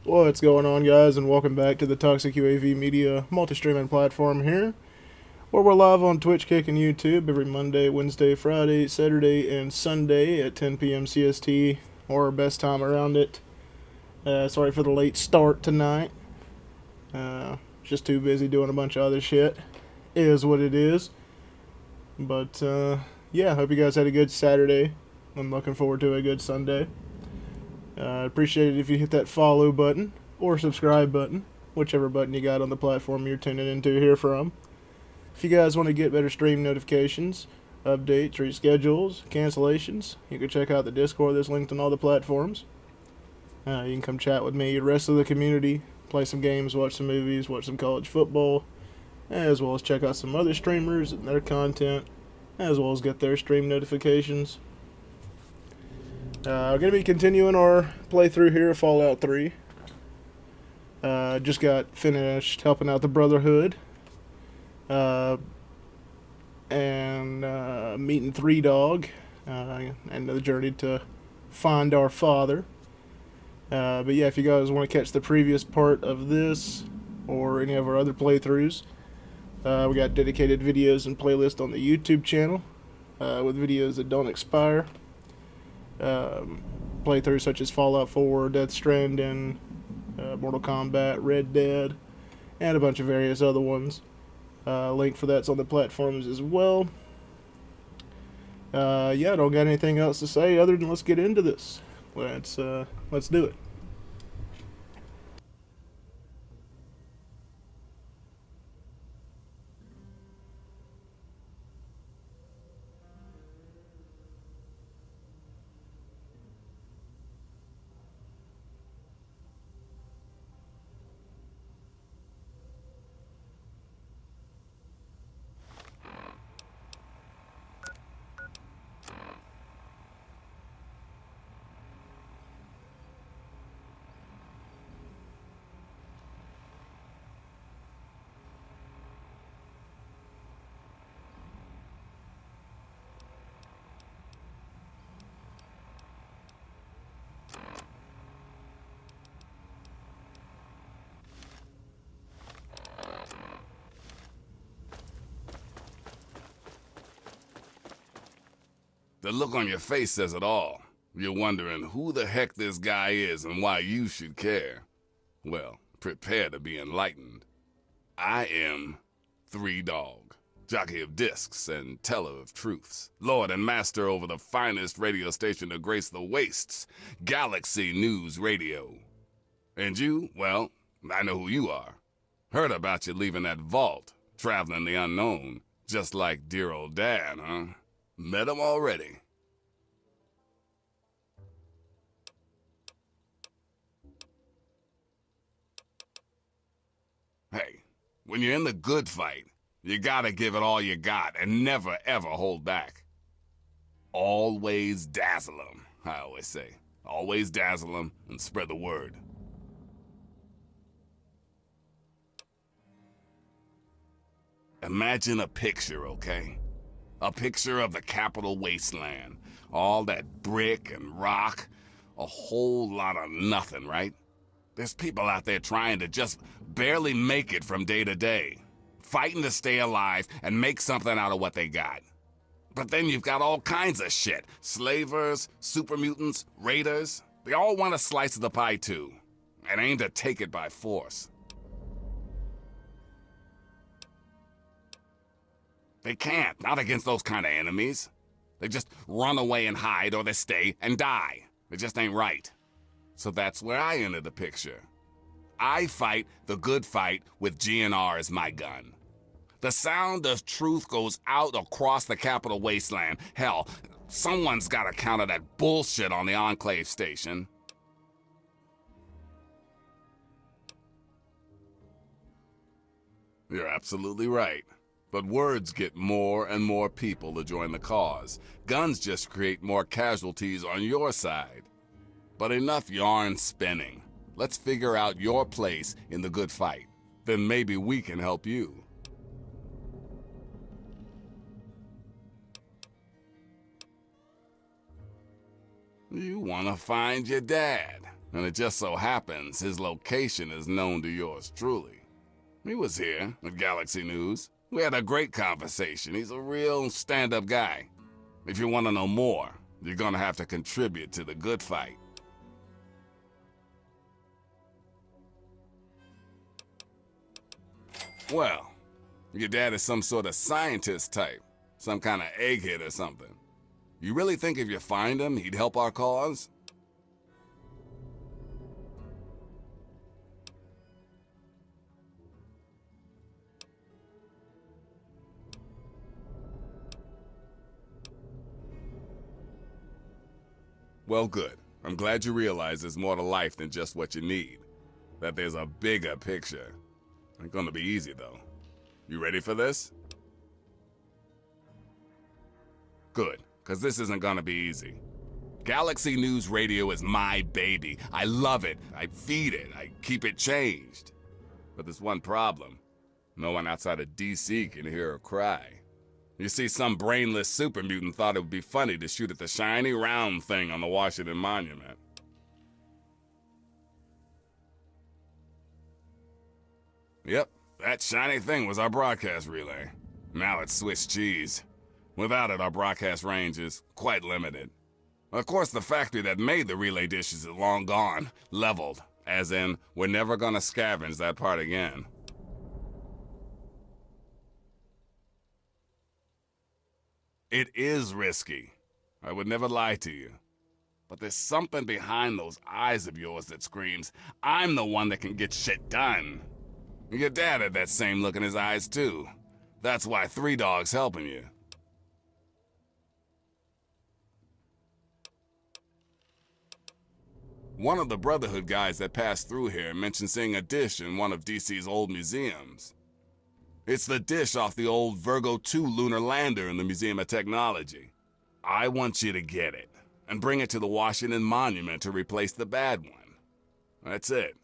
What's going on, guys, and welcome back to the Toxic UAV Media multi-streaming platform here, where we're live on Twitch, Kick, and YouTube every Monday, Wednesday, Friday, Saturday, and Sunday at 10 p.m. CST, or our best time around it. Sorry for the late start tonight. Just too busy doing a bunch of other shit. Is what it is. But, yeah, hope you guys had a good Saturday. I'm looking forward to a good Sunday. I'd appreciate it if you hit that follow button or subscribe button, whichever button you got on the platform you're tuning into here from. If you guys want to get better stream notifications, updates, reschedules, cancellations, you can check out the Discord that's linked on all the platforms. You can come chat with me, the rest of the community, play some games, watch some movies, watch some college football, as well as check out some other streamers and their content, as well as get their stream notifications. We're going to be continuing our playthrough here of Fallout 3. Just got finished helping out the Brotherhood. And meeting Three Dog. And the journey to find our father. But yeah, if you guys want to catch the previous part of this, or any of our other playthroughs, we got dedicated videos and playlists on the YouTube channel, with videos that don't expire. Playthroughs such as Fallout 4, Death Stranding, Mortal Kombat, Red Dead, and a bunch of various other ones. Link for that's on the platforms as well. Yeah, I don't got anything else to say other than let's get into this. Let's do it. The look on your face says it all. You're wondering who the heck this guy is and why you should care. Well, prepare to be enlightened. I am Three Dog, jockey of discs and teller of truths, lord and master over the finest radio station to grace the wastes, Galaxy News Radio. And you, well, I know who you are. Heard about you leaving that vault, traveling the unknown, just like dear old Dad, huh? Met him already. Hey, when you're in the good fight, you gotta give it all you got and never ever hold back. Always dazzle 'em, I always say. Always dazzle 'em and spread the word. Imagine a picture, okay? A picture of the capital Wasteland. All that brick and rock. A whole lot of nothing, right? There's people out there trying to just barely make it from day to day. Fighting to stay alive and make something out of what they got. But then you've got all kinds of shit. Slavers, super mutants, raiders. They all want a slice of the pie too. And aim to take it by force. They can't, not against those kind of enemies. They just run away and hide, or they stay and die. It just ain't right. So that's where I enter the picture. I fight the good fight with GNR as my gun. The sound of truth goes out across the capital Wasteland. Hell, someone's gotta counter that bullshit on the Enclave station. You're absolutely right. But words get more and more people to join the cause. Guns just create more casualties on your side. But enough yarn spinning. Let's figure out your place in the good fight. Then maybe we can help you. You want to find your dad. And it just so happens his location is known to yours truly. He was here at Galaxy News. We had a great conversation. He's a real stand-up guy. If you want to know more, you're gonna have to contribute to the good fight. Well, your dad is some sort of scientist type. Some kind of egghead or something. You really think if you find him, he'd help our cause? Well, good. I'm glad you realize there's more to life than just what you need. That there's a bigger picture. Ain't gonna be easy, though. You ready for this? Good, because this isn't gonna be easy. Galaxy News Radio is my baby. I love it. I feed it. I keep it changed. But there's one problem. No one outside of DC can hear her cry. You see, some brainless super mutant thought it would be funny to shoot at the shiny round thing on the Washington Monument. Yep, that shiny thing was our broadcast relay. Now it's Swiss cheese. Without it, our broadcast range is quite limited. Of course, the factory that made the relay dishes is long gone, leveled, as in, we're never gonna scavenge that part again. It is risky. I would never lie to you. But there's something behind those eyes of yours that screams, I'm the one that can get shit done. Your dad had that same look in his eyes too. That's why 3 Dog's helping you. One of the Brotherhood guys that passed through here mentioned seeing a dish in one of DC's old museums. It's the dish off the old Virgo 2 lunar lander in the Museum of Technology. I want you to get it, and bring it to the Washington Monument to replace the bad one. That's it.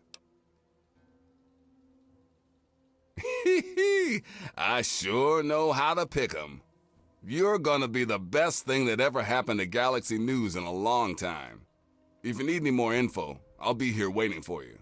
I sure know how to pick 'em. You're gonna be the best thing that ever happened to Galaxy News in a long time. If you need any more info, I'll be here waiting for you.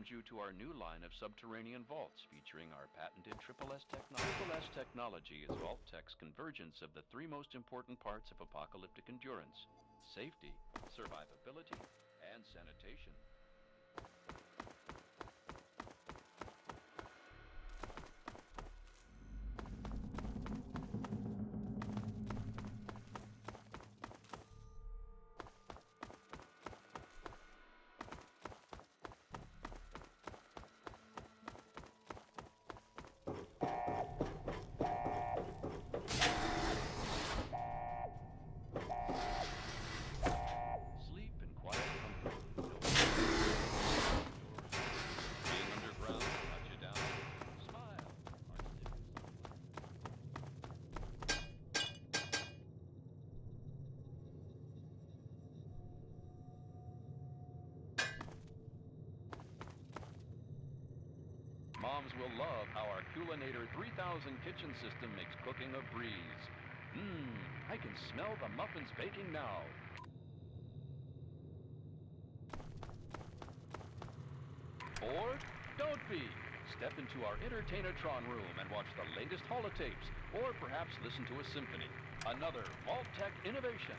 welcomes you to our new line of subterranean vaults featuring our patented Triple S technology. Triple S technology is Vault-Tech's convergence of the three most important parts of apocalyptic endurance: safety, survivability, and sanitation. Sleep in quiet comfort. No being underground will cut you down. Smile. Moms will love how our Culinator 3000 kitchen system makes cooking a breeze. I can smell the muffins baking now. Or don't be. Step into our Entertainatron room and watch the latest holotapes, or perhaps listen to a symphony. Another Vault-Tech innovation.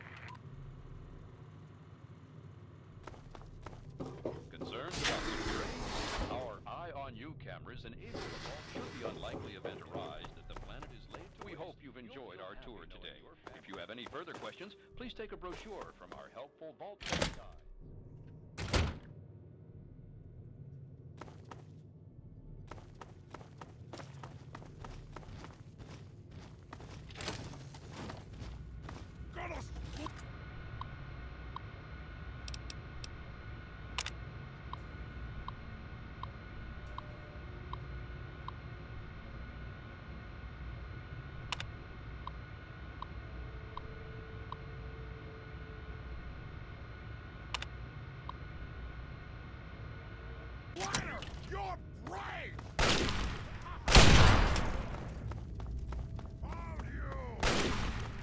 Concerns about security? Our Eye on You cameras enable the vault should the unlikely event arise that the planet is laid to waste. We hope you've enjoyed our tour today. If you have any further questions, please take a brochure from our helpful Vault-Tech guide. Ladder, your brain! Found you!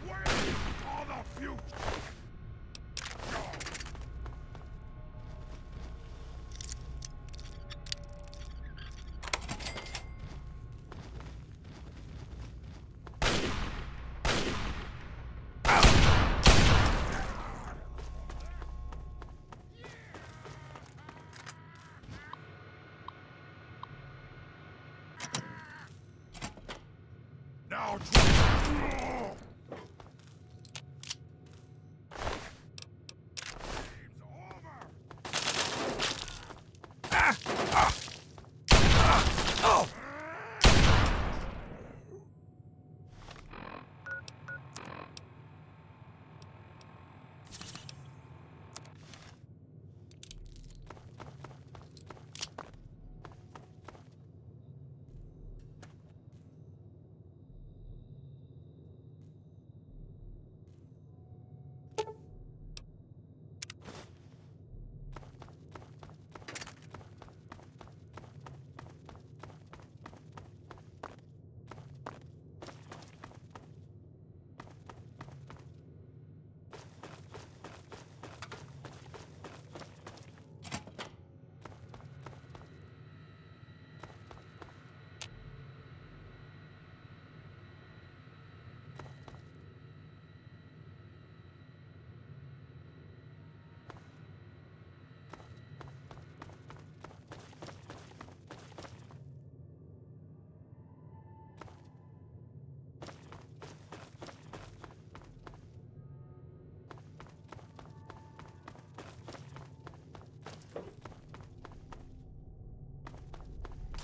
Waiting for the future! Now, game's over.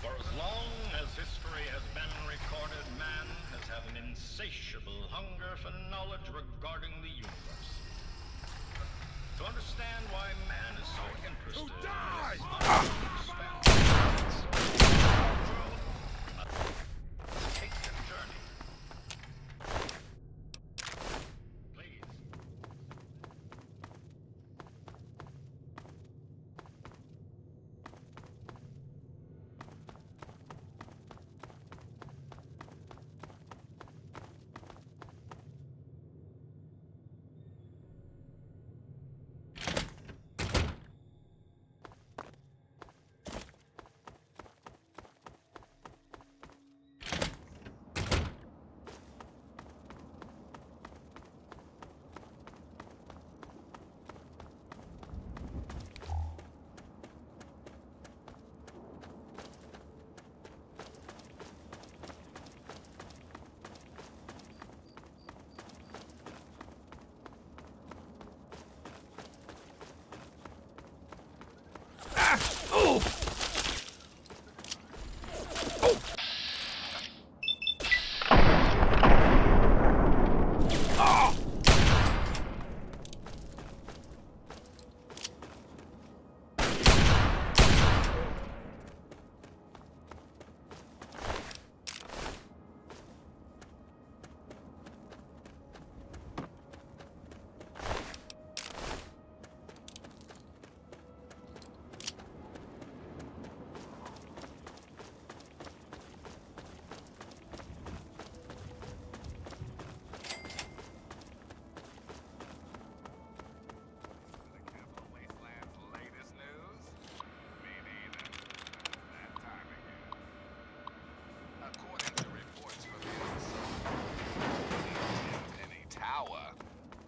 For as long as history has been recorded, man has had an insatiable hunger for knowledge regarding the universe. To understand why man is so interested in this unknown expanse of our world, must take the journey. Please.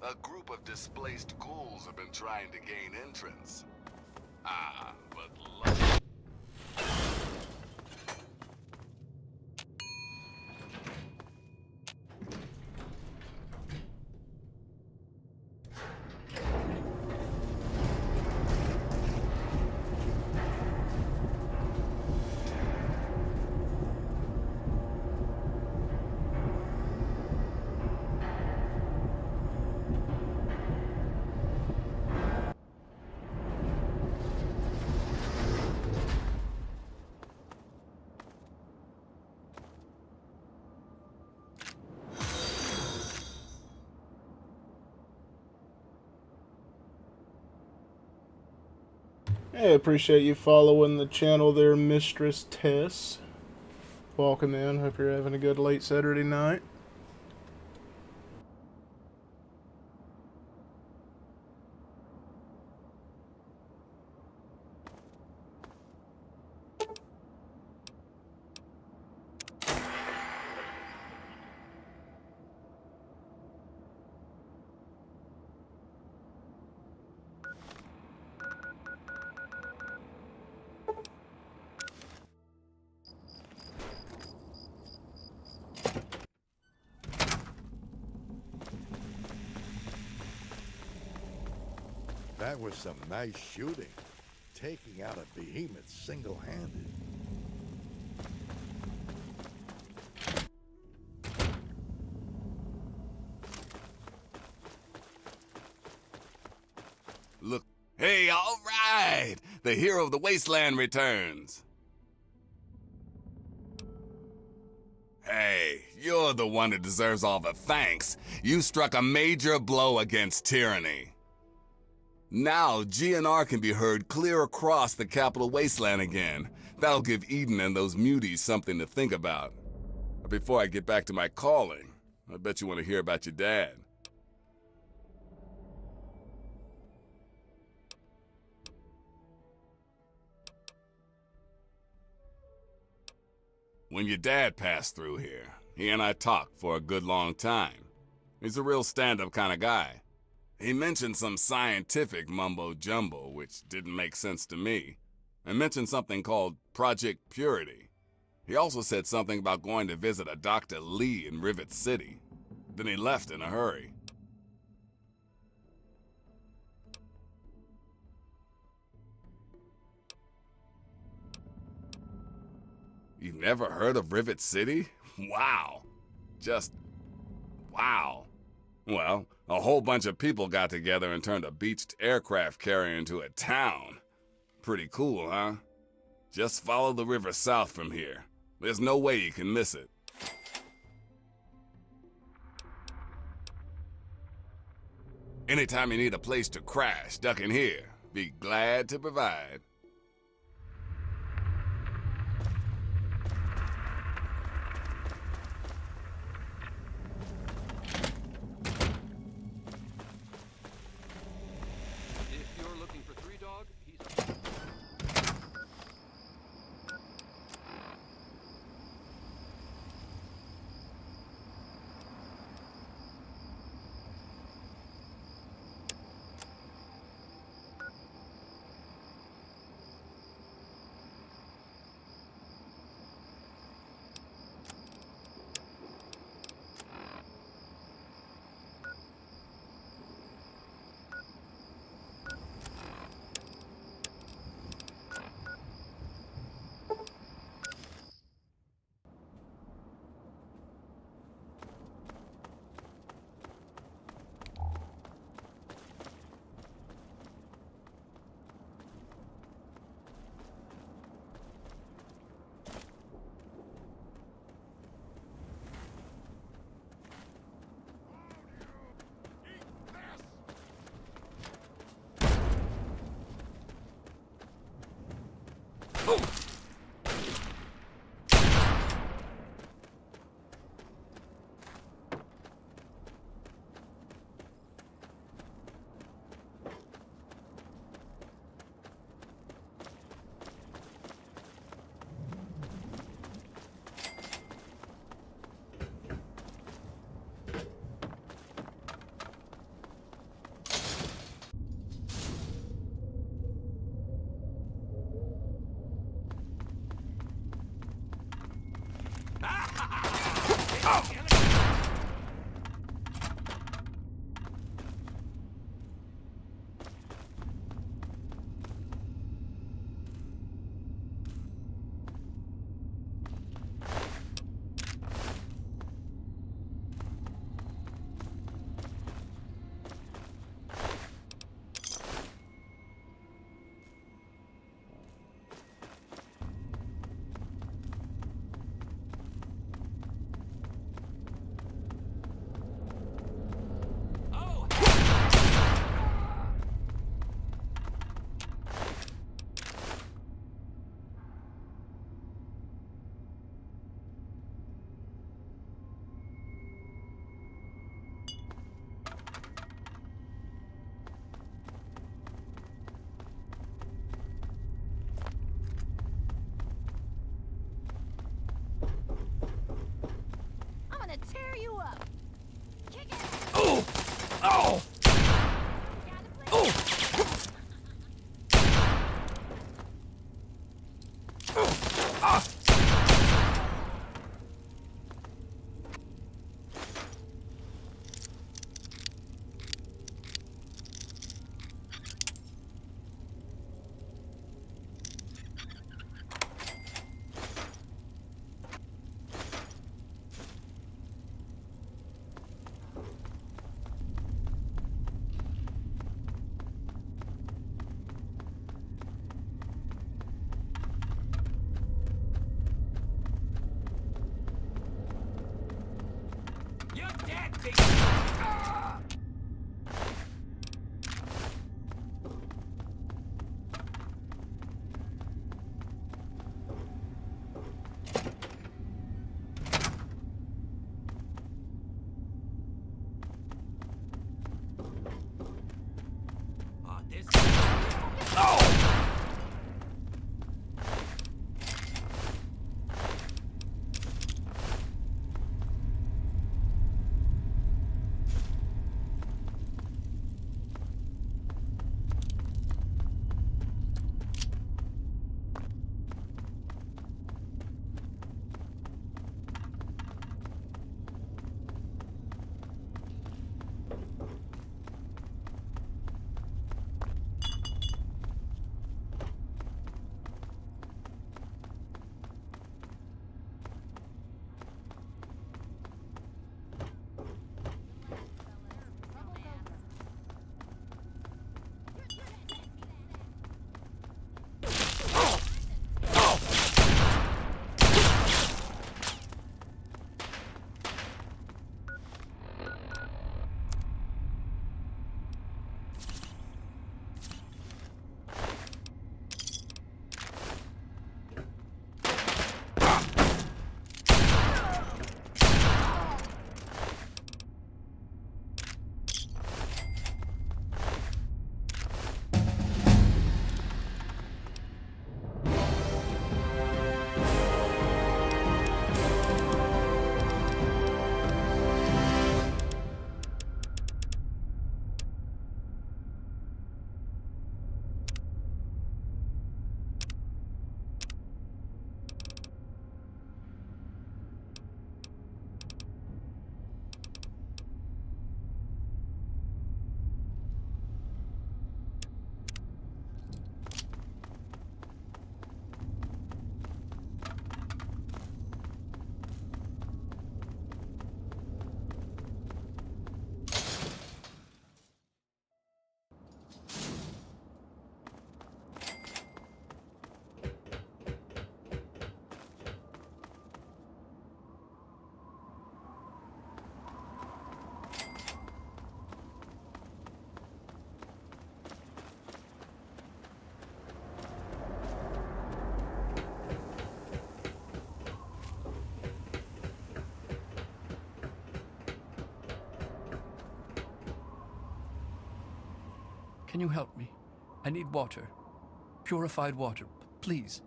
A group of displaced ghouls have been trying to gain entrance. Ah, but luck. Hey, appreciate you following the channel there, Mistress Tess. Welcome in. Hope you're having a good late Saturday night. That was some nice shooting. Taking out a behemoth single-handed. Look. Hey, all right! The hero of the Wasteland returns. Hey, you're the one that deserves all the thanks. You struck a major blow against tyranny. Now, GNR can be heard clear across the capital Wasteland again. That'll give Eden and those muties something to think about. But before I get back to my calling, I bet you want to hear about your dad. When your dad passed through here, he and I talked for a good long time. He's a real stand-up kind of guy. He mentioned some scientific mumbo-jumbo, which didn't make sense to me, and mentioned something called Project Purity. He also said something about going to visit a Dr. Lee in Rivet City. Then he left in a hurry. You've never heard of Rivet City? Wow. Just wow. Well, a whole bunch of people got together and turned a beached aircraft carrier into a town. Pretty cool, huh? Just follow the river south from here. There's no way you can miss it. Anytime you need a place to crash, duck in here. Be glad to provide. If you're looking for Three Dog, he's up. Can you help me? I need water. Purified water, please.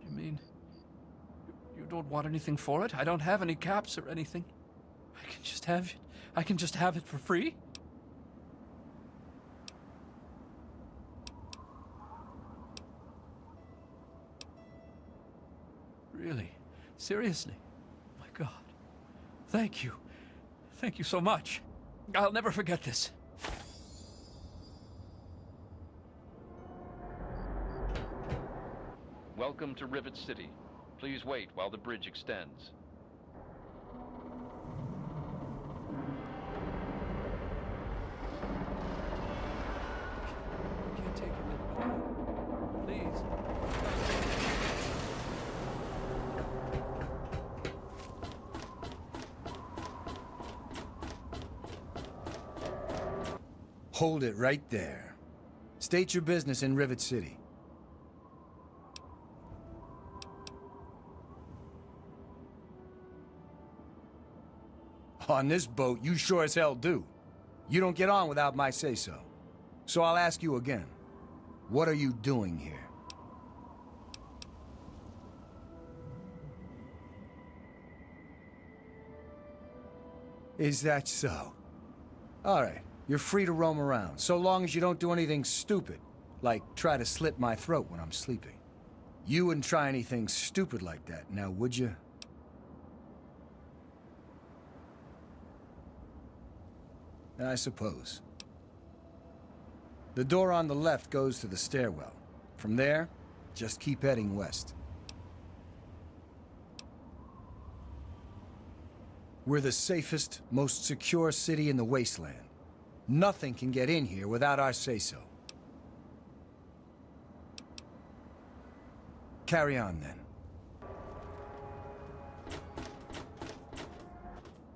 You mean you don't want anything for it? I don't have any caps or anything. I can just have it. I can just have it for free? Really? Seriously? My God. Thank you. Thank you so much. I'll never forget this. Welcome to Rivet City. Please wait while the bridge extends. I can't take it anymore. Please. Hold it right there. State your business in Rivet City. On this boat, you sure as hell do. You don't get on without my say-so. So I'll ask you again. What are you doing here? Is that so? All right. You're free to roam around, so long as you don't do anything stupid, like try to slit my throat when I'm sleeping. You wouldn't try anything stupid like that, now would you? I suppose. The door on the left goes to the stairwell. From there, just keep heading west. We're the safest, most secure city in the Wasteland. Nothing can get in here without our say-so. Carry on, then.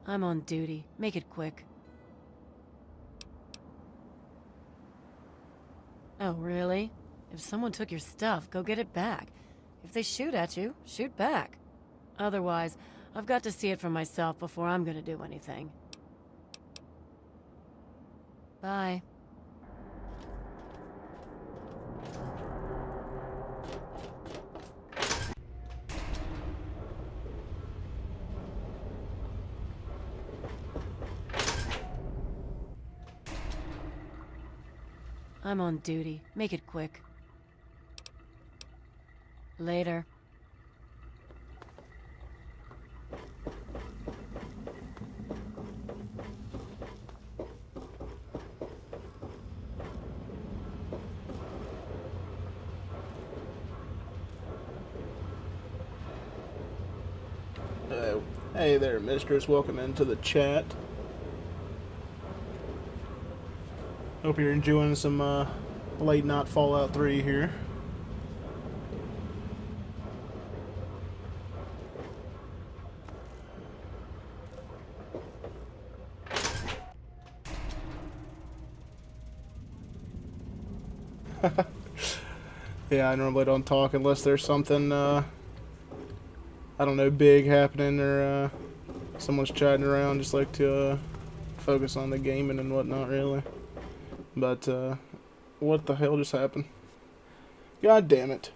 I'm on duty. Make it quick. Oh, really? If someone took your stuff, go get it back. If they shoot at you, shoot back. Otherwise, I've got to see it for myself before I'm gonna do anything. Bye. I'm on duty. Make it quick. Later. Hey there, mistress. Welcome into the chat. Hope you're enjoying some late night Fallout 3 here. Yeah, I normally don't talk unless there's something, I don't know, big happening or someone's chatting around. Just like to focus on the gaming and whatnot, really. But, what the hell just happened? God damn it.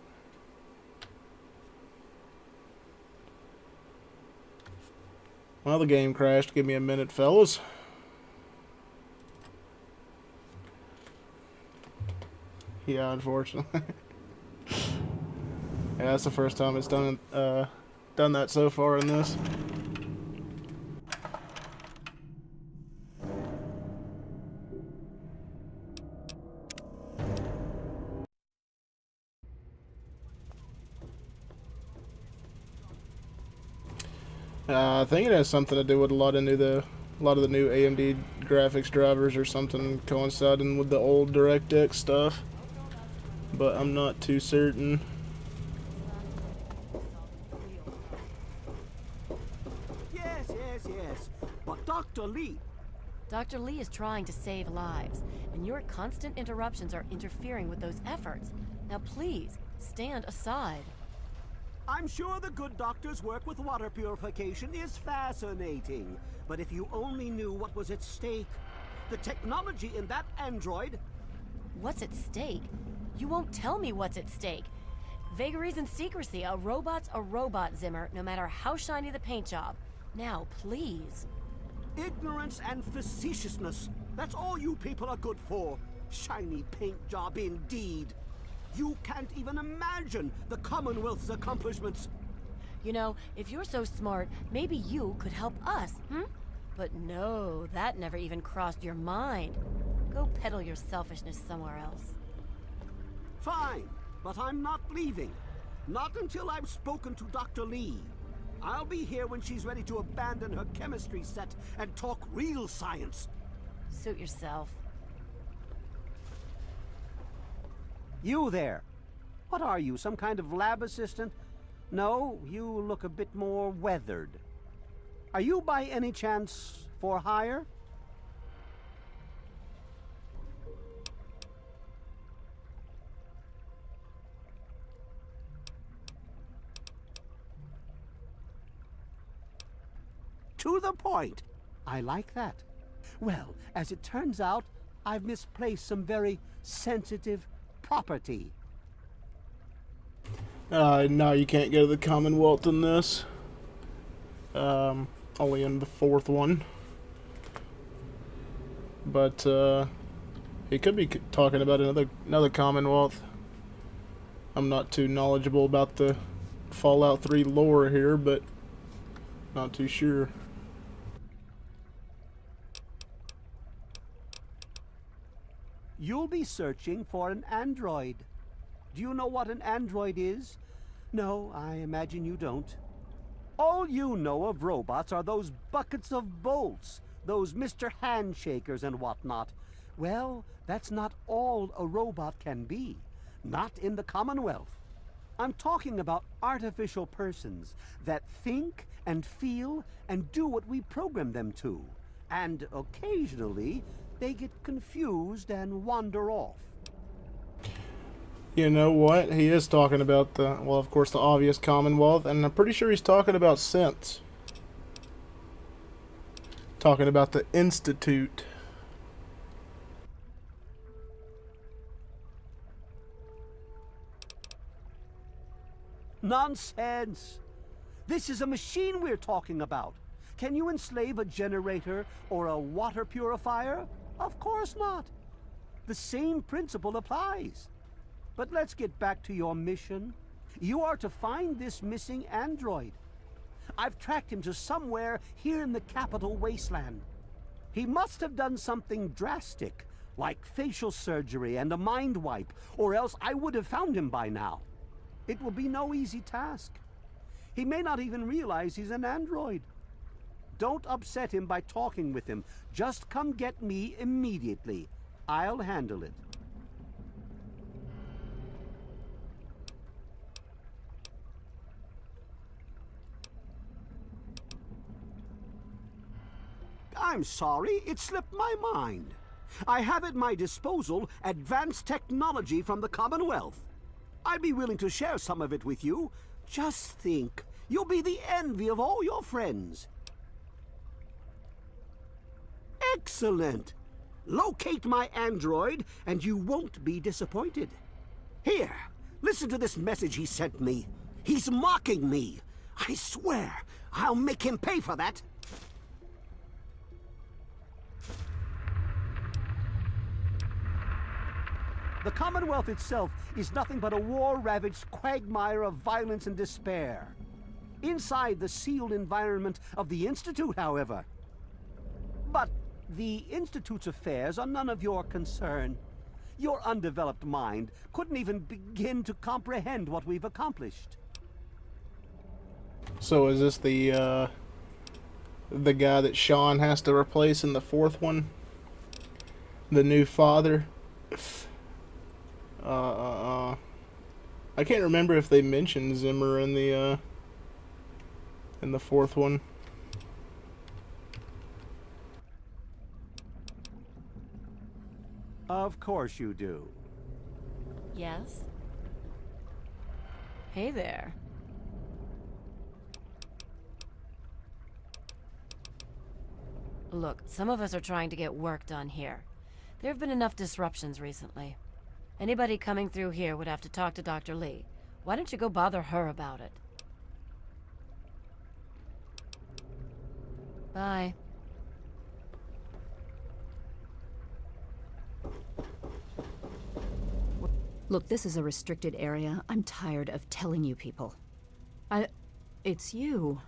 Well, the game crashed. Give me a minute, fellas. Yeah, unfortunately. Yeah, that's the first time it's done that so far in this. I think it has something to do with a lot of the new AMD graphics drivers or something coinciding with the old DirectX stuff, but I'm not too certain. Yes. But Dr. Lee... Dr. Lee is trying to save lives, and your constant interruptions are interfering with those efforts. Now please, stand aside. I'm sure the good doctor's work with water purification is fascinating. But if you only knew what was at stake. The technology in that android... What's at stake? You won't tell me what's at stake. Vagaries and secrecy. A robot's a robot, Zimmer, no matter how shiny the paint job. Now, please. Ignorance and facetiousness. That's all you people are good for. Shiny paint job indeed. You can't even imagine the Commonwealth's accomplishments. You know, if you're so smart, maybe you could help us, But no, that never even crossed your mind. Go peddle your selfishness somewhere else. Fine, but I'm not leaving. Not until I've spoken to Dr. Lee. I'll be here when she's ready to abandon her chemistry set and talk real science. Suit yourself. You there. What are you, some kind of lab assistant? No, you look a bit more weathered. Are you by any chance for hire? To the point. I like that. Well, as it turns out, I've misplaced some very sensitive property. No, you can't go to the Commonwealth in this. Only in the fourth one. But, he could be talking about another Commonwealth. I'm not too knowledgeable about the Fallout 3 lore here, but not too sure. You'll be searching for an android. Do you know what an android is? No, I imagine you don't. All you know of robots are those buckets of bolts, those Mr. Handshakers and whatnot. Well, that's not all a robot can be. Not in the Commonwealth. I'm talking about artificial persons that think and feel and do what we program them to. And occasionally, they get confused and wander off. You know what? He is talking about the, well, of course, the obvious Commonwealth, and I'm pretty sure he's talking about synths. Talking about the Institute. Nonsense! This is a machine we're talking about. Can you enslave a generator or a water purifier? Of course not. The same principle applies. But let's get back to your mission. You are to find this missing android. I've tracked him to somewhere here in the capital Wasteland. He must have done something drastic, like facial surgery and a mind wipe, or else I would have found him by now. It will be no easy task. He may not even realize he's an android. Don't upset him by talking with him. Just come get me immediately. I'll handle it. I'm sorry, it slipped my mind. I have at my disposal advanced technology from the Commonwealth. I'd be willing to share some of it with you. Just think, you'll be the envy of all your friends. Excellent! Locate my android, and you won't be disappointed. Here, listen to this message he sent me. He's mocking me. I swear, I'll make him pay for that. The Commonwealth itself is nothing but a war-ravaged quagmire of violence and despair. Inside the sealed environment of the Institute, however. But the Institute's affairs are none of your concern. Your undeveloped mind couldn't even begin to comprehend what we've accomplished. So is this the guy that Sean has to replace in the fourth one? The new father? I can't remember if they mentioned Zimmer in the fourth one. Of course you do. Yes? Hey there. Look, some of us are trying to get work done here. There have been enough disruptions recently. Anybody coming through here would have to talk to Dr. Lee. Why don't you go bother her about it? Bye. Look, this is a restricted area. I'm tired of telling you people. It's you.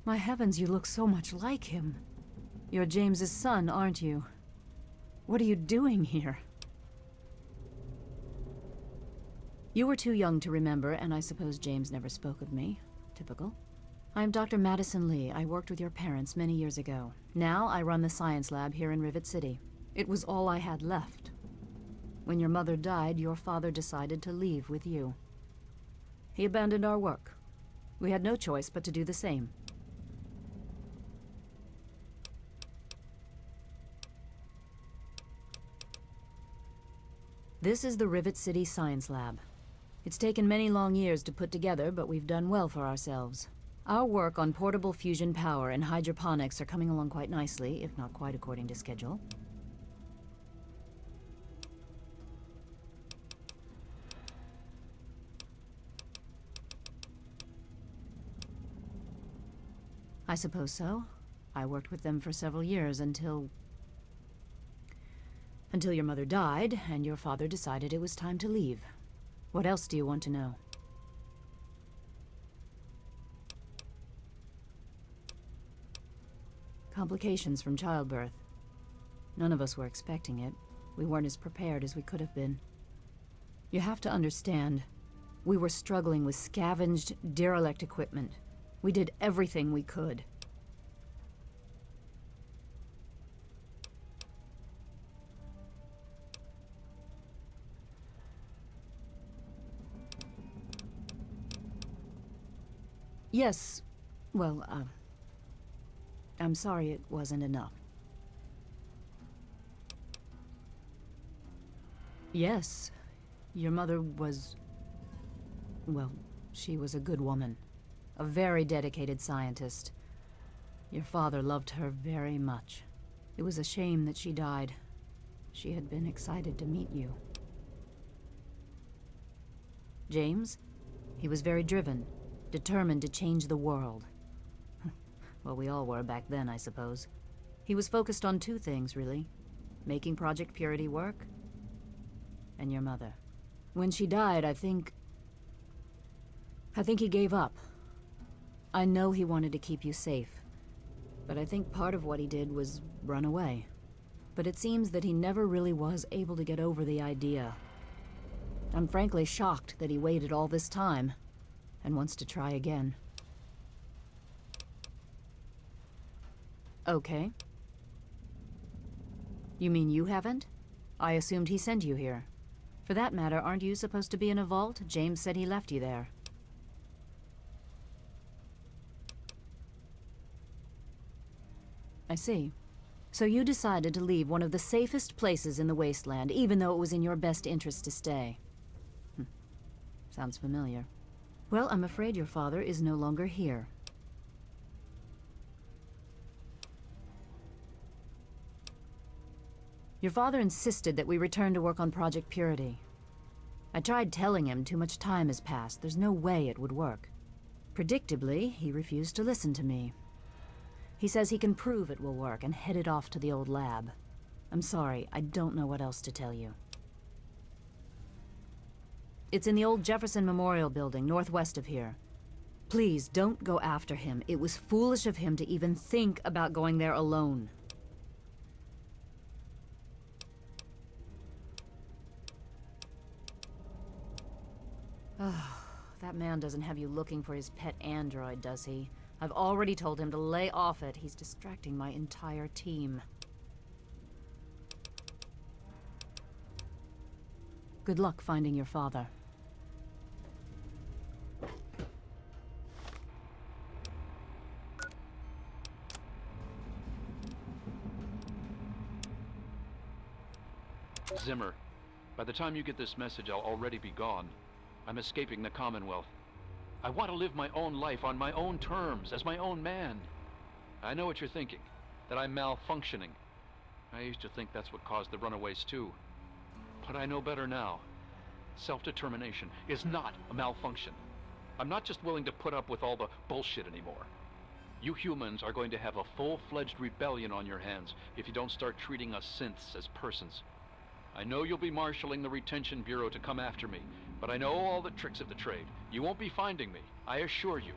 My heavens, you look so much like him. You're James's son, aren't you? What are you doing here? You were too young to remember, and I suppose James never spoke of me. Typical. I'm Dr. Madison Lee. I worked with your parents many years ago. Now I run the science lab here in Rivet City. It was all I had left. When your mother died, your father decided to leave with you. He abandoned our work. We had no choice but to do the same. This is the Rivet City Science Lab. It's taken many long years to put together, but we've done well for ourselves. Our work on portable fusion power and hydroponics are coming along quite nicely, if not quite according to schedule. I suppose so. I worked with them for several years until your mother died, and your father decided it was time to leave. What else do you want to know? Complications from childbirth. None of us were expecting it. We weren't as prepared as we could have been. You have to understand, we were struggling with scavenged, derelict equipment. We did everything we could. Yes. Well, I'm sorry it wasn't enough. Yes. Your mother was... well, she was a good woman. A very dedicated scientist. Your father loved her very much. It was a shame that she died. She had been excited to meet you. James? He was very driven, determined to change the world. Well, we all were back then, I suppose. He was focused on two things, really. Making Project Purity work, and your mother. When she died, I think he gave up. I know he wanted to keep you safe, but I think part of what he did was run away. But it seems that he never really was able to get over the idea. I'm frankly shocked that he waited all this time and wants to try again. Okay. You mean you haven't? I assumed he sent you here. For that matter, aren't you supposed to be in a vault? James said he left you there. I see. So you decided to leave one of the safest places in the Wasteland, even though it was in your best interest to stay. Sounds familiar. Well, I'm afraid your father is no longer here. Your father insisted that we return to work on Project Purity. I tried telling him too much time has passed. There's no way it would work. Predictably, he refused to listen to me. He says he can prove it will work and headed off to the old lab. I'm sorry, I don't know what else to tell you. It's in the old Jefferson Memorial Building, northwest of here. Please, don't go after him. It was foolish of him to even think about going there alone. That man doesn't have you looking for his pet android, does he? I've already told him to lay off it. He's distracting my entire team. Good luck finding your father. Zimmer, by the time you get this message, I'll already be gone. I'm escaping the Commonwealth. I want to live my own life on my own terms, as my own man. I know what you're thinking, that I'm malfunctioning. I used to think that's what caused the runaways too. But I know better now. Self-determination is not a malfunction. I'm not just willing to put up with all the bullshit anymore. You humans are going to have a full-fledged rebellion on your hands if you don't start treating us synths as persons. I know you'll be marshaling the Retention Bureau to come after me, but I know all the tricks of the trade. You won't be finding me, I assure you.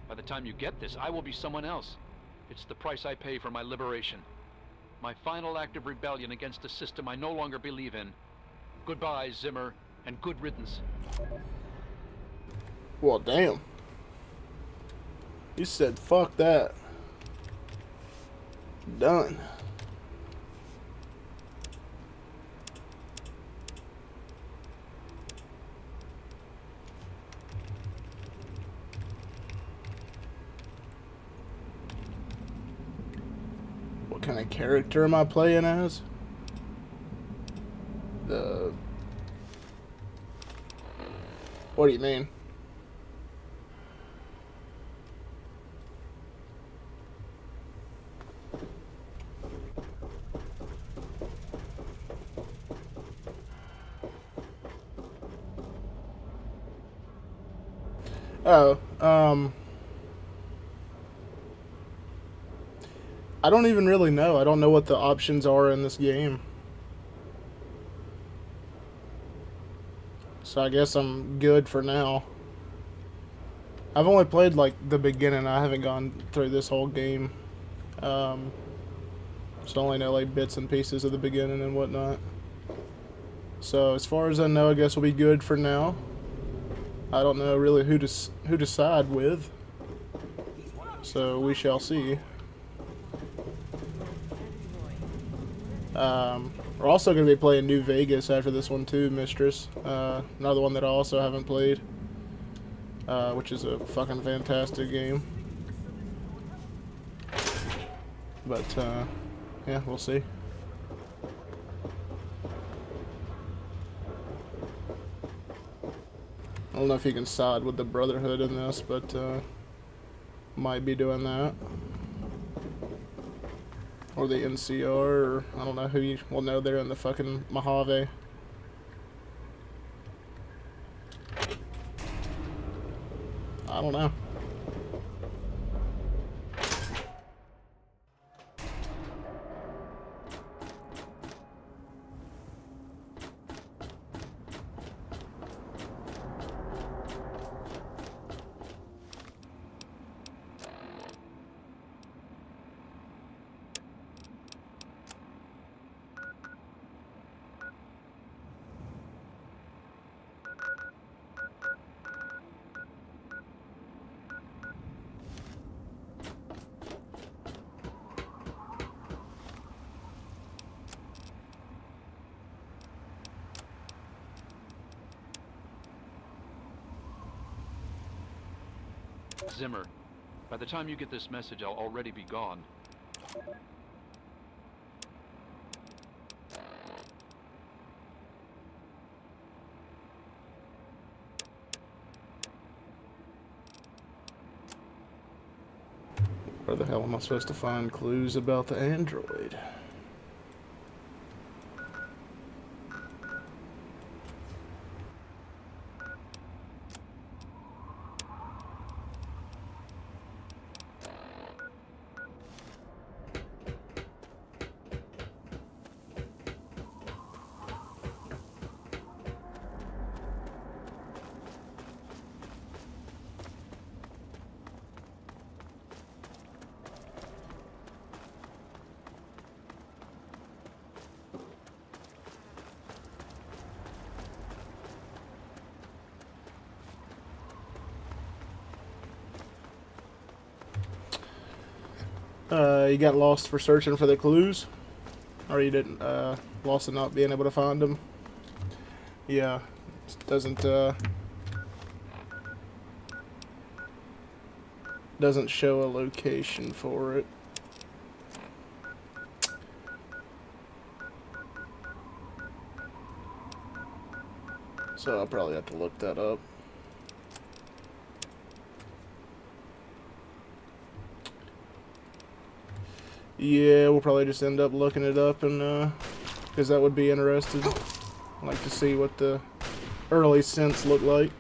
By the time you get this, I will be someone else. It's the price I pay for my liberation. My final act of rebellion against a system I no longer believe in. Goodbye, Zimmer, and good riddance. Well, damn. You said, fuck that. Done. What kind of character am I playing as? What do you mean? Oh, I don't even really know. I don't know what the options are in this game. So I guess I'm good for now. I've only played like the beginning. I haven't gone through this whole game. Just only know like bits and pieces of the beginning and whatnot. So as far as I know, I guess we'll be good for now. I don't know really who to side with. So we shall see. We're also going to be playing New Vegas after this one too, Mistress. Another one that I also haven't played. which is a fucking fantastic game. But, yeah, we'll see. I don't know if you can side with the Brotherhood in this, but, might be doing that. Or the NCR, or I don't know who you... Well, no, they're in the fucking Mojave. I don't know. Zimmer, by the time you get this message, I'll already be gone. Where the hell am I supposed to find clues about the android? You got lost for searching for the clues? Or you didn't, lost in not being able to find them? Yeah, doesn't show a location for it. So I'll probably have to look that up. Yeah, we'll probably just end up looking it up, and because that would be interesting. I'd like to see what the early synths look like.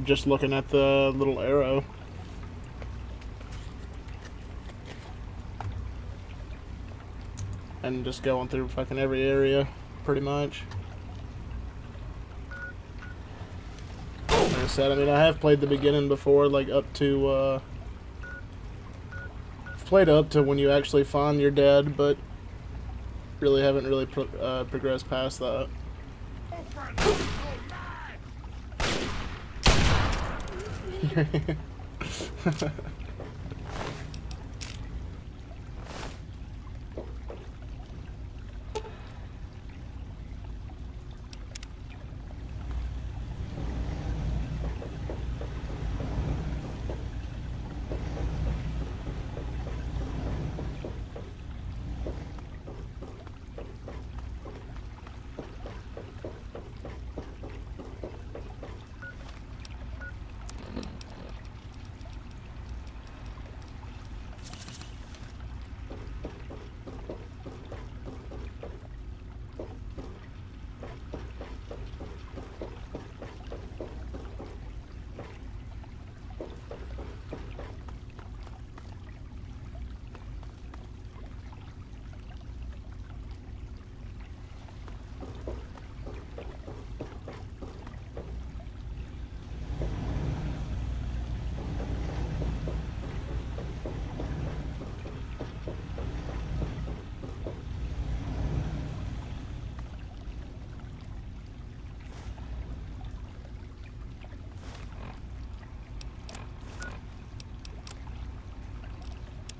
Just looking at the little arrow. And just going through fucking every area, pretty much. Like I said, I mean, I have played the beginning before, like up to, I've played up to when you actually find your dad, but really haven't really progressed past that.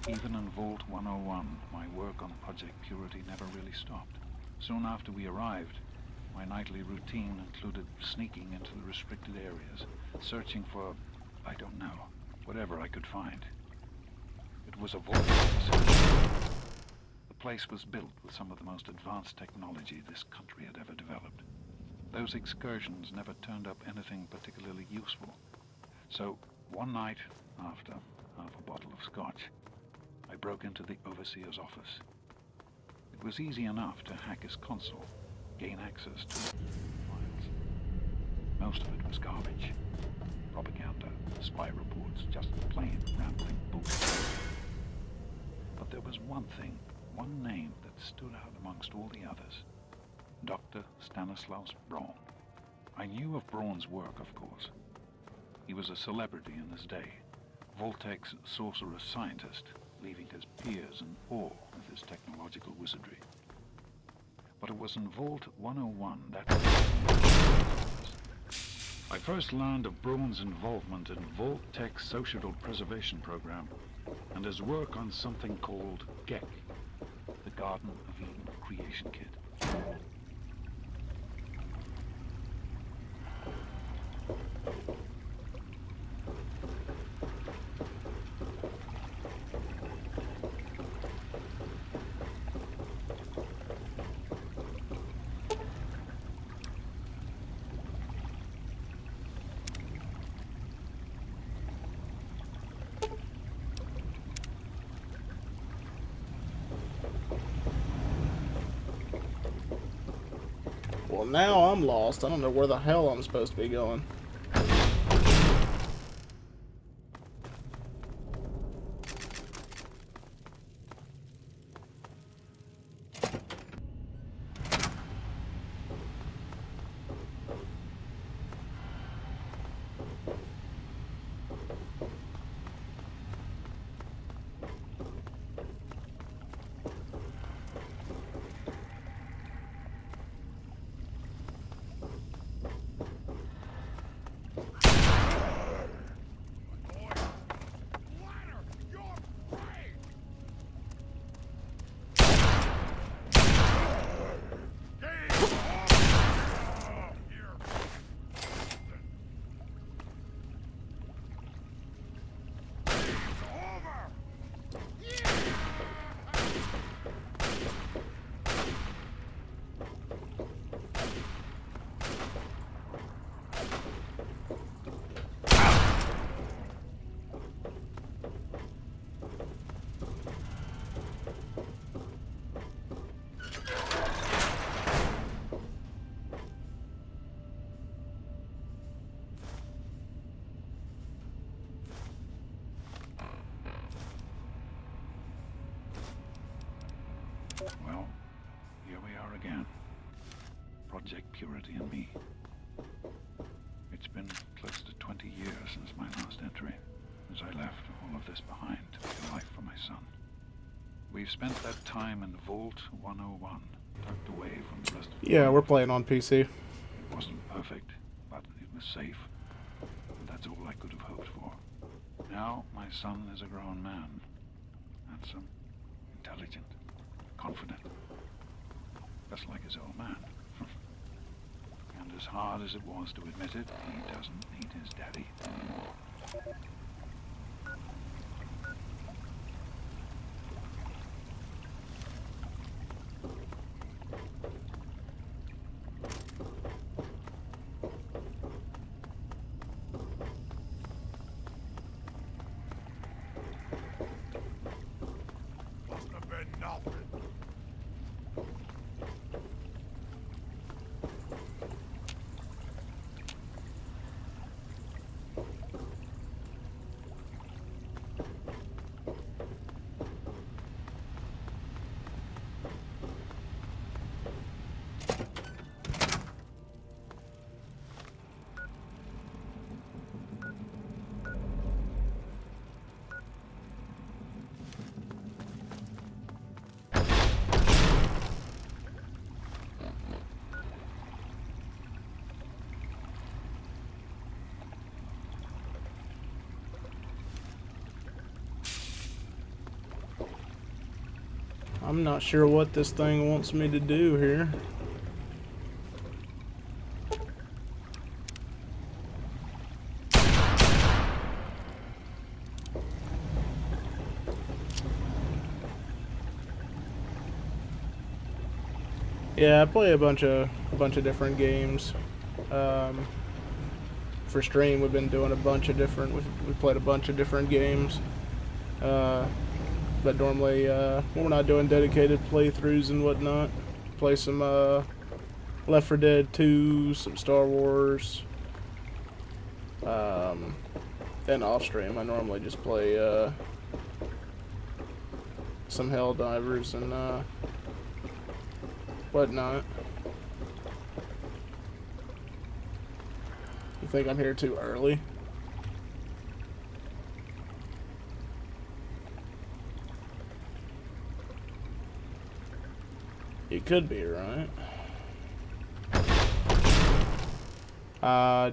Even in Vault 101, my work on Project Purity never really stopped. Soon after we arrived, my nightly routine included sneaking into the restricted areas, searching for, I don't know, whatever I could find. It was a vault. The place was built with some of the most advanced technology this country had ever developed. Those excursions never turned up anything particularly useful. So, one night, after half a bottle of scotch, I broke into the overseer's office. It was easy enough to hack his console, gain access to files. Most of it was garbage. Propaganda, spy reports, just plain rambling bullshit. But there was one thing, one name that stood out amongst all the others. Dr. Stanislaus Braun. I knew of Braun's work, of course. He was a celebrity in his day, Voltec's sorcerous scientist, leaving his peers in awe of his technological wizardry. But it was in Vault 101 that I first learned of Braun's involvement in Voltec's social preservation program and his work on something called GECK, the Garden of Eden Creation Kit. Well, now I'm lost. I don't know where the hell I'm supposed to be going. here we are again. Project Purity and me. It's been close to 20 years since my last entry, as I left all of this behind to make a life for my son. We've spent that time in Vault 101, tucked away from the rest of the Yeah, world. we're playing on PC. It wasn't perfect, but it was safe. And that's all I could have hoped for. Now, my son is a grown man. Handsome, intelligent, confident. Just like his old man. And as hard as it was to admit it, he doesn't need his daddy anymore. Must have been nothing. I'm not sure what this thing wants me to do here. Yeah, I play a bunch of different games. For stream, we've been doing a bunch of different. We've played a bunch of different games. But normally, when we're not doing dedicated playthroughs and whatnot, play some Left 4 Dead 2, some Star Wars. Then off stream, I normally just play some Helldivers and whatnot. You think I'm here too early? You could be, right?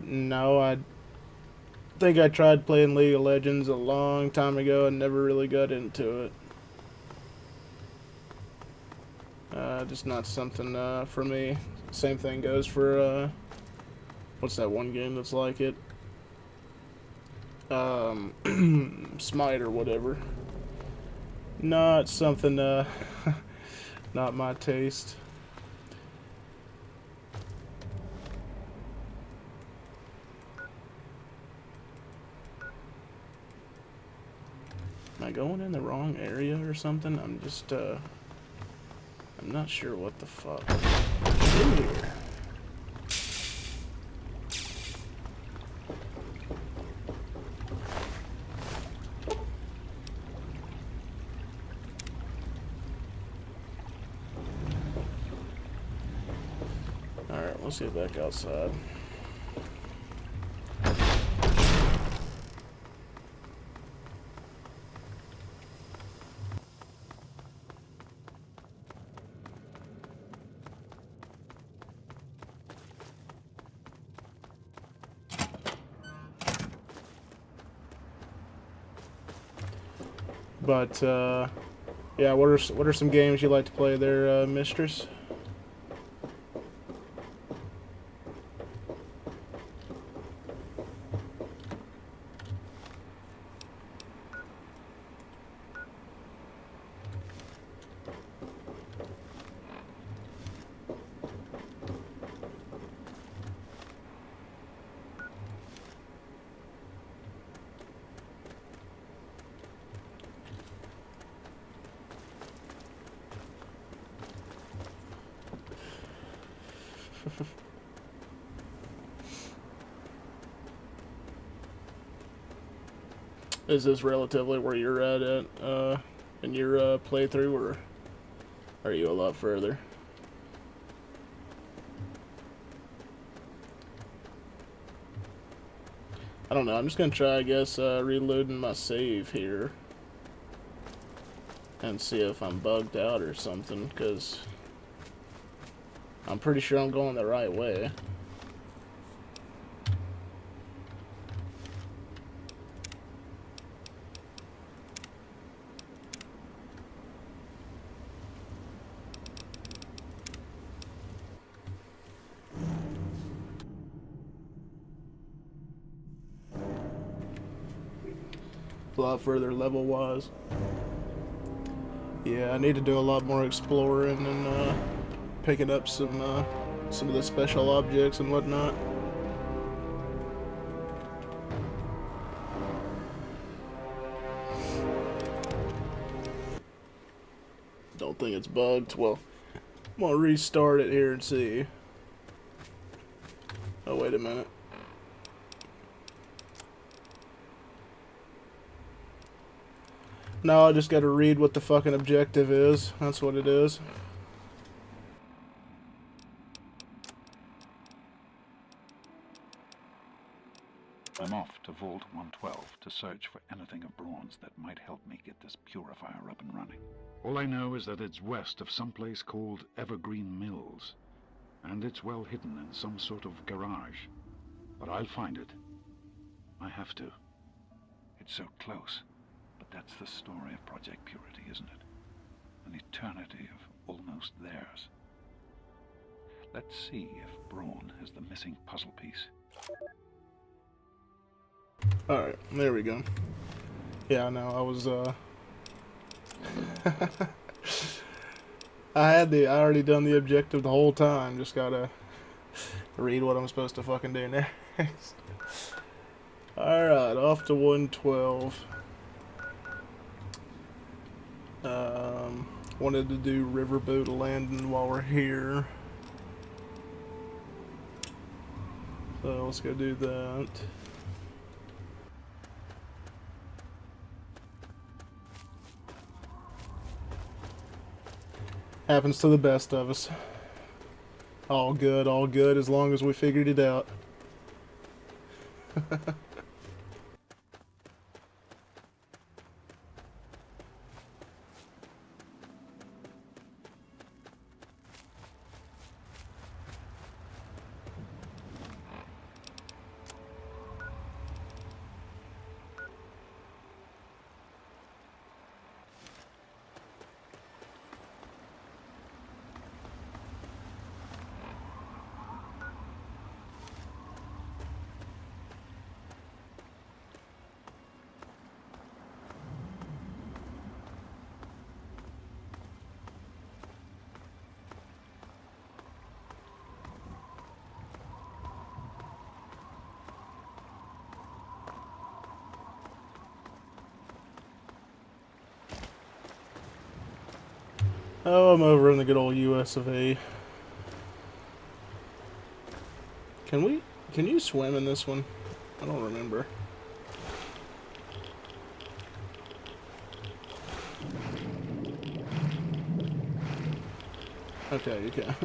No, I think I tried playing League of Legends a long time ago and never really got into it. Just not something for me. Same thing goes for what's that one game that's like it? Smite or whatever. Not something not my taste. Am I going in the wrong area or something? I'm just I'm not sure what the fuck is in here. Alright, let's get back outside. But yeah, what are some games you like to play there, Mistress? Is this relatively where you're at in your playthrough, or are you a lot further? I don't know. I'm just gonna try, I guess, reloading my save here. And see if I'm bugged out or something, because I'm pretty sure I'm going the right way. A lot further level-wise. Yeah, I need to do a lot more exploring and picking up some of the special objects and whatnot. Don't think it's bugged. Well, I'm gonna restart it here and see. Oh, wait a minute. No, I just gotta read what the fucking objective is. That's what it is. I'm off to Vault 112 to search for anything of Braun's that might help me get this purifier up and running. All I know is that it's west of some place called Evergreen Mills, and it's well hidden in some sort of garage. But I'll find it. I have to. It's so close. But that's the story of Project Purity, isn't it? An eternity of almost theirs. Let's see if Braun has the missing puzzle piece. Alright, there we go. Yeah, no, I was, I already done the objective the whole time. Just gotta read what I'm supposed to fucking do next. Alright, off to 112. Wanted to do riverboat landing while we're here. So let's go do that. Happens to the best of us. All good as long as we figured it out. Oh, I'm over in the good old US of A. Can you swim in this one? I don't remember. Okay, you can.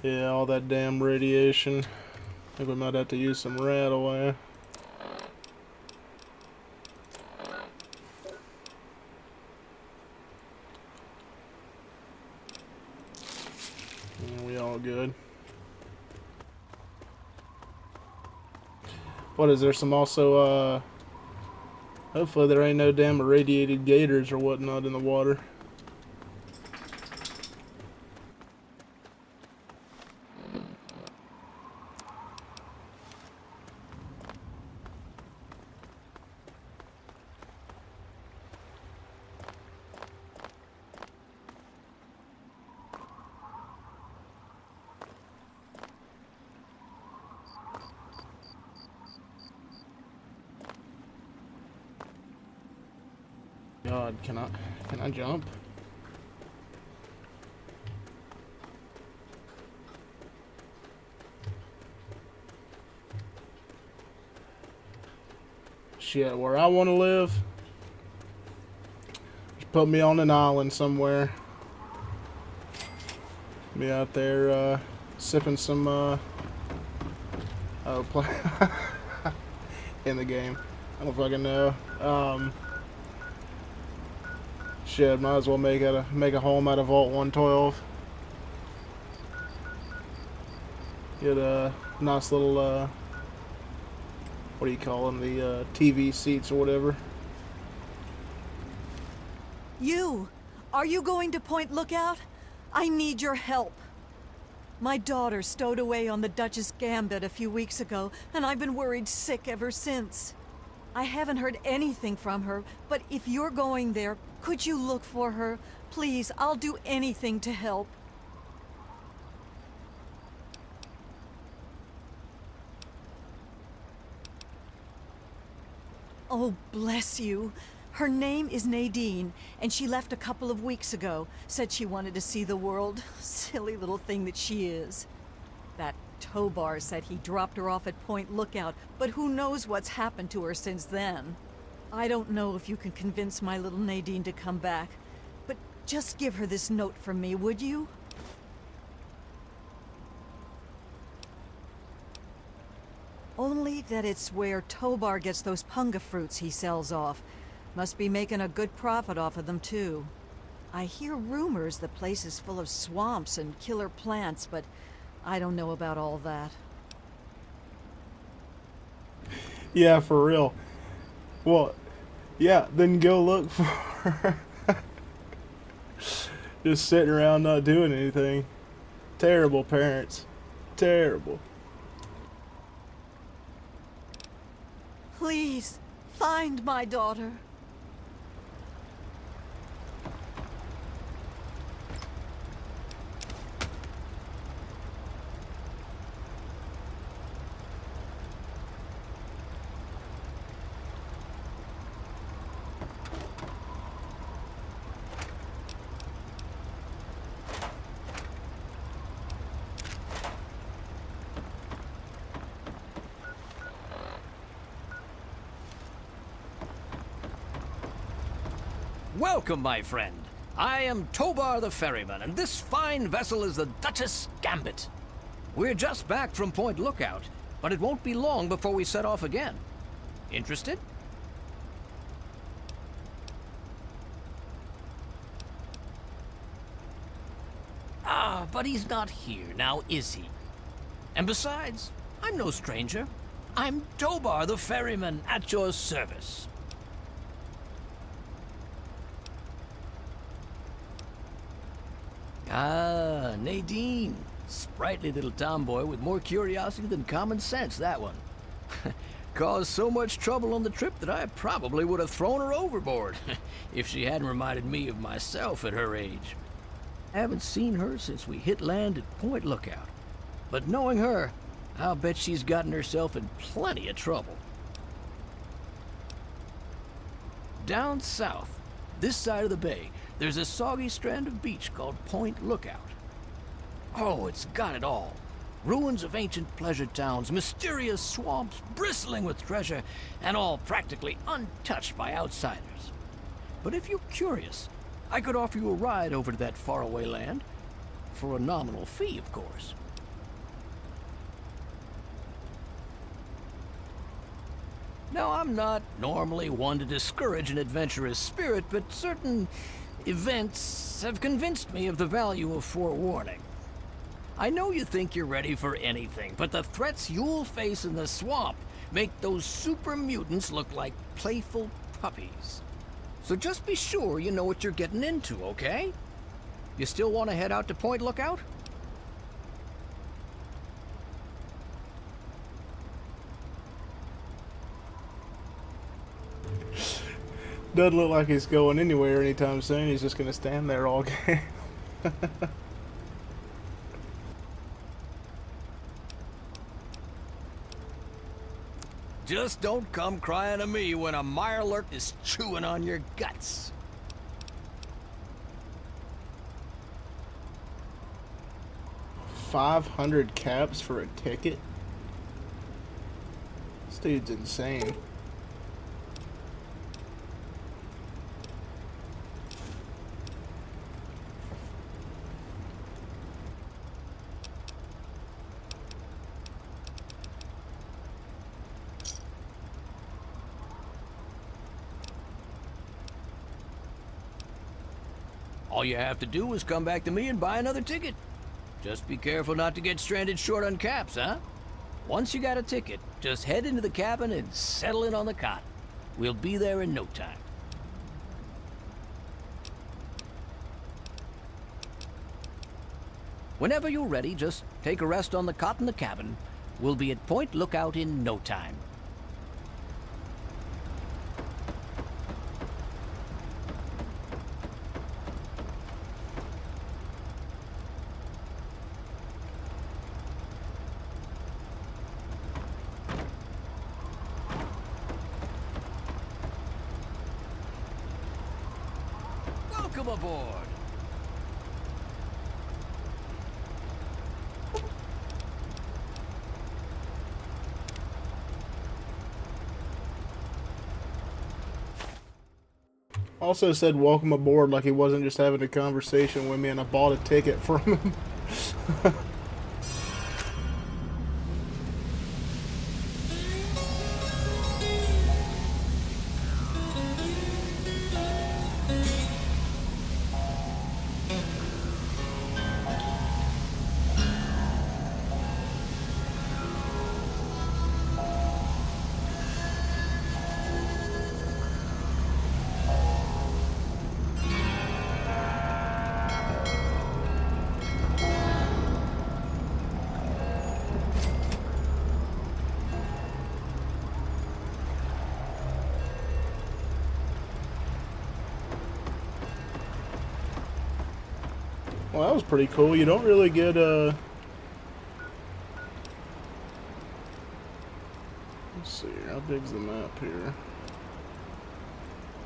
Yeah, all that damn radiation. I think we might have to use some rat away. Yeah, we all good. What is there? Some also, hopefully there ain't no damn irradiated gators or whatnot in the water. God, can I jump? Shit, where I want to live, just put me on an island somewhere. Be out there sipping some play in the game. I don't fucking know. Shit, might as well make a home out of Vault 112. Get a nice little what do you call them? The TV seats or whatever. You! Are you going to Point Lookout? I need your help. My daughter stowed away on the Duchess Gambit a few weeks ago, and I've been worried sick ever since. I haven't heard anything from her, but if you're going there, could you look for her? Please, I'll do anything to help. Oh, bless you. Her name is Nadine, and she left a couple of weeks ago. Said she wanted to see the world. Silly little thing that she is. That Tobar said he dropped her off at Point Lookout, but who knows what's happened to her since then. I don't know if you can convince my little Nadine to come back, but just give her this note from me, would you? Only that it's where Tobar gets those punga fruits he sells off. Must be making a good profit off of them, too. I hear rumors the place is full of swamps and killer plants, but I don't know about all that. Yeah, for real. Well, yeah, then go look for her. Just sitting around not doing anything. Terrible parents. Terrible. Please, find my daughter. Welcome, my friend. I am Tobar the Ferryman, and this fine vessel is the Duchess Gambit. We're just back from Point Lookout, but it won't be long before we set off again. Interested? Ah, but he's not here, now is he? And besides, I'm no stranger. I'm Tobar the Ferryman, at your service. Ah, Nadine. Sprightly little tomboy with more curiosity than common sense, that one. Caused so much trouble on the trip that I probably would have thrown her overboard if she hadn't reminded me of myself at her age. I haven't seen her since we hit land at Point Lookout. But knowing her, I'll bet she's gotten herself in plenty of trouble. Down south, this side of the bay, there's a soggy strand of beach called Point Lookout. Oh, it's got it all. Ruins of ancient pleasure towns, mysterious swamps bristling with treasure, and all practically untouched by outsiders. But if you're curious, I could offer you a ride over to that faraway land. For a nominal fee, of course. Now, I'm not normally one to discourage an adventurous spirit, but certain events have convinced me of the value of forewarning. I know you think you're ready for anything, but the threats you'll face in the swamp make those super mutants look like playful puppies. So just be sure you know what you're getting into, okay? You still want to head out to Point Lookout? Doesn't look like he's going anywhere anytime soon. He's just going to stand there all game. Just don't come crying to me when a mirelurk is chewing on your guts. $500 caps for a ticket? This dude's insane. All you have to do is come back to me and buy another ticket. Just be careful not to get stranded short on caps, huh? Once you got a ticket, just head into the cabin and settle in on the cot. We'll be there in no time. Whenever you're ready, just take a rest on the cot in the cabin. We'll be at Point Lookout in no time. Welcome aboard. Also said welcome aboard like he wasn't just having a conversation with me and I bought a ticket from him. Well, that was pretty cool. You don't really get, let's see, how big's the map here?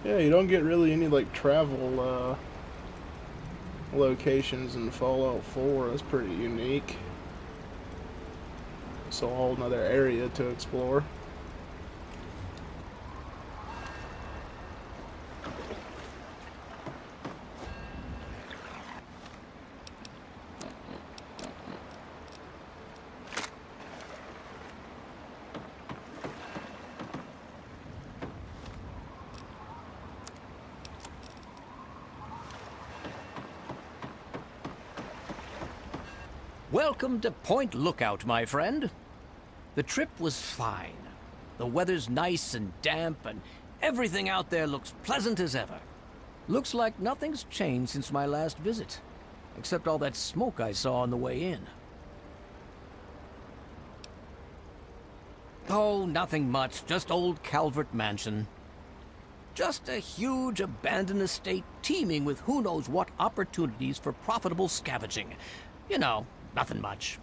Yeah, you don't get really any, like, travel, locations in Fallout 4. That's pretty unique. It's a whole nother area to explore. Welcome to Point Lookout, my friend. The trip was fine. The weather's nice and damp, and everything out there looks pleasant as ever. Looks like nothing's changed since my last visit, except all that smoke I saw on the way in. Oh, nothing much, just old Calvert Mansion. Just a huge abandoned estate teeming with who knows what opportunities for profitable scavenging. You know, nothing much.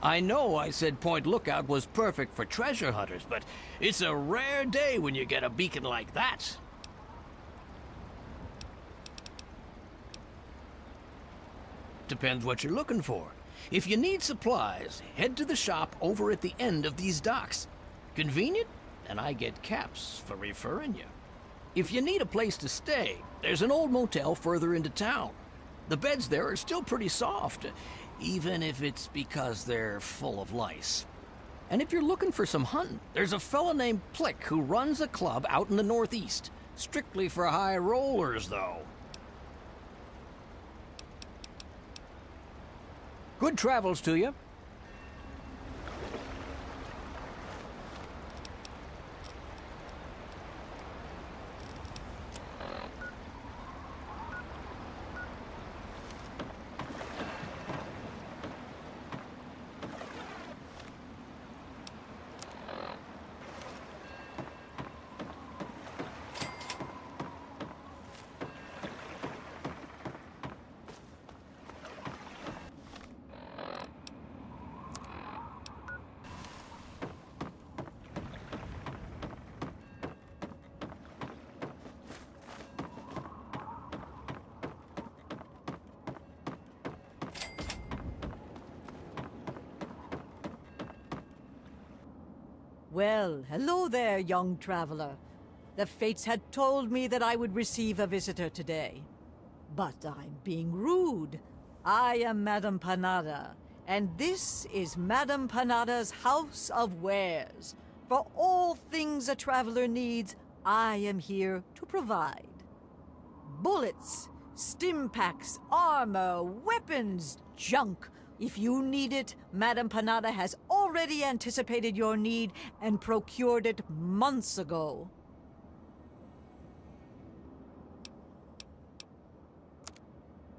I know I said Point Lookout was perfect for treasure hunters, but it's a rare day when you get a beacon like that. Depends what you're looking for. If you need supplies, head to the shop over at the end of these docks. Convenient, and I get caps for referring you. If you need a place to stay, there's an old motel further into town. The beds there are still pretty soft, even if it's because they're full of lice. And if you're looking for some hunting, there's a fella named Plick who runs a club out in the Northeast. Strictly for high rollers, though. Good travels to you. Well, hello there, young traveler. The fates had told me that I would receive a visitor today. But I'm being rude. I am Madame Panada, and this is Madame Panada's House of Wares. For all things a traveler needs, I am here to provide. Bullets, stim packs, armor, weapons, junk. If you need it, Madame Panada has already anticipated your need and procured it months ago.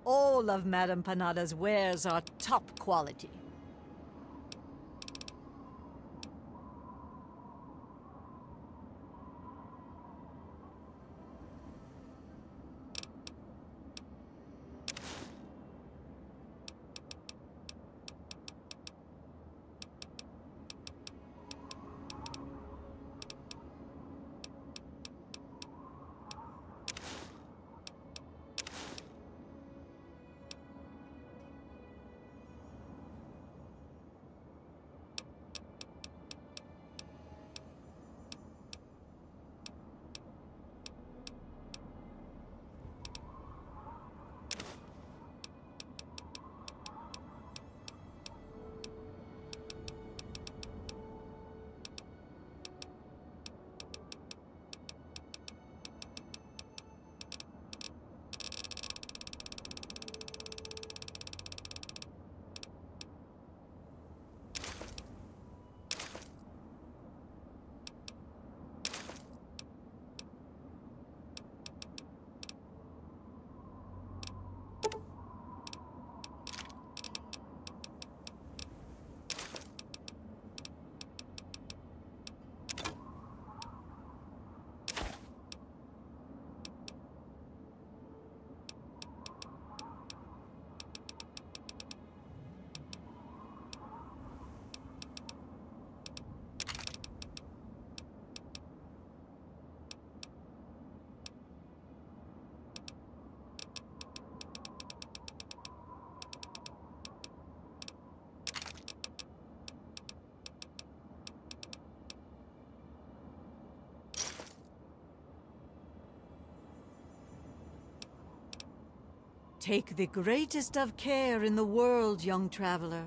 All of Madame Panada's wares are top quality. Take the greatest of care in the world, young traveler.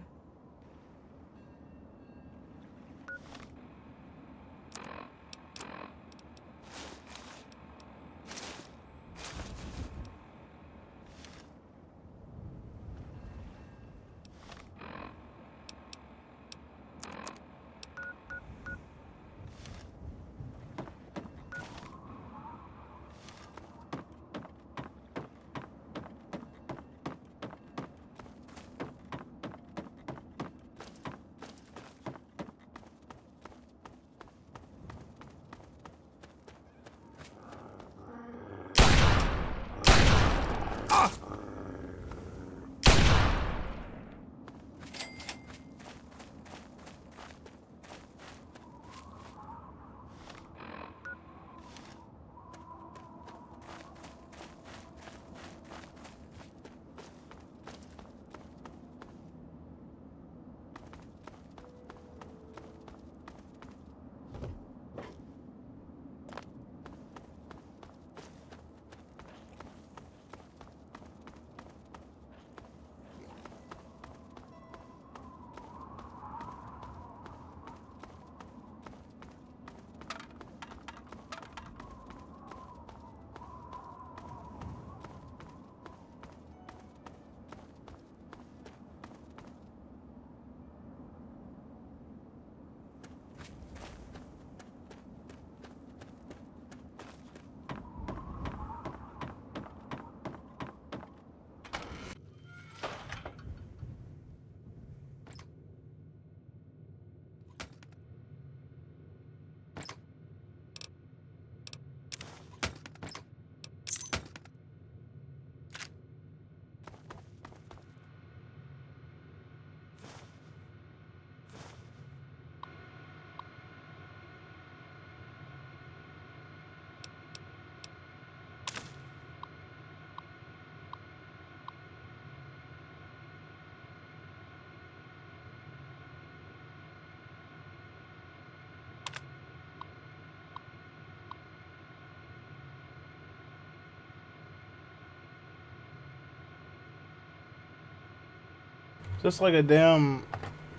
Is this like a damn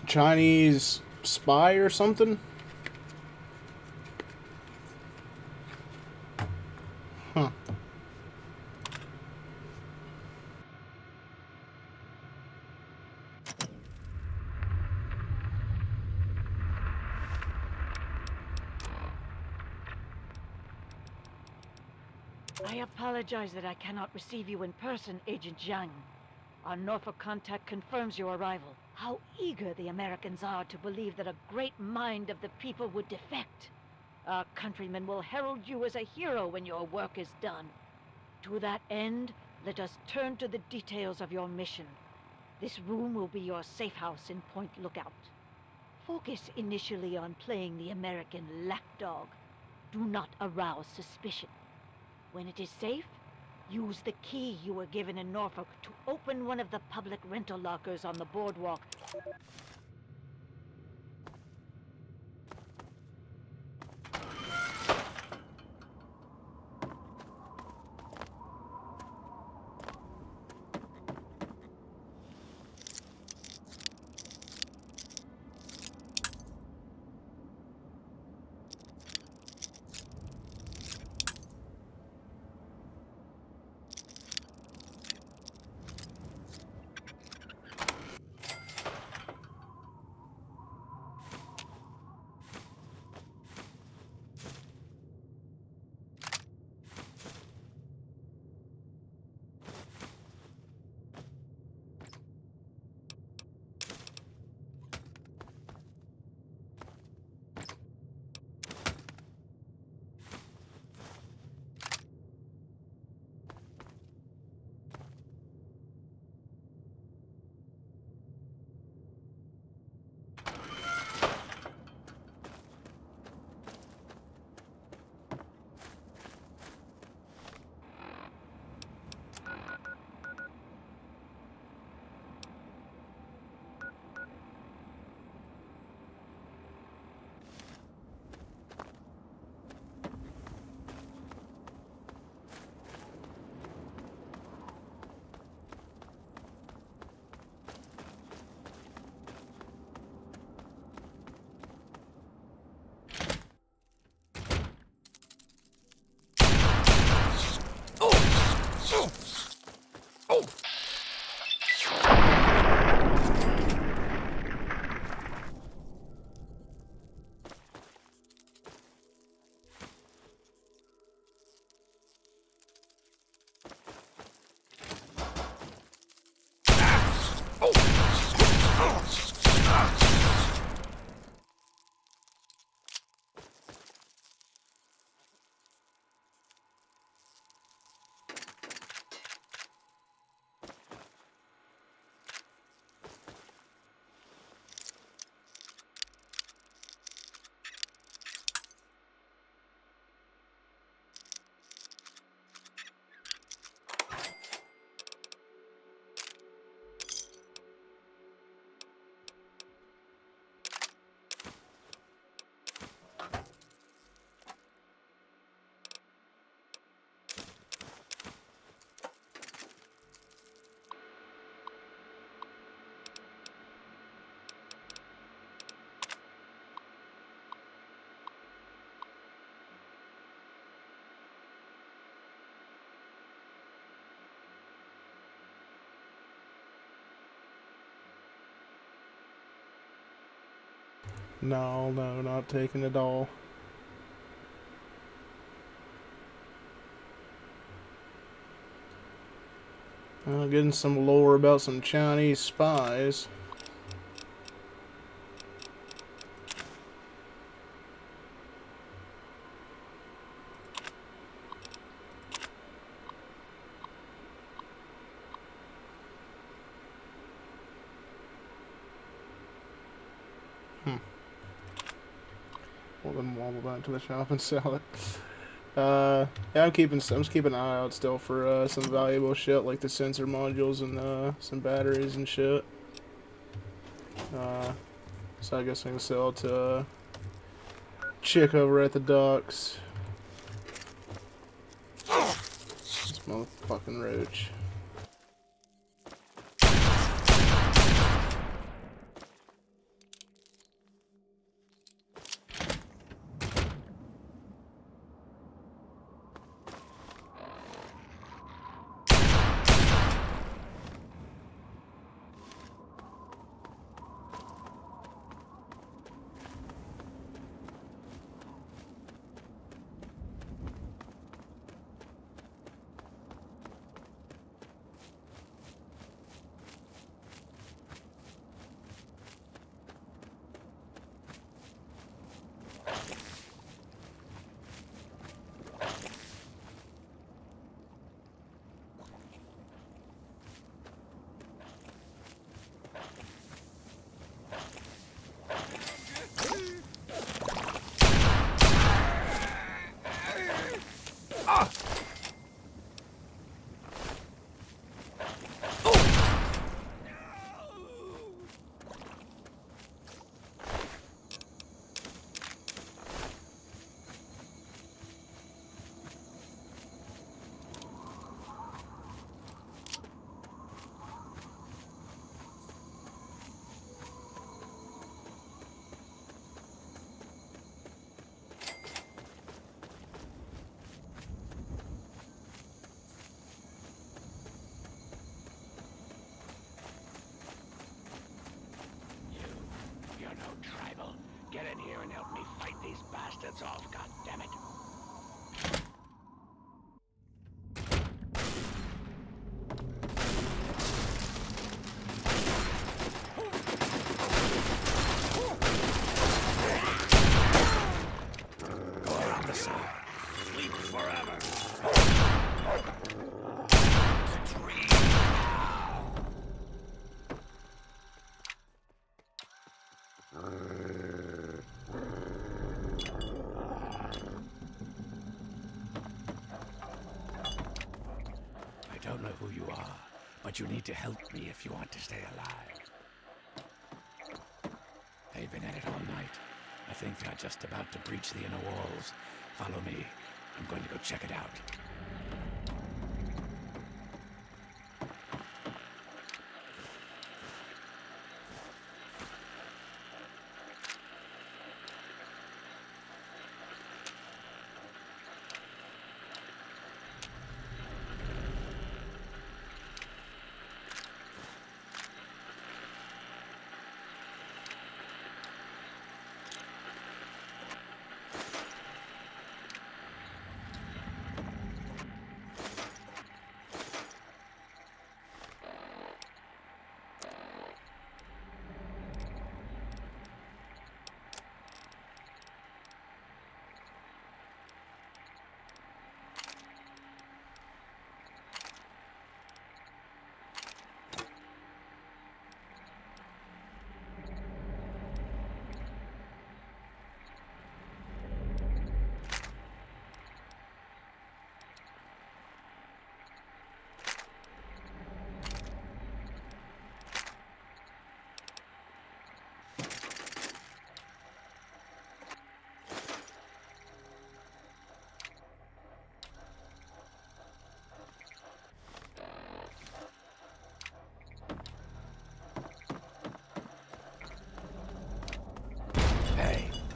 Chinese spy or something? Huh. I apologize that I cannot receive you in person, Agent Zhang. Our Norfolk contact confirms your arrival. How eager the Americans are to believe that a great mind of the people would defect. Our countrymen will herald you as a hero when your work is done. To that end, let us turn to the details of your mission. This room will be your safe house in Point Lookout. Focus initially on playing the American lapdog. Do not arouse suspicion. When it is safe, use the key you were given in Norfolk to open one of the public rental lockers on the boardwalk. No, no, not taking it all. Getting some lore about some Chinese spies. We'll then wobble back to the shop and sell it. Yeah, I'm just keeping an eye out still for some valuable shit like the sensor modules and some batteries and shit. So I guess I can sell to chick over at the docks. This motherfucking roach. here and help me fight these bastards off, goddammit. Go around the side. Sleep forever. I don't know who you are, but you need to help me if you want to stay alive. They've been at it all night. I think they're just about to breach the inner walls. Follow me. I'm going to go check it out.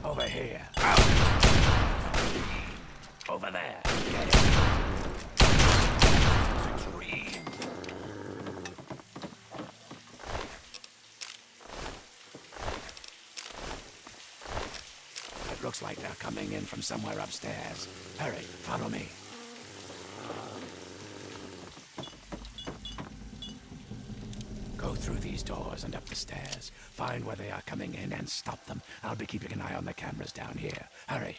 Over here. Out! Over there. Get it. Dream. It looks like they're coming in from somewhere upstairs. Hurry, follow me. Go through these doors and up the stairs. Find where they are coming in and stop them. I'll be keeping an eye on the cameras down here. Hurry.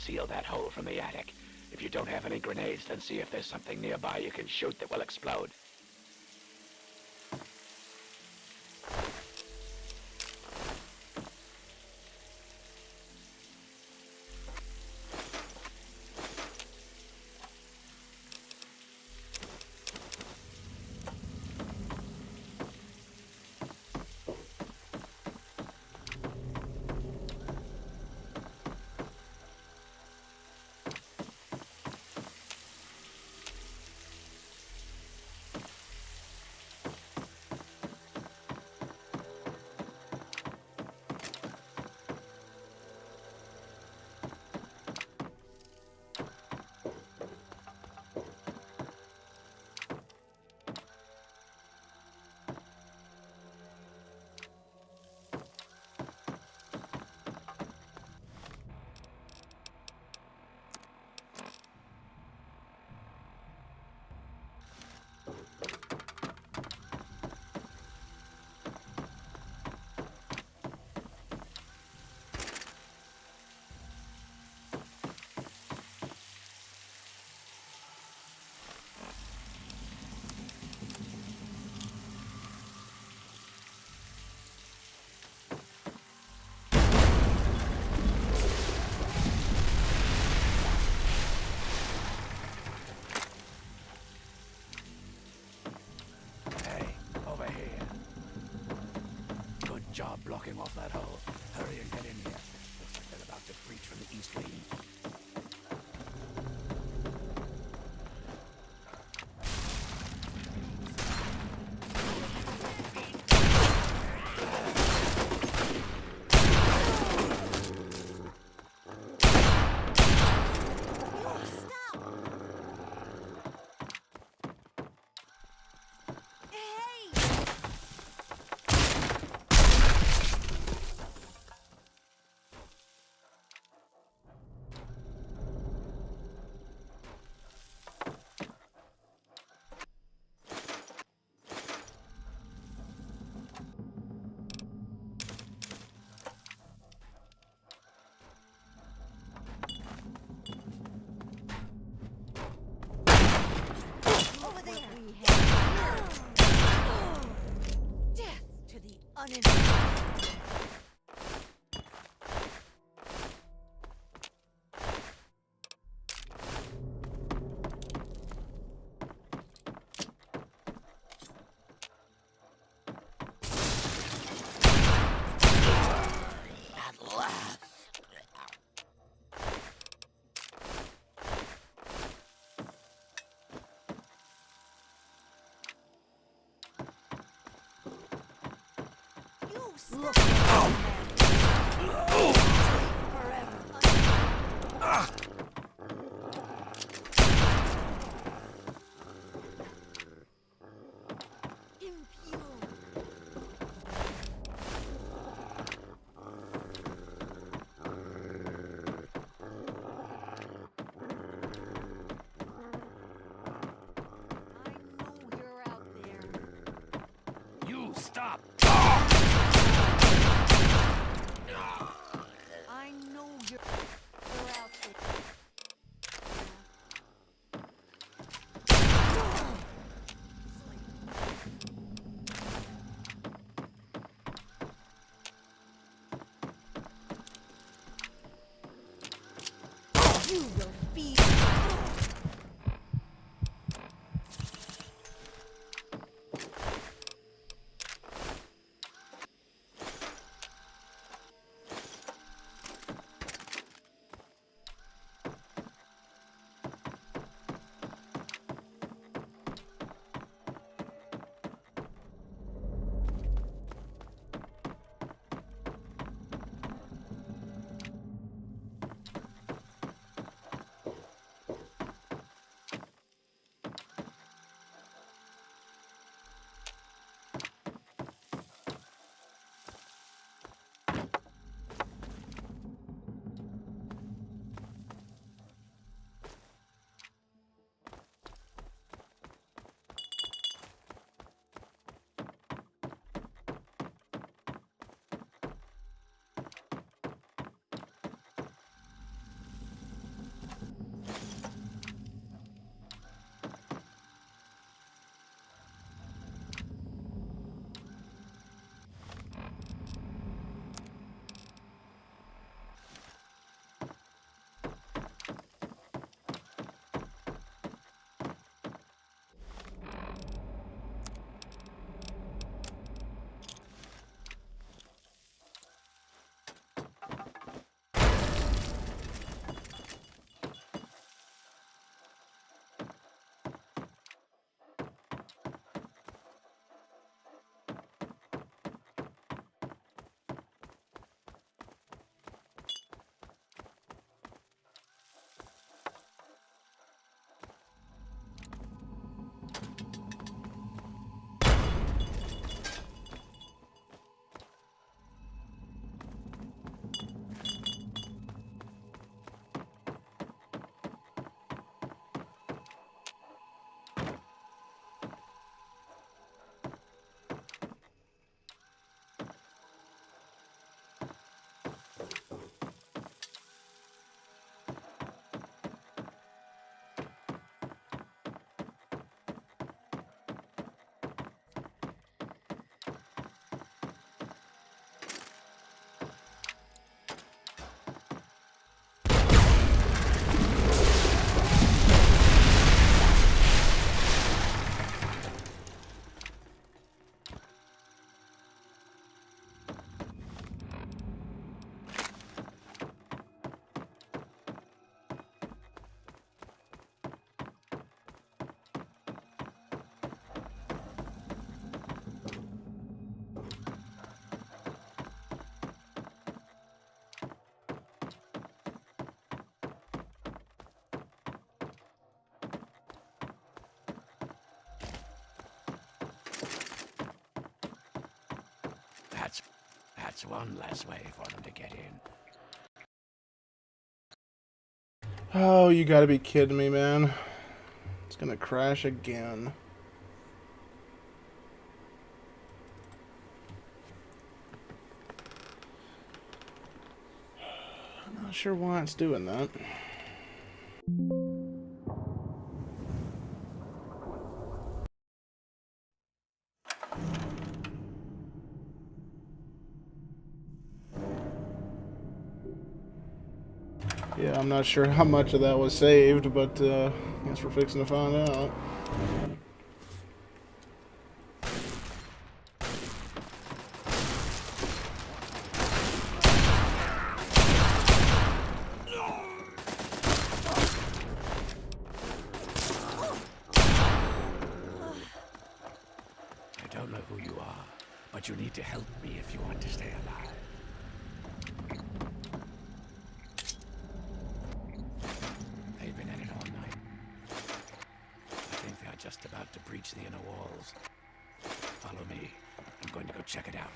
seal that hole from the attic. If you don't have any grenades, then see if there's something nearby you can shoot that will explode. Job blocking off that hole. Hurry and get in here. Looks like they're about to breach from the east wing. Death to the uninformed. Look. You stop! I know you're out there. That's one less way for them to get in. Oh, you gotta be kidding me, man. It's gonna crash again. I'm not sure why it's doing that. Yeah, I'm not sure how much of that was saved, but I guess we're fixing to find out. I don't know who you are, but you need to help me if you want to stay alive. They've been at it all night. I think they're just about to breach the inner walls. Follow me. I'm going to go check it out.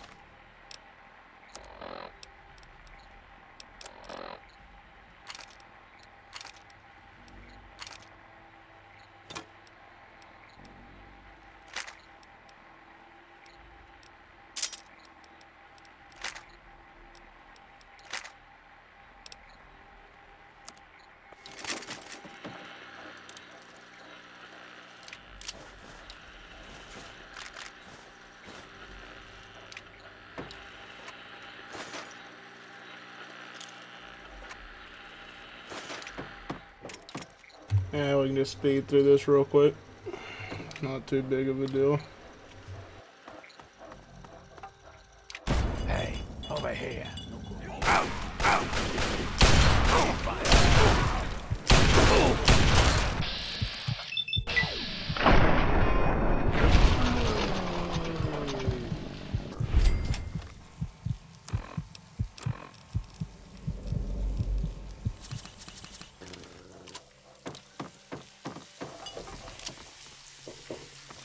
Yeah, we can just speed through this real quick. Not too big of a deal. Hey, over here.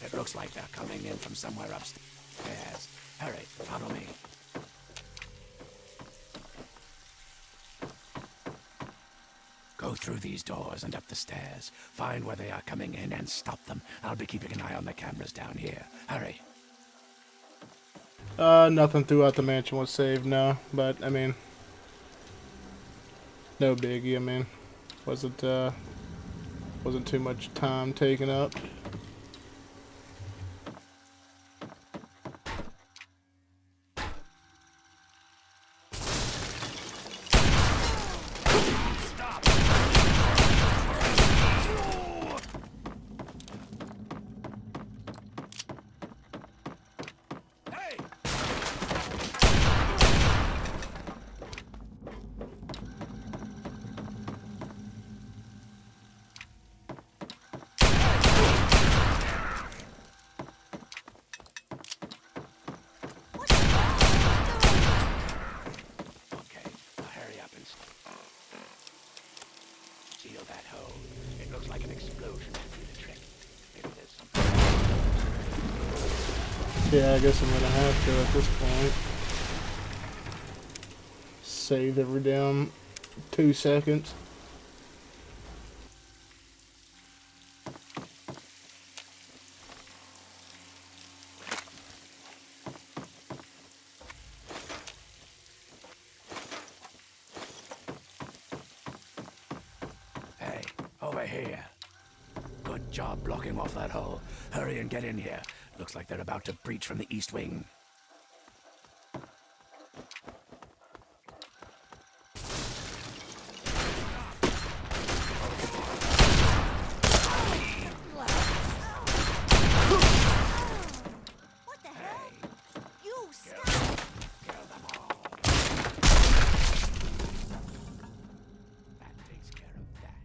It looks like they're coming in from somewhere upstairs. Hurry, follow me. Go through these doors and up the stairs. Find where they are coming in and stop them. I'll be keeping an eye on the cameras down here. Hurry. Nothing throughout the mansion was saved, no. But, I mean, no biggie. I mean, wasn't too much time taken up. Seal that hole. It looks like an explosion should do the trick. Maybe there's something. Yeah, I guess I'm gonna have to at this point. Save every damn 2 seconds. Hey, over here. Good job blocking off that hole. Hurry and get in here. Looks like they're about to breach from the east wing. What the hell? You stop! Kill them all. That takes care of that.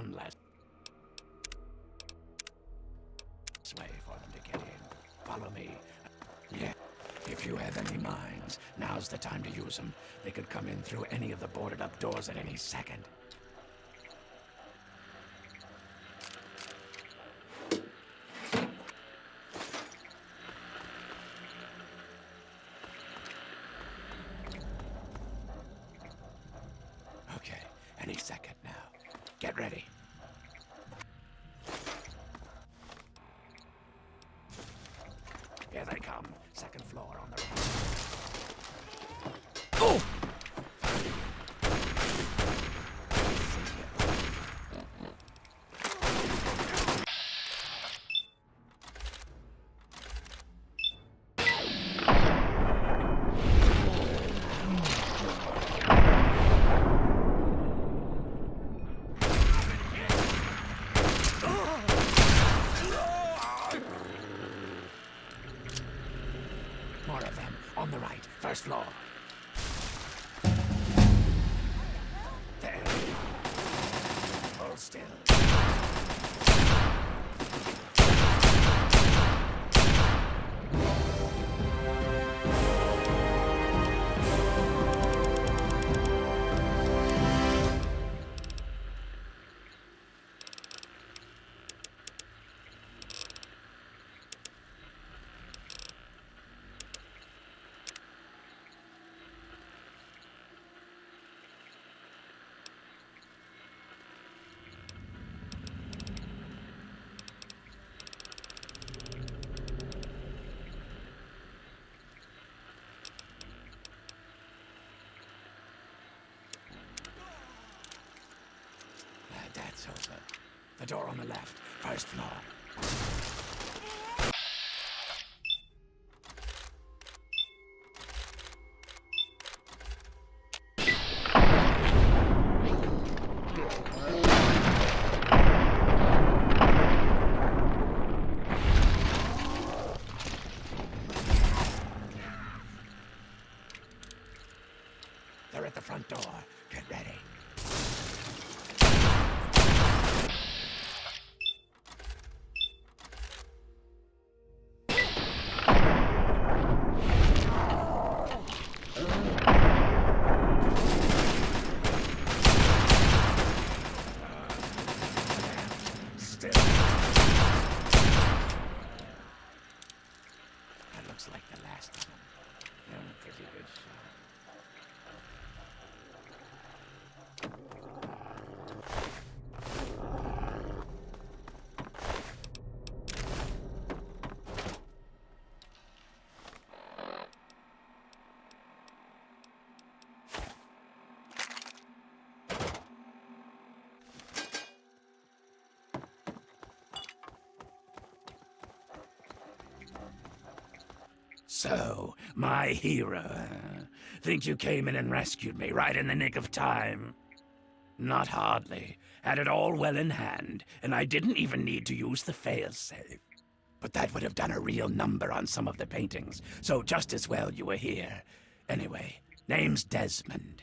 one less way for them to get in. Follow me. Yeah. If you have any mines, now's the time to use them. They could come in through any of the boarded up doors at any second. Okay, any second now. Get ready. Here they come. Second floor on the right. Oh! More of them. On the right. First floor. There. Hold still. That's over. The door on the left. First floor. They're at the front door. Get ready. Still. That looks like the last of them. They're in a pretty good shape. So, my hero, think you came in and rescued me right in the nick of time? Not hardly. Had it all well in hand, and I didn't even need to use the failsafe. But that would have done a real number on some of the paintings, so just as well you were here. Anyway, name's Desmond.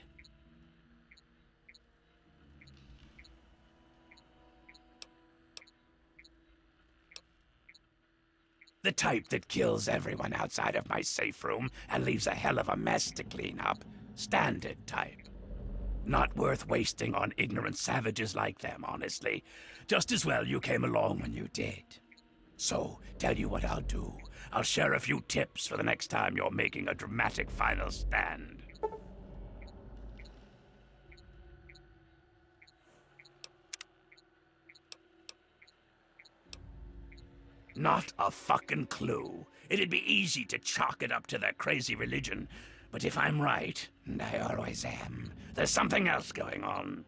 The type that kills everyone outside of my safe room and leaves a hell of a mess to clean up. Standard type. Not worth wasting on ignorant savages like them, honestly. Just as well you came along when you did. So, tell you what I'll do. I'll share a few tips for the next time you're making a dramatic final stand. Not a fucking clue. It'd be easy to chalk it up to their crazy religion. But if I'm right, and I always am, there's something else going on.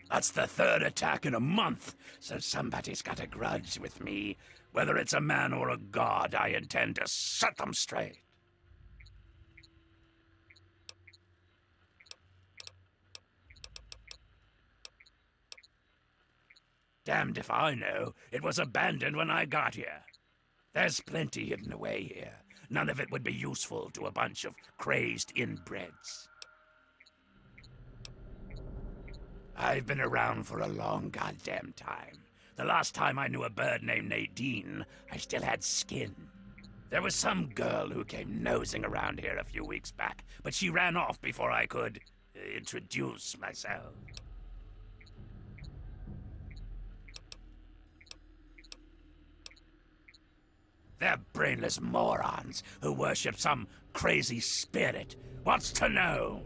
That's the third attack in a month, so somebody's got a grudge with me. Whether it's a man or a god, I intend to set them straight. Damned if I know. It was abandoned when I got here. There's plenty hidden away here. None of it would be useful to a bunch of crazed inbreds. I've been around for a long goddamn time. The last time I knew a bird named Nadine, I still had skin. There was some girl who came nosing around here a few weeks back, but she ran off before I could introduce myself. They're brainless morons who worship some crazy spirit. What's to know?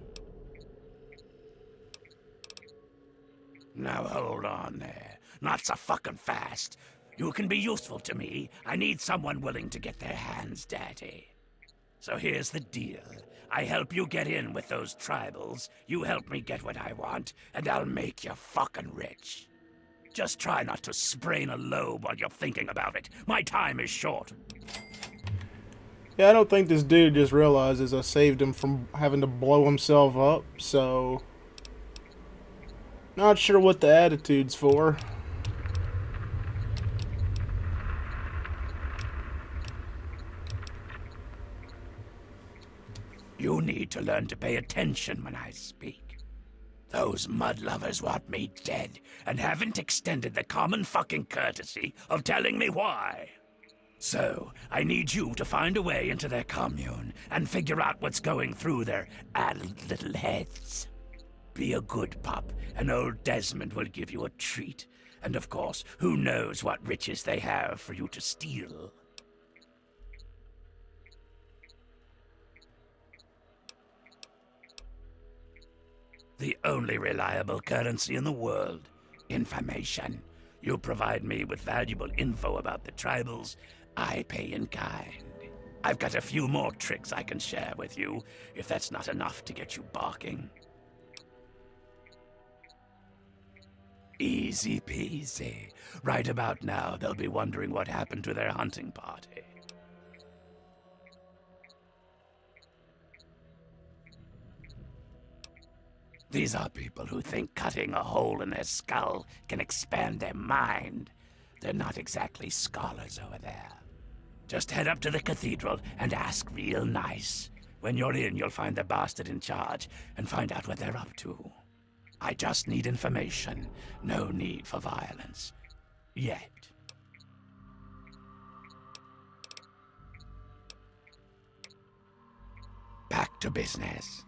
Now hold on there. Not so fucking fast. You can be useful to me. I need someone willing to get their hands dirty. So here's the deal. I help you get in with those tribals, you help me get what I want, and I'll make you fucking rich. Just try not to sprain a lobe while you're thinking about it. My time is short. Yeah, I don't think this dude just realizes I saved him from having to blow himself up, so... Not sure what the attitude's for. You need to learn to pay attention when I speak. Those mud lovers want me dead, and haven't extended the common fucking courtesy of telling me why. So, I need you to find a way into their commune, and figure out what's going through their addled little heads. Be a good pup, and old Desmond will give you a treat. And of course, who knows what riches they have for you to steal. The only reliable currency in the world. Information. You provide me with valuable info about the tribals, I pay in kind. I've got a few more tricks I can share with you, if that's not enough to get you barking. Easy peasy. Right about now, they'll be wondering what happened to their hunting party. These are people who think cutting a hole in their skull can expand their mind. They're not exactly scholars over there. Just head up to the cathedral and ask real nice. When you're in, you'll find the bastard in charge and find out what they're up to. I just need information. No need for violence. Yet. Back to business.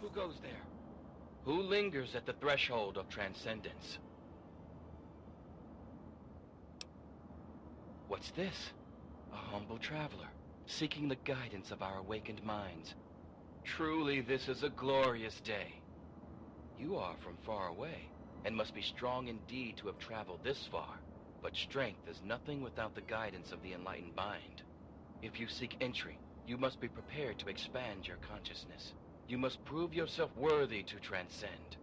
Who goes there? Who lingers at the threshold of transcendence? What's this? A humble traveler, seeking the guidance of our awakened minds. Truly, this is a glorious day. You are from far away, and must be strong indeed to have traveled this far. But strength is nothing without the guidance of the enlightened mind. If you seek entry, you must be prepared to expand your consciousness. You must prove yourself worthy to transcend.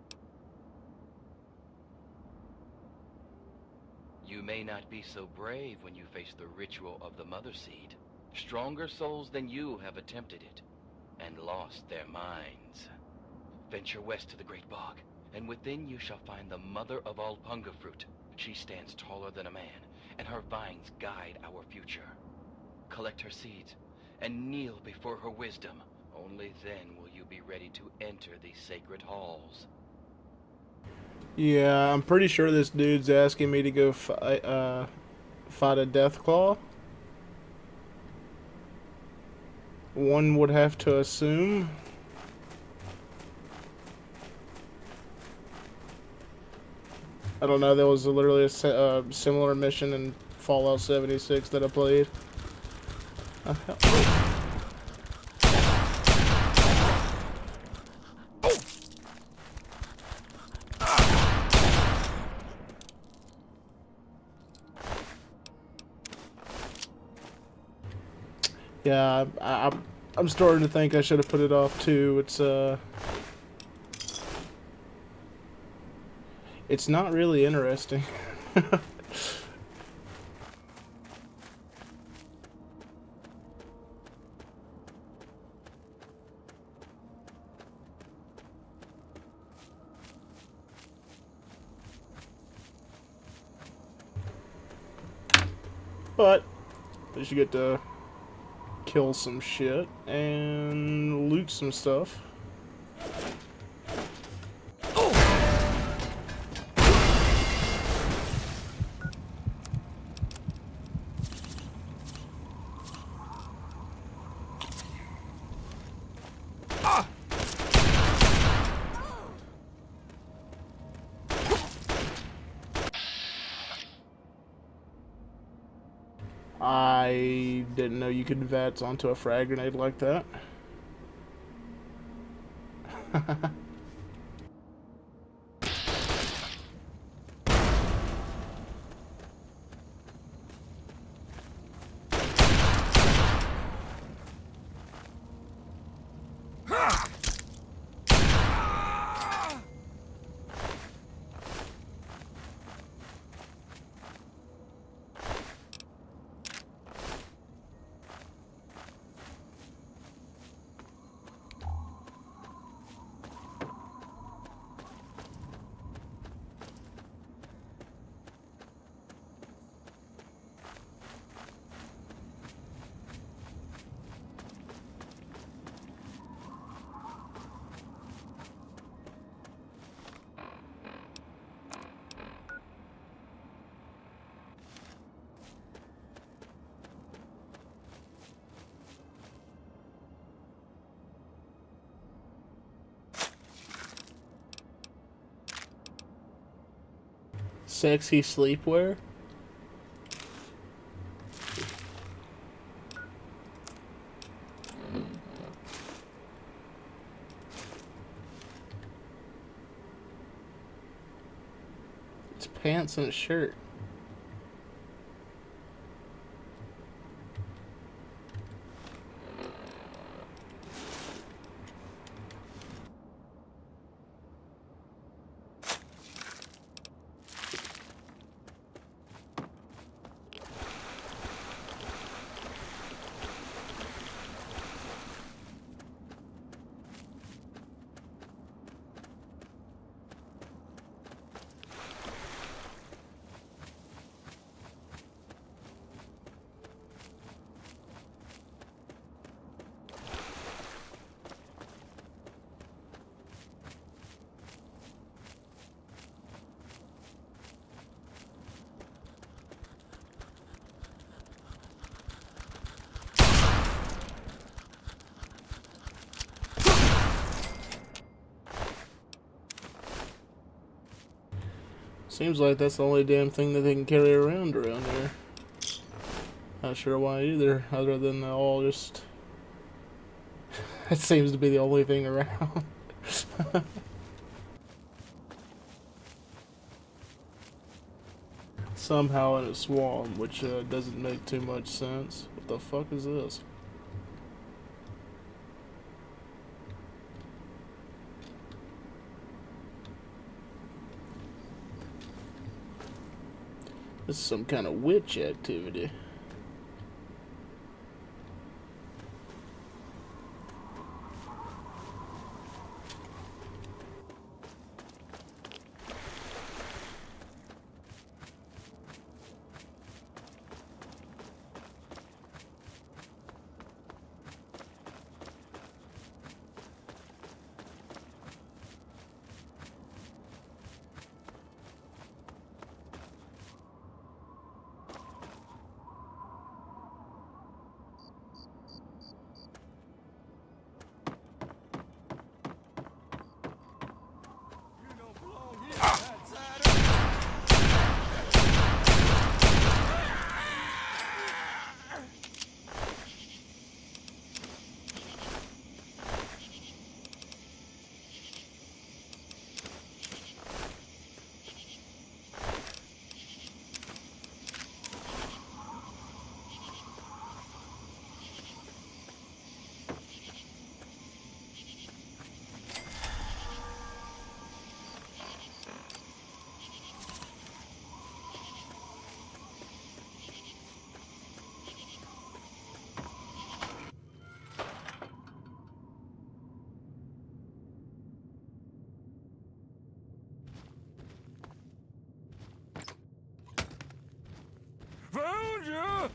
You may not be so brave when you face the ritual of the Mother Seed. Stronger souls than you have attempted it, and lost their minds. Venture west to the Great Bog, and within you shall find the mother of all punga fruit. She stands taller than a man, and her vines guide our future. Collect her seeds, and kneel before her wisdom. Only then will you be ready to enter these sacred halls. Yeah, I'm pretty sure this dude's asking me to go fight a Deathclaw. One would have to assume. I don't know, there was literally a similar mission in Fallout 76 that I played. Yeah, I'm starting to think I should have put it off too. It's not really interesting. But at least you get to kill some shit and loot some stuff. I didn't know you could VATS onto a frag grenade like that. Sexy sleepwear? It's pants and a shirt. Seems like that's the only damn thing that they can carry around here. Not sure why either, other than they're all just... That seems to be the only thing around. Somehow in a swamp, which doesn't make too much sense. What the fuck is this? This is some kind of witch activity. Found you!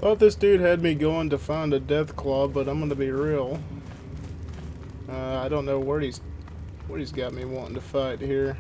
Thought this dude had me going to find a death claw, but I'm gonna be real. I don't know where he's got me wanting to fight here.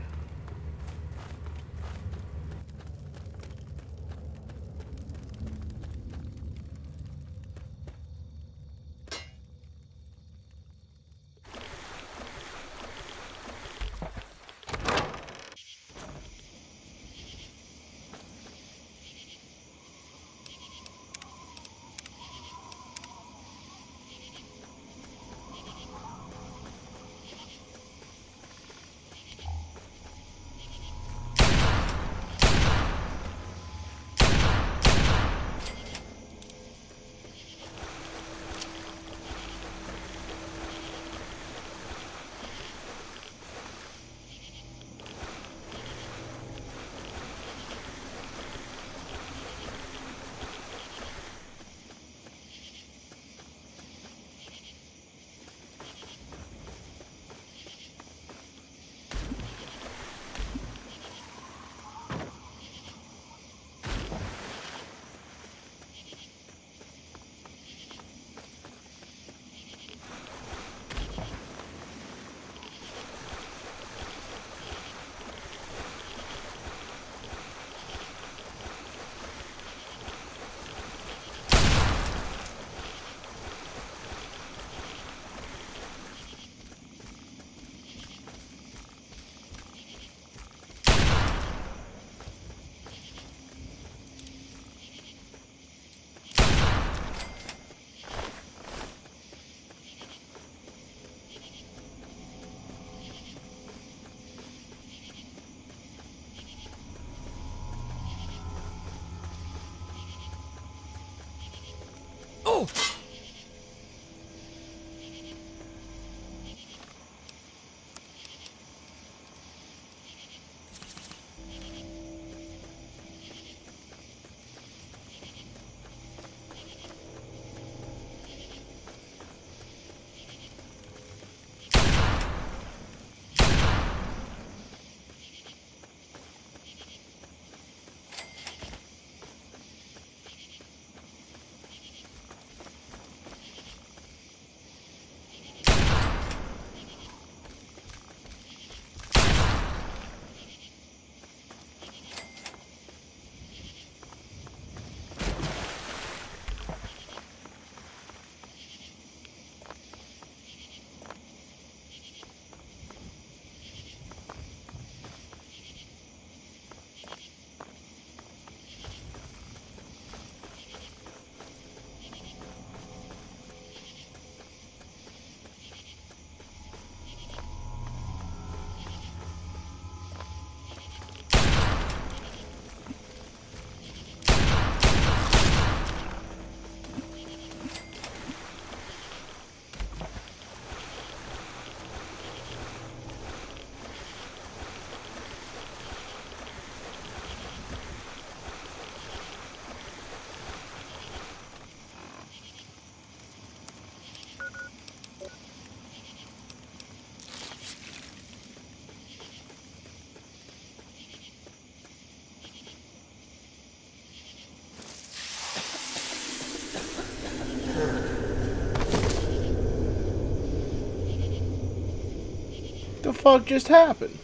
fuck just happened?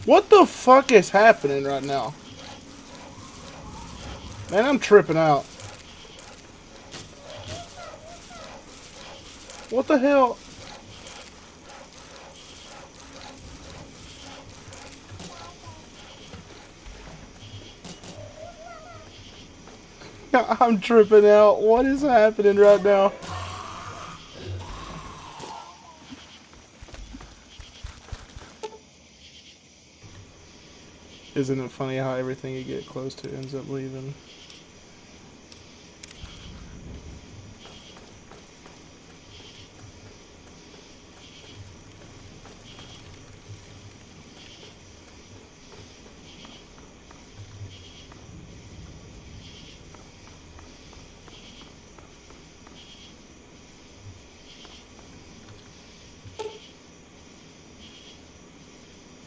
What the fuck is happening right now? Man, I'm tripping out. What the hell? I'm tripping out. What is happening right now? Isn't it funny how everything you get close to ends up leaving?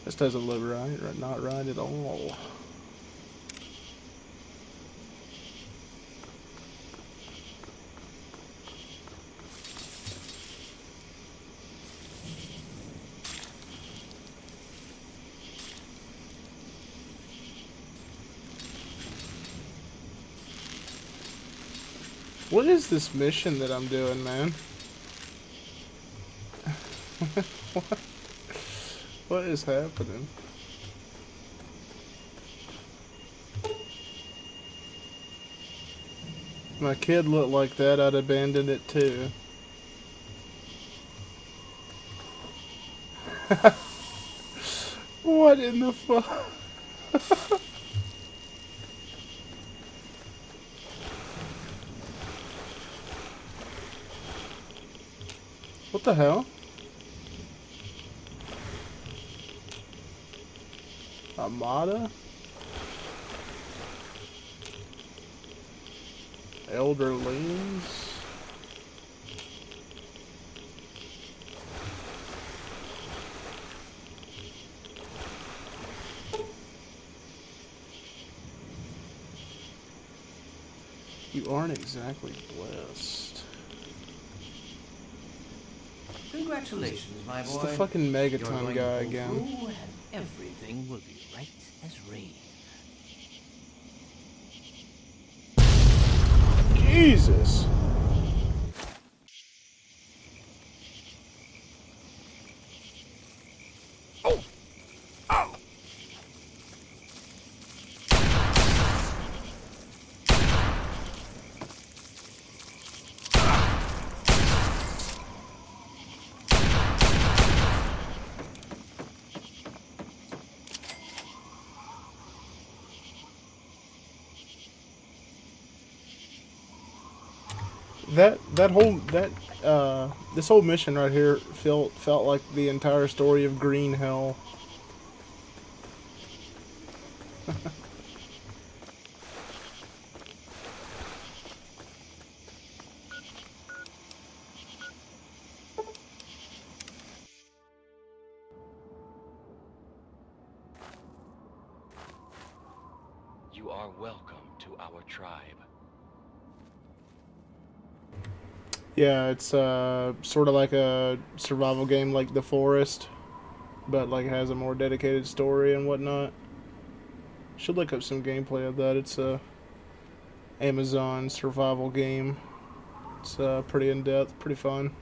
This doesn't look right, not right at all. What is this mission that I'm doing, man? What is happening? My kid looked like that, I'd abandon it too. What in the fuck? What the hell? Amada? Elder Leans? You aren't exactly blessed. Congratulations, my boy. It's the fucking Megaton guy again. And everything will be right as rain. Jesus! Oh! Oh! This whole mission right here felt like the entire story of Green Hell. You are welcome to our tribe. Yeah, it's sort of like a survival game like The Forest, but like has a more dedicated story and whatnot. Should look up some gameplay of that. It's a Amazon survival game. It's pretty in depth, pretty fun.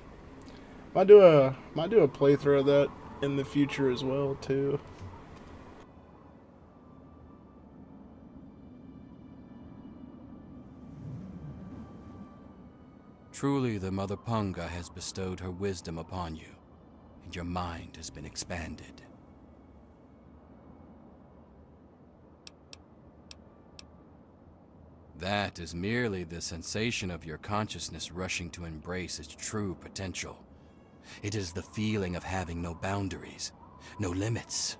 Might do a playthrough of that in the future as well too. Truly, the Mother Punga has bestowed her wisdom upon you, and your mind has been expanded. That is merely the sensation of your consciousness rushing to embrace its true potential. It is the feeling of having no boundaries, no limits.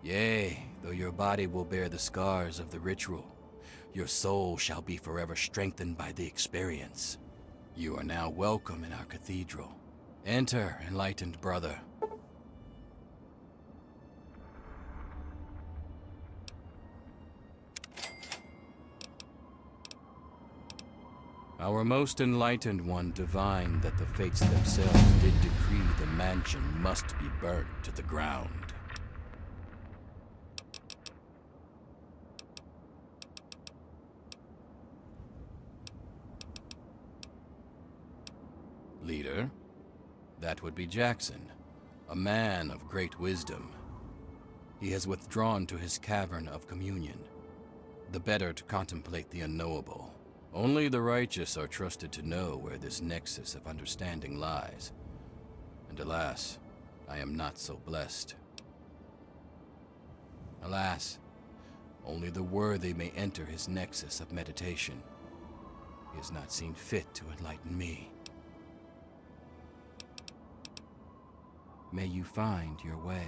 Yea, though your body will bear the scars of the ritual, your soul shall be forever strengthened by the experience. You are now welcome in our cathedral. Enter, enlightened brother. Our most enlightened one divined that the fates themselves did decree the mansion must be burnt to the ground. Leader, that would be Jackson, a man of great wisdom. He has withdrawn to his cavern of communion, the better to contemplate the unknowable. Only the righteous are trusted to know where this nexus of understanding lies. And alas, I am not so blessed. Alas, only the worthy may enter his nexus of meditation. He has not seen fit to enlighten me. May you find your way.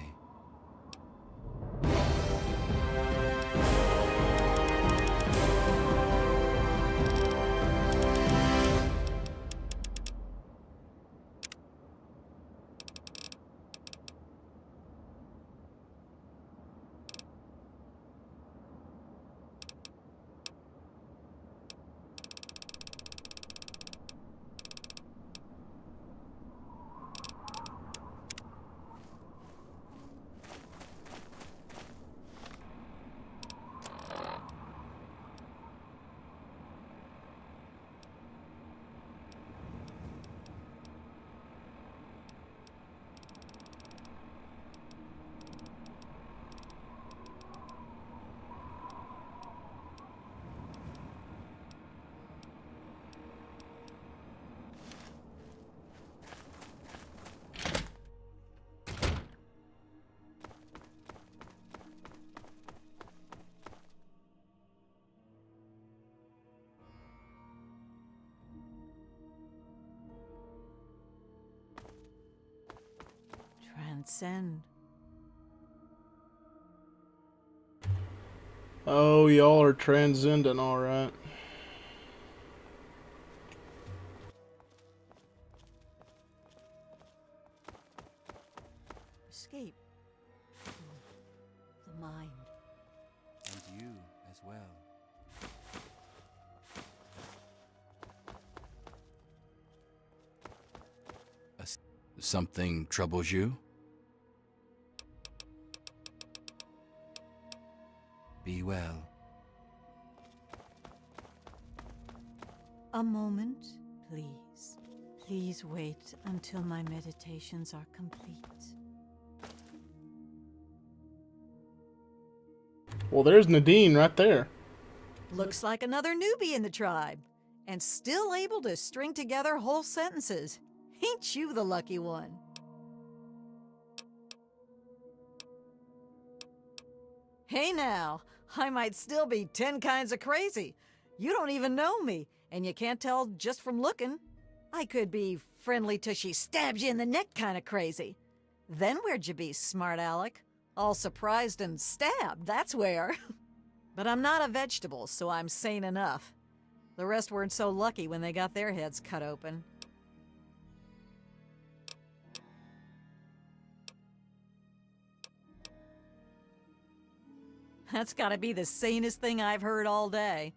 Transcend. Oh, y'all are transcendent, alright. Escape. The mind. And you as well. Something troubles you? Be well. A moment, please. Please wait until my meditations are complete. Well, there's Nadine right there. Looks like another newbie in the tribe, and still able to string together whole sentences. Ain't you the lucky one? Hey now, I might still be 10 kinds of crazy. You don't even know me, and you can't tell just from looking. I could be friendly till she stabs you in the neck kind of crazy. Then where'd you be, smart Alec? All surprised and stabbed, that's where. But I'm not a vegetable, so I'm sane enough. The rest weren't so lucky when they got their heads cut open. That's gotta be the sanest thing I've heard all day.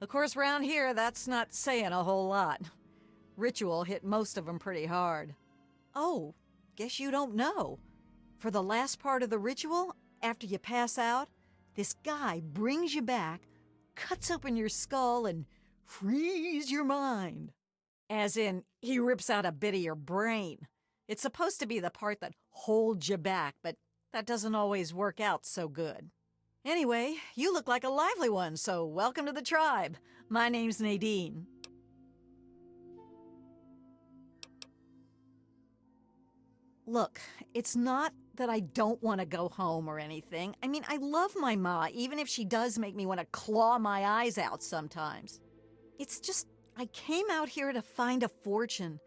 Of course, round here, that's not saying a whole lot. Ritual hit most of them pretty hard. Oh, guess you don't know. For the last part of the ritual, after you pass out, this guy brings you back, cuts open your skull, and frees your mind. As in, he rips out a bit of your brain. It's supposed to be the part that holds you back, but that doesn't always work out so good. Anyway, you look like a lively one, so welcome to the tribe. My name's Nadine. Look, it's not that I don't want to go home or anything. I mean, I love my ma, even if she does make me want to claw my eyes out sometimes. It's just, I came out here to find a fortune,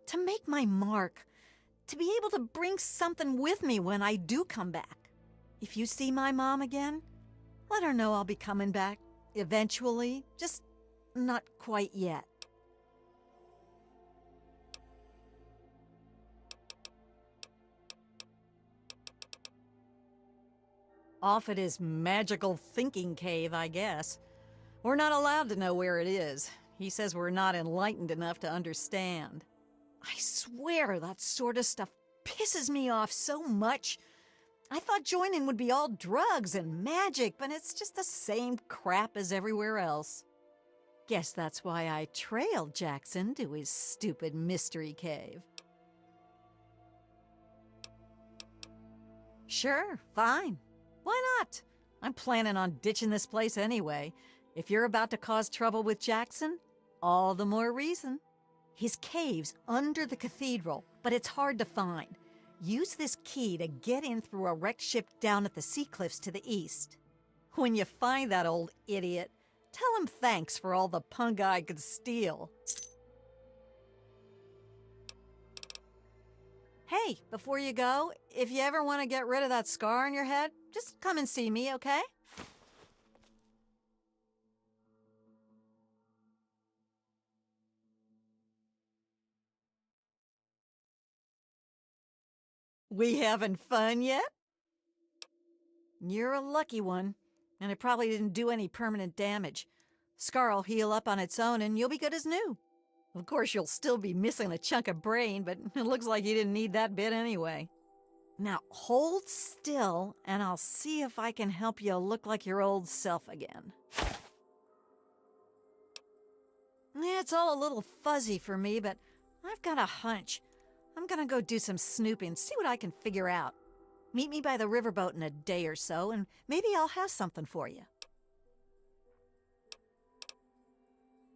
to make my mark, to be able to bring something with me when I do come back. If you see my mom again, let her know I'll be coming back eventually, just not quite yet. Off at his magical thinking cave, I guess. We're not allowed to know where it is. He says we're not enlightened enough to understand. I swear that sort of stuff pisses me off so much. I thought joining would be all drugs and magic, but it's just the same crap as everywhere else. Guess that's why I trailed Jackson to his stupid mystery cave. Sure, fine. Why not? I'm planning on ditching this place anyway. If you're about to cause trouble with Jackson, all the more reason. His cave's under the cathedral, but it's hard to find. Use this key to get in through a wrecked ship down at the sea cliffs to the east. When you find that old idiot, tell him thanks for all the punk I could steal. Hey, before you go, if you ever want to get rid of that scar on your head, just come and see me, okay? We having fun yet? You're a lucky one, and it probably didn't do any permanent damage. Scar'll heal up on its own and you'll be good as new. Of course, you'll still be missing a chunk of brain, but it looks like you didn't need that bit anyway. Now, hold still, and I'll see if I can help you look like your old self again. Yeah, it's all a little fuzzy for me, but I've got a hunch. I'm gonna go do some snooping, see what I can figure out. Meet me by the riverboat in a day or so, and maybe I'll have something for you.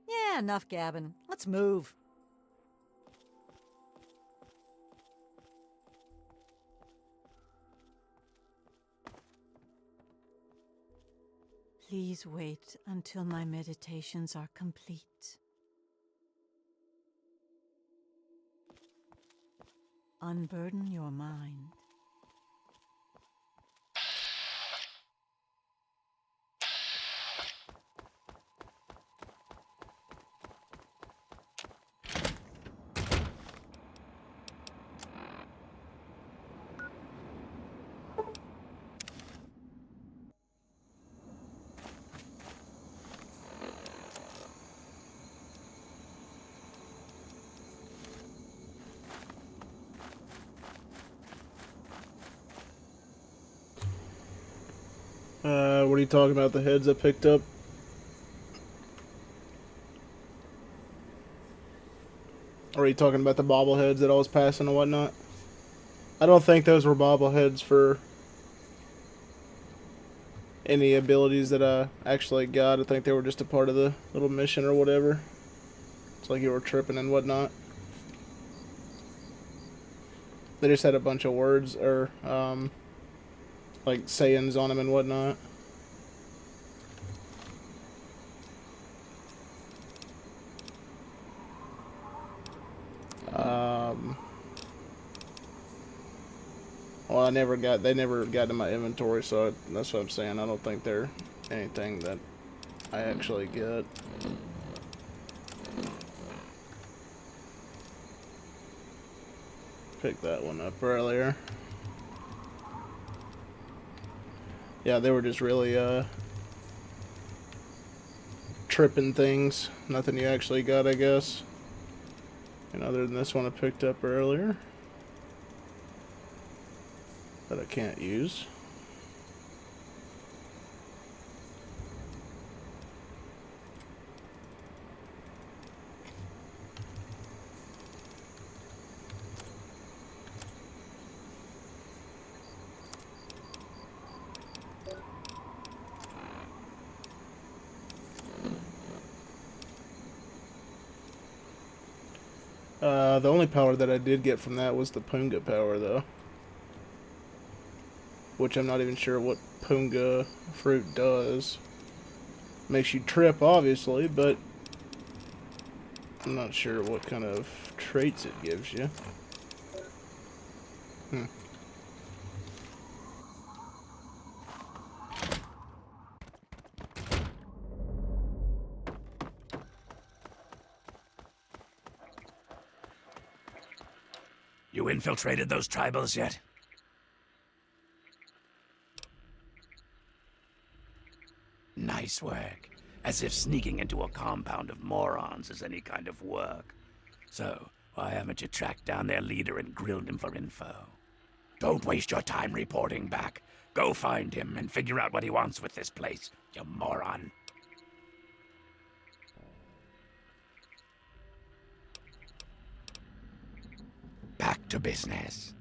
Yeah, enough gabbing. Let's move. Please wait until my meditations are complete. Unburden your mind. What are you talking about? The heads I picked up? Or are you talking about the bobbleheads that I was passing and whatnot? I don't think those were bobbleheads for any abilities that I actually got. I think they were just a part of the little mission or whatever. It's like you were tripping and whatnot. They just had a bunch of words or like sayings on them and whatnot. Well, they never got in my inventory, so that's what I'm saying. I don't think they're anything that I actually get. Picked that one up earlier. Yeah, they were just really tripping things. Nothing you actually got, I guess. And other than this one I picked up earlier that I can't use. The only power that I did get from that was the Punga power, though. Which I'm not even sure what Punga fruit does. Makes you trip, obviously, but I'm not sure what kind of traits it gives you. You infiltrated those tribals yet? Nice work. As if sneaking into a compound of morons is any kind of work. So, why haven't you tracked down their leader and grilled him for info? Don't waste your time reporting back. Go find him and figure out what he wants with this place, you moron. Back to business.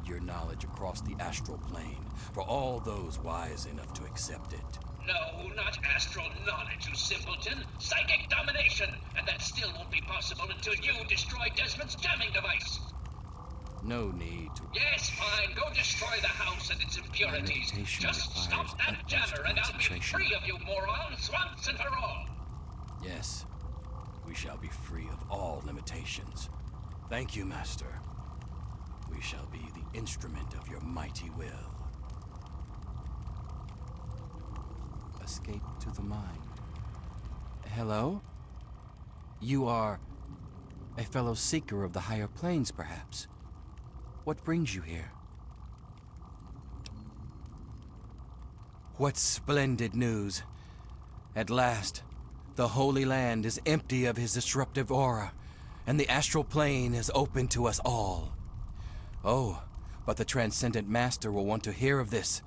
spread your knowledge across the astral plane for all those wise enough to accept it. No, not astral knowledge, you simpleton. Psychic domination! And that still won't be possible until you destroy Desmond's jamming device! No need to... Yes, fine. Go destroy the house and its impurities. Just stop that jammer and I'll be free of you morons once and for all! Yes, we shall be free of all limitations. Thank you, Master. We shall be the instrument of your mighty will. Escape to the mind. Hello? You are a fellow seeker of the higher planes, perhaps? What brings you here? What splendid news! At last, the Holy Land is empty of his disruptive aura, and the astral plane is open to us all. Oh, but the Transcendent Master will want to hear of this,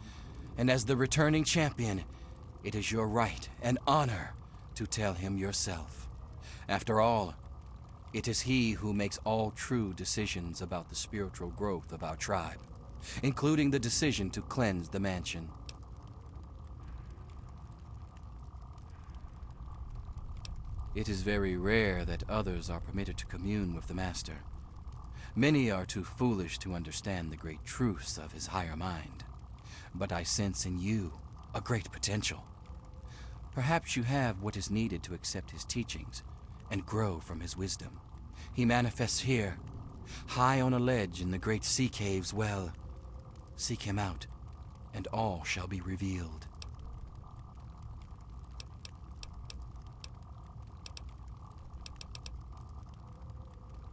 and as the returning champion, it is your right and honor to tell him yourself. After all, it is he who makes all true decisions about the spiritual growth of our tribe, including the decision to cleanse the mansion. It is very rare that others are permitted to commune with the Master. Many are too foolish to understand the great truths of his higher mind. But I sense in you a great potential. Perhaps you have what is needed to accept his teachings and grow from his wisdom. He manifests here, high on a ledge in the great sea caves. Well, seek him out, and all shall be revealed.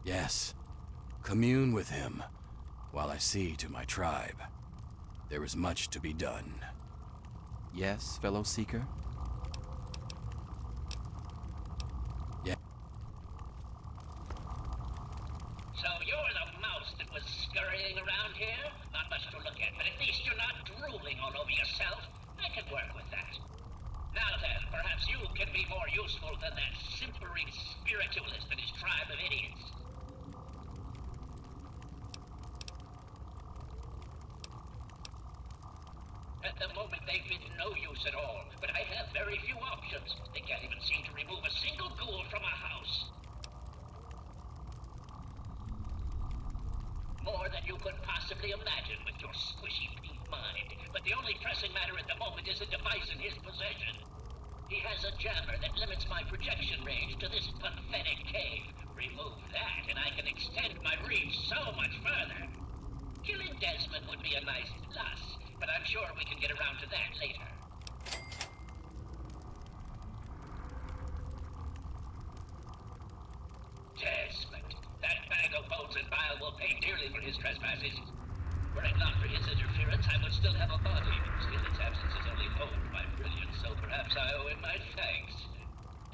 Yes, commune with him, while I see to my tribe. There is much to be done. Yes, fellow seeker? Yeah. So you're the mouse that was scurrying around here? Not much to look at, but at least you're not drooling all over yourself. I can work with that. Now then, perhaps you can be more useful than that simpering spiritualist and his tribe of idiots. At the moment, they've been no use at all, but I have very few options. They can't even seem to remove a single ghoul from a house. More than you could possibly imagine with your squishy pink mind. But the only pressing matter at the moment is a device in his possession. He has a jammer that limits my projection range to this pathetic cave. Remove that, and I can extend my reach so much further. Killing Desmond would be a nice plus, but I'm sure we can get around to that later. Desmond. That bag of bones and bile will pay dearly for his trespasses. Were it not for his interference, I would still have a body. Still, its absence is only honed my brilliance, so perhaps I owe him my thanks.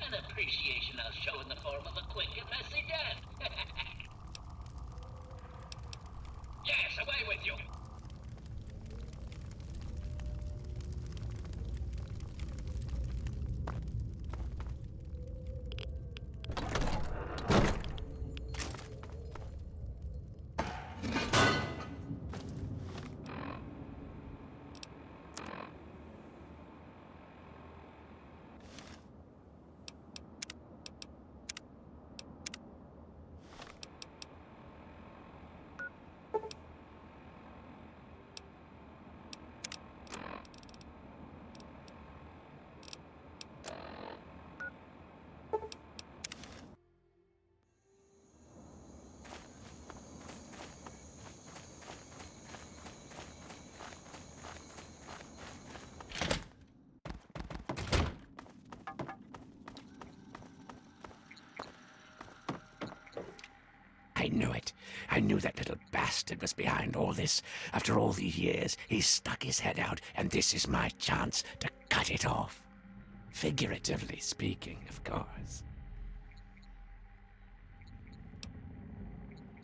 An appreciation I'll show in the form of a quick and messy death. Yes, away with you! I knew it. I knew that little bastard was behind all this. After all these years, he's stuck his head out, and this is my chance to cut it off. Figuratively speaking, of course.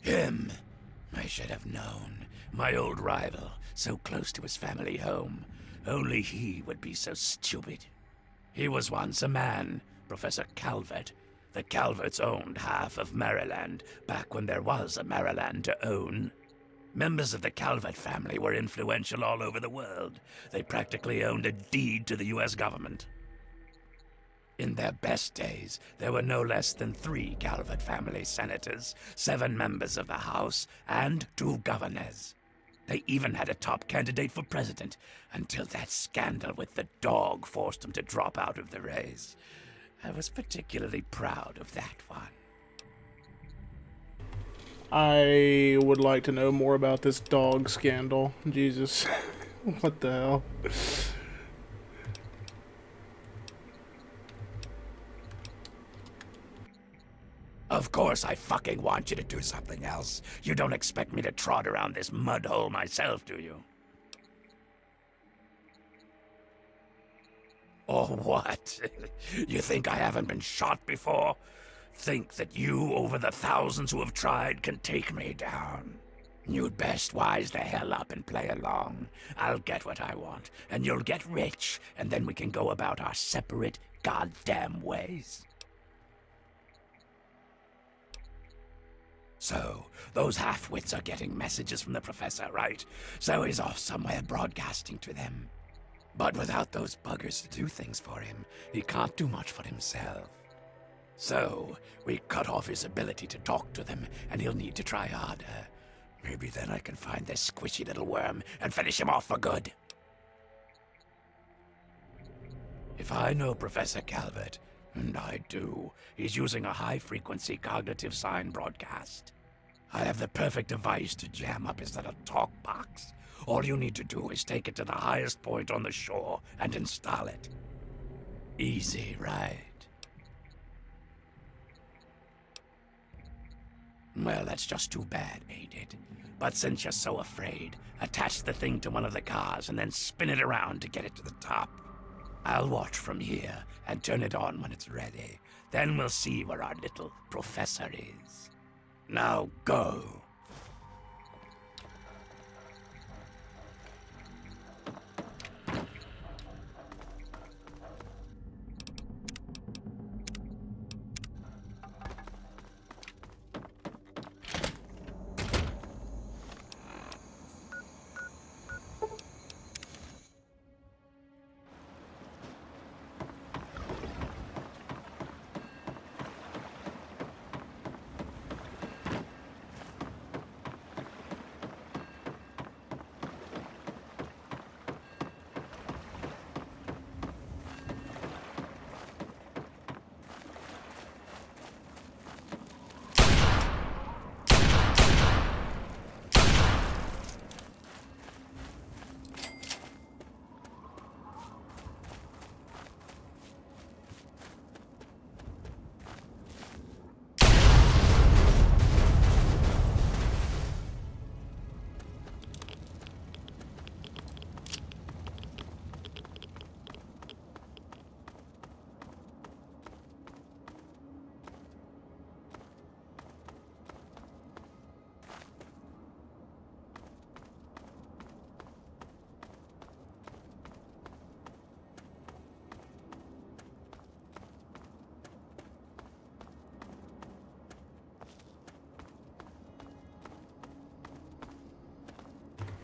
Him. I should have known. My old rival, so close to his family home. Only he would be so stupid. He was once a man, Professor Calvert. The Calverts owned half of Maryland, back when there was a Maryland to own. Members of the Calvert family were influential all over the world. They practically owned a deed to the US government. In their best days, there were no less than 3 Calvert family senators, 7 members of the House, and 2 governors. They even had a top candidate for president, until that scandal with the dog forced them to drop out of the race. I was particularly proud of that one. I would like to know more about this dog scandal. Jesus. What the hell? Of course I fucking want you to do something else. You don't expect me to trot around this mud hole myself, do you? Or what? You think I haven't been shot before? Think that you, over the thousands who have tried, can take me down? You'd best wise the hell up and play along. I'll get what I want, and you'll get rich, and then we can go about our separate goddamn ways. So, those half-wits are getting messages from the professor, right? So he's off somewhere broadcasting to them. But without those buggers to do things for him, he can't do much for himself. So, we cut off his ability to talk to them, and he'll need to try harder. Maybe then I can find this squishy little worm and finish him off for good. If I know Professor Calvert, and I do, he's using a high-frequency cognitive sign broadcast. I have the perfect device to jam up his little talk box. All you need to do is take it to the highest point on the shore and install it. Easy, right? Well, that's just too bad, ain't it? But since you're so afraid, attach the thing to one of the cars and then spin it around to get it to the top. I'll watch from here and turn it on when it's ready. Then we'll see where our little professor is. Now go.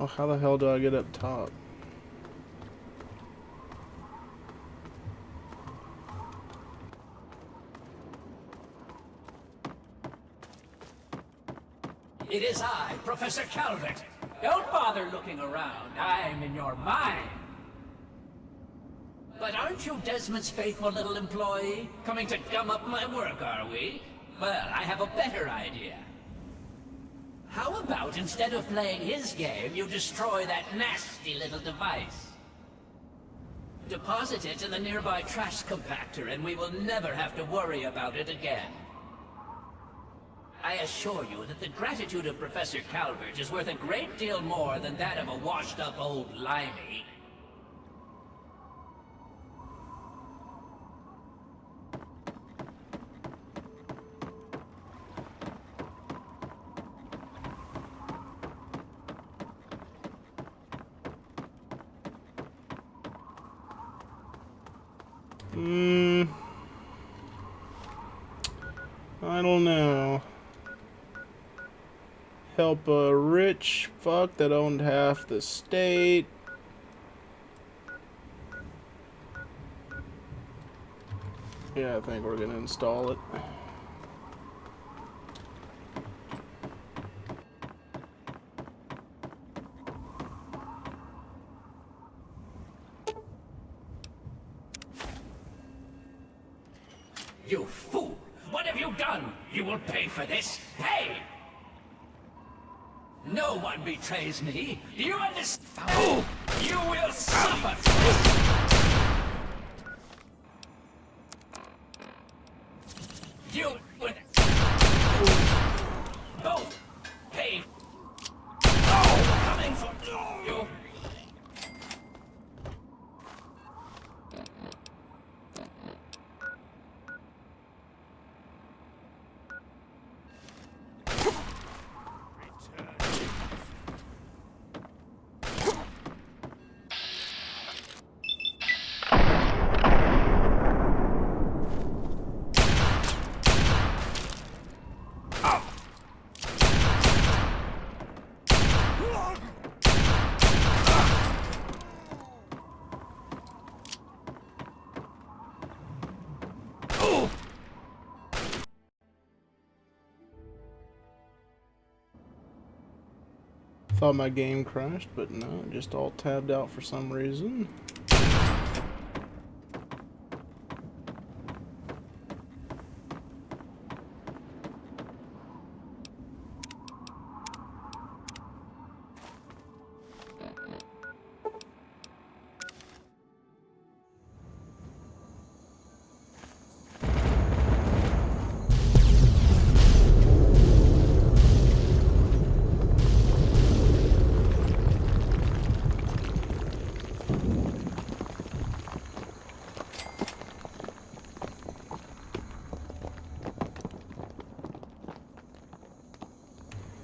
Oh, how the hell do I get up top? It is I, Professor Calvert. Don't bother looking around. I'm in your mind. But aren't you Desmond's faithful little employee? Coming to gum up my work, are we? Well, I have a better idea. How about instead of playing his game, you destroy that nasty little device? Deposit it in the nearby trash compactor and we will never have to worry about it again. I assure you that the gratitude of Professor Calvert is worth a great deal more than that of a washed-up old limey. I don't know. help a rich fuck that owned half the state. Yeah, I think we're gonna install it. You fool! What have you done? You will pay for this. Pay! No one betrays me. Do you understand? Oh, you will suffer. You would both pay. Oh, coming for you. Thought my game crashed, but no, it just all tabbed out for some reason.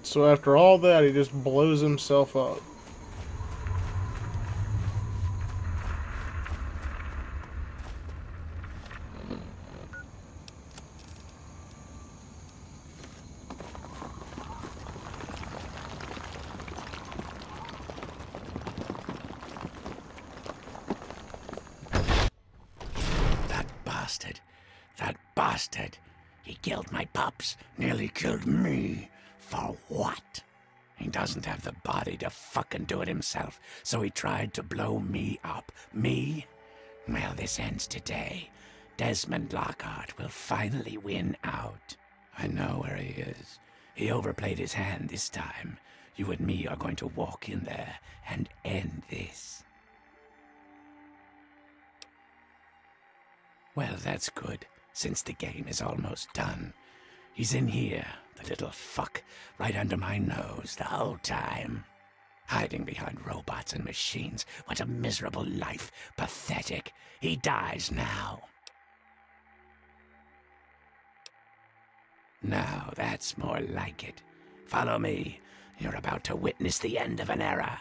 So after all that, he just blows himself up. That bastard. He killed my pups, nearly killed me. For what? He doesn't have the body to fucking do it himself, so he tried to blow me up. Me? Well, this ends today. Desmond Lockhart will finally win out. I know where he is. He overplayed his hand this time. You and me are going to walk in there and end this. Well, that's good, since the game is almost done. He's in here, the little fuck, right under my nose the whole time. Hiding behind robots and machines. What a miserable life. Pathetic. He dies now. Now that's more like it. Follow me. You're about to witness the end of an era.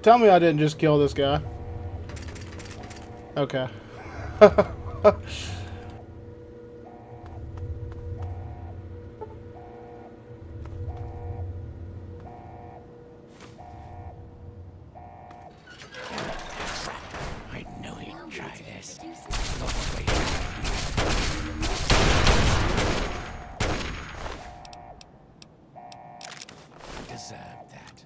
Tell me I didn't just kill this guy. Okay. I knew he'd try this. I deserve that.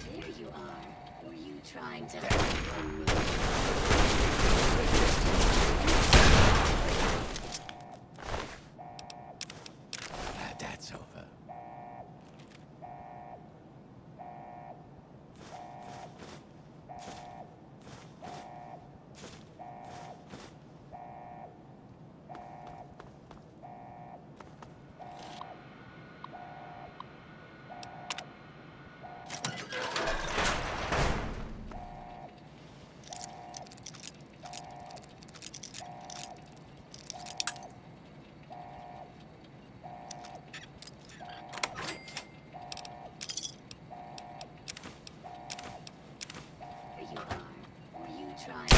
There you are. Were you trying to hide from me? That's over. There you are. Were you trying?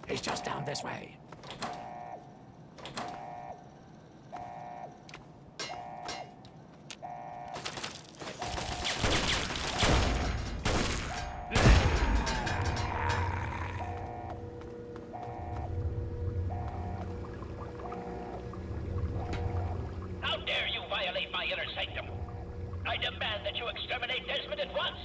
He's just down this way. How dare you violate my inner sanctum? I demand that you exterminate Desmond at once!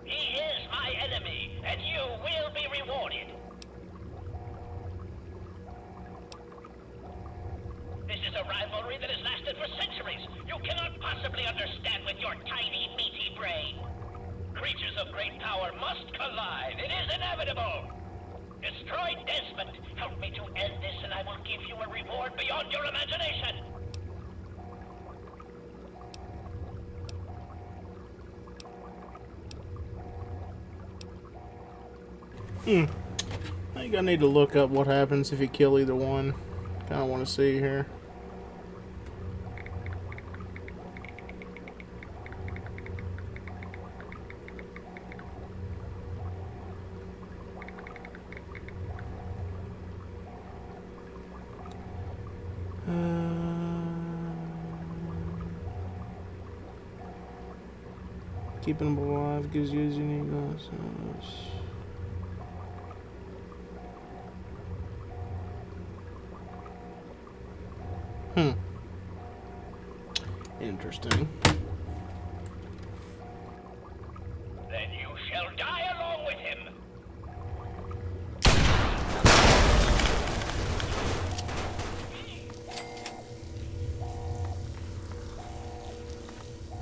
He is my enemy, and you will be rewarded. This is a rivalry that has lasted for centuries. You cannot possibly understand with your tiny, meaty brain. Creatures of great power must collide. It is inevitable. Destroy Desmond. Help me to end this, and I will give you a reward beyond your imagination. I think I need to look up what happens if you kill either one. Kind of want to see here. Keeping them alive gives you unique guns. Interesting. Then you shall die along with him.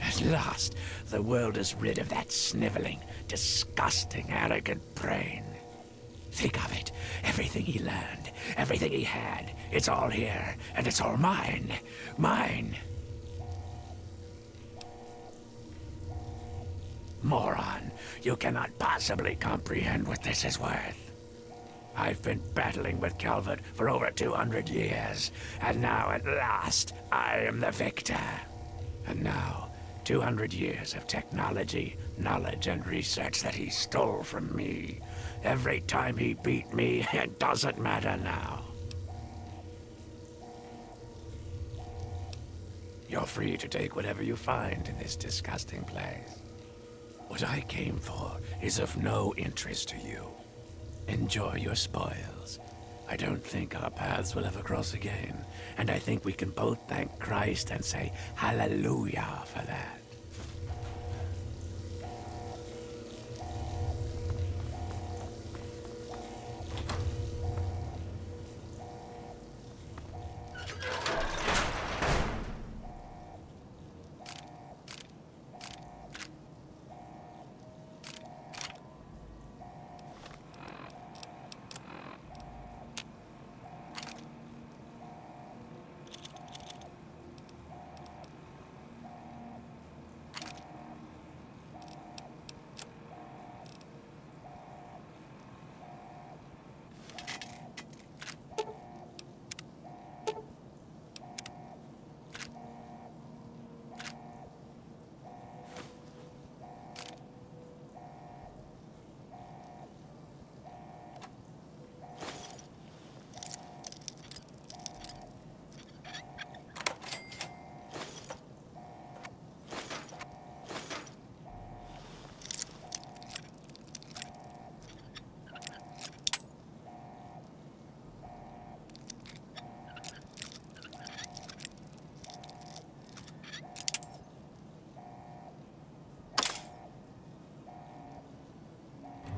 At last, the world is rid of that sniveling, disgusting, arrogant brain. Think of it. Everything he learned, everything he had, it's all here, and it's all mine. Mine. Moron, you cannot possibly comprehend what this is worth. I've been battling with Calvert for over 200 years, and now at last, I am the victor. And now, 200 years of technology, knowledge, and research that he stole from me. Every time he beat me, it doesn't matter now. You're free to take whatever you find in this disgusting place. What I came for is of no interest to you. Enjoy your spoils. I don't think our paths will ever cross again, and I think we can both thank Christ and say hallelujah for that.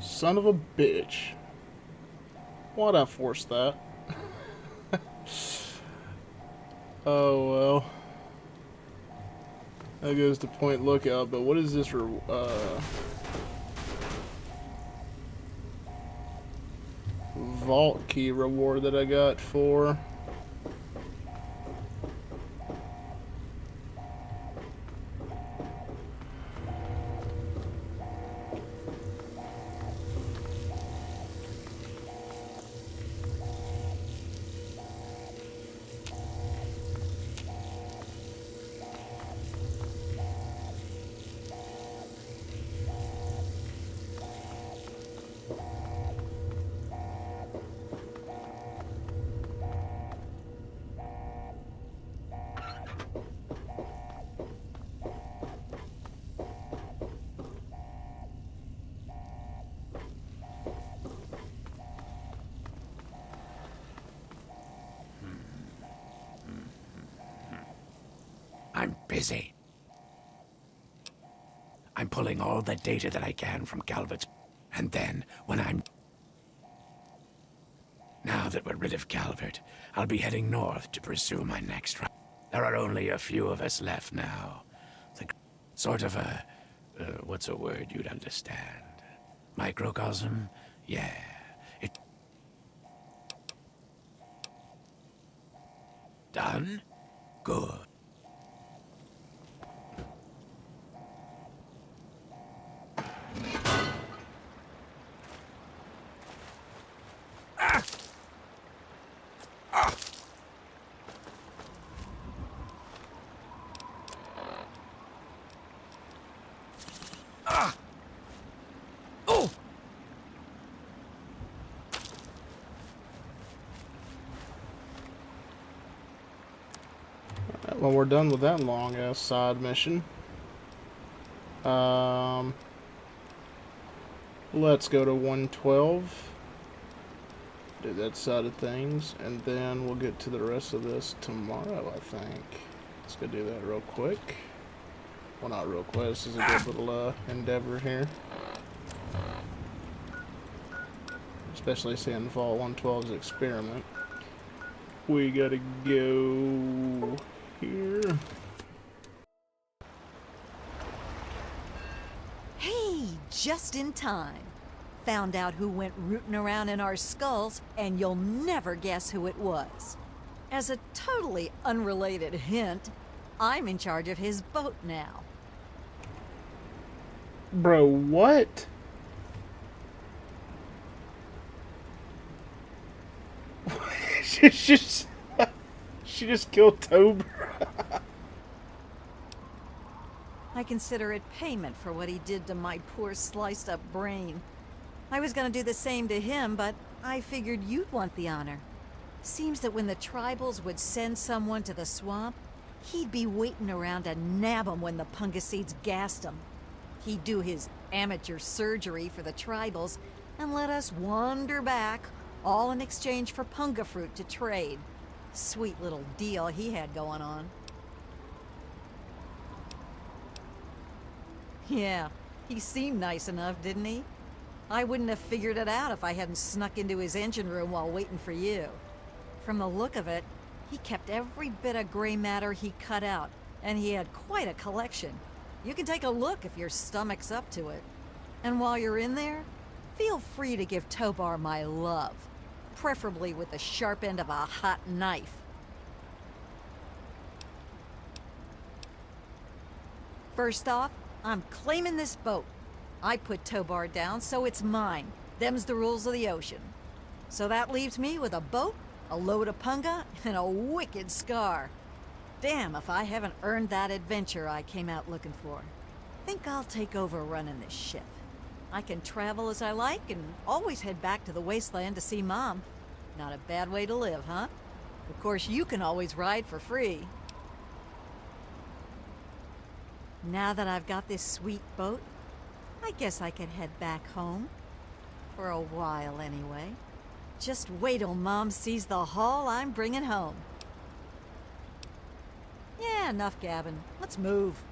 Son of a bitch. Why'd I force that? Oh well. That goes to Point Lookout, but what is this vault key reward that I got for? I'm busy. I'm pulling all the data that I can from Calvert's, and then, when I'm... Now that we're rid of Calvert, I'll be heading north to pursue my next run. There are only a few of us left now. Sort of a... what's a word you'd understand? Microcosm? Yeah. It... Done? Good. Well, we're done with that long-ass side mission. Let's go to 112. Do that side of things, and then we'll get to the rest of this tomorrow, I think. Let's go do that real quick. Well, not real quick. This is a good little endeavor here. Especially seeing Vault 112's experiment. We gotta go here. Hey, just in time. Found out who went rooting around in our skulls, and you'll never guess who it was. As a totally unrelated hint, I'm in charge of his boat now. Bro, what? she just killed Tober. I consider it payment for what he did to my poor sliced up brain. I was gonna do the same to him, but I figured you'd want the honor. Seems that when the tribals would send someone to the swamp, He'd be waiting around to nab 'em when the punga seeds gassed 'em. He'd do his amateur surgery for the tribals and let us wander back, all in exchange for punga fruit to trade. Sweet little deal he had going on. Yeah, he seemed nice enough, didn't he? I wouldn't have figured it out if I hadn't snuck into his engine room while waiting for you. From the look of it, he kept every bit of gray matter he cut out, and he had quite a collection. You can take a look if your stomach's up to it. And while you're in there, feel free to give Tobar my love, preferably with the sharp end of a hot knife. First off, I'm claiming this boat. I put Tobar down, so it's mine. Them's the rules of the ocean. So that leaves me with a boat, a load of punga, and a wicked scar. Damn if I haven't earned that adventure I came out looking for. Think I'll take over running this ship. I can travel as I like and always head back to the Wasteland to see Mom. Not a bad way to live, huh? Of course, you can always ride for free. Now that I've got this sweet boat, I guess I can head back home. For a while, anyway. Just wait till Mom sees the haul I'm bringing home. Yeah, enough gabbing. Let's move.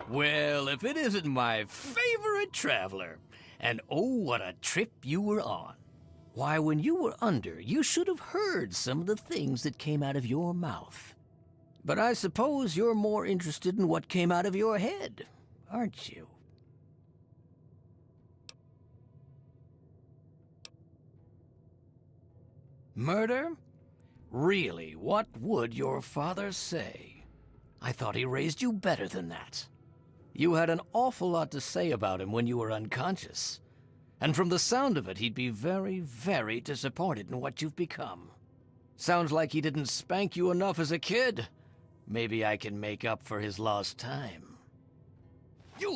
Well, if it isn't my favorite traveler. And oh, what a trip you were on. Why, when you were under, you should have heard some of the things that came out of your mouth. But I suppose you're more interested in what came out of your head, aren't you? Murder? Really, what would your father say? I thought he raised you better than that. You had an awful lot to say about him when you were unconscious. And from the sound of it, he'd be very, very disappointed in what you've become. Sounds like he didn't spank you enough as a kid. Maybe I can make up for his lost time. You...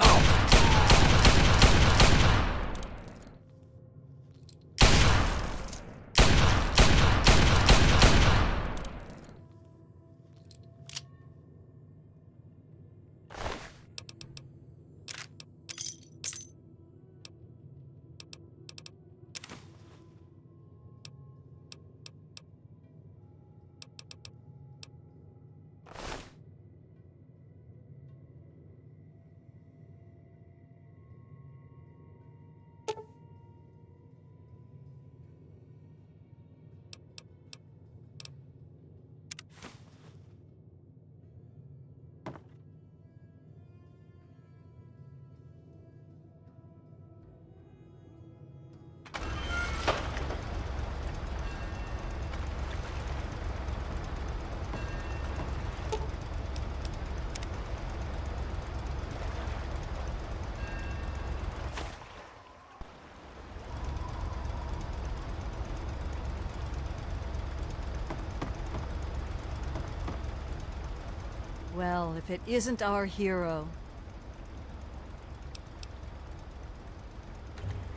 Well, if it isn't our hero.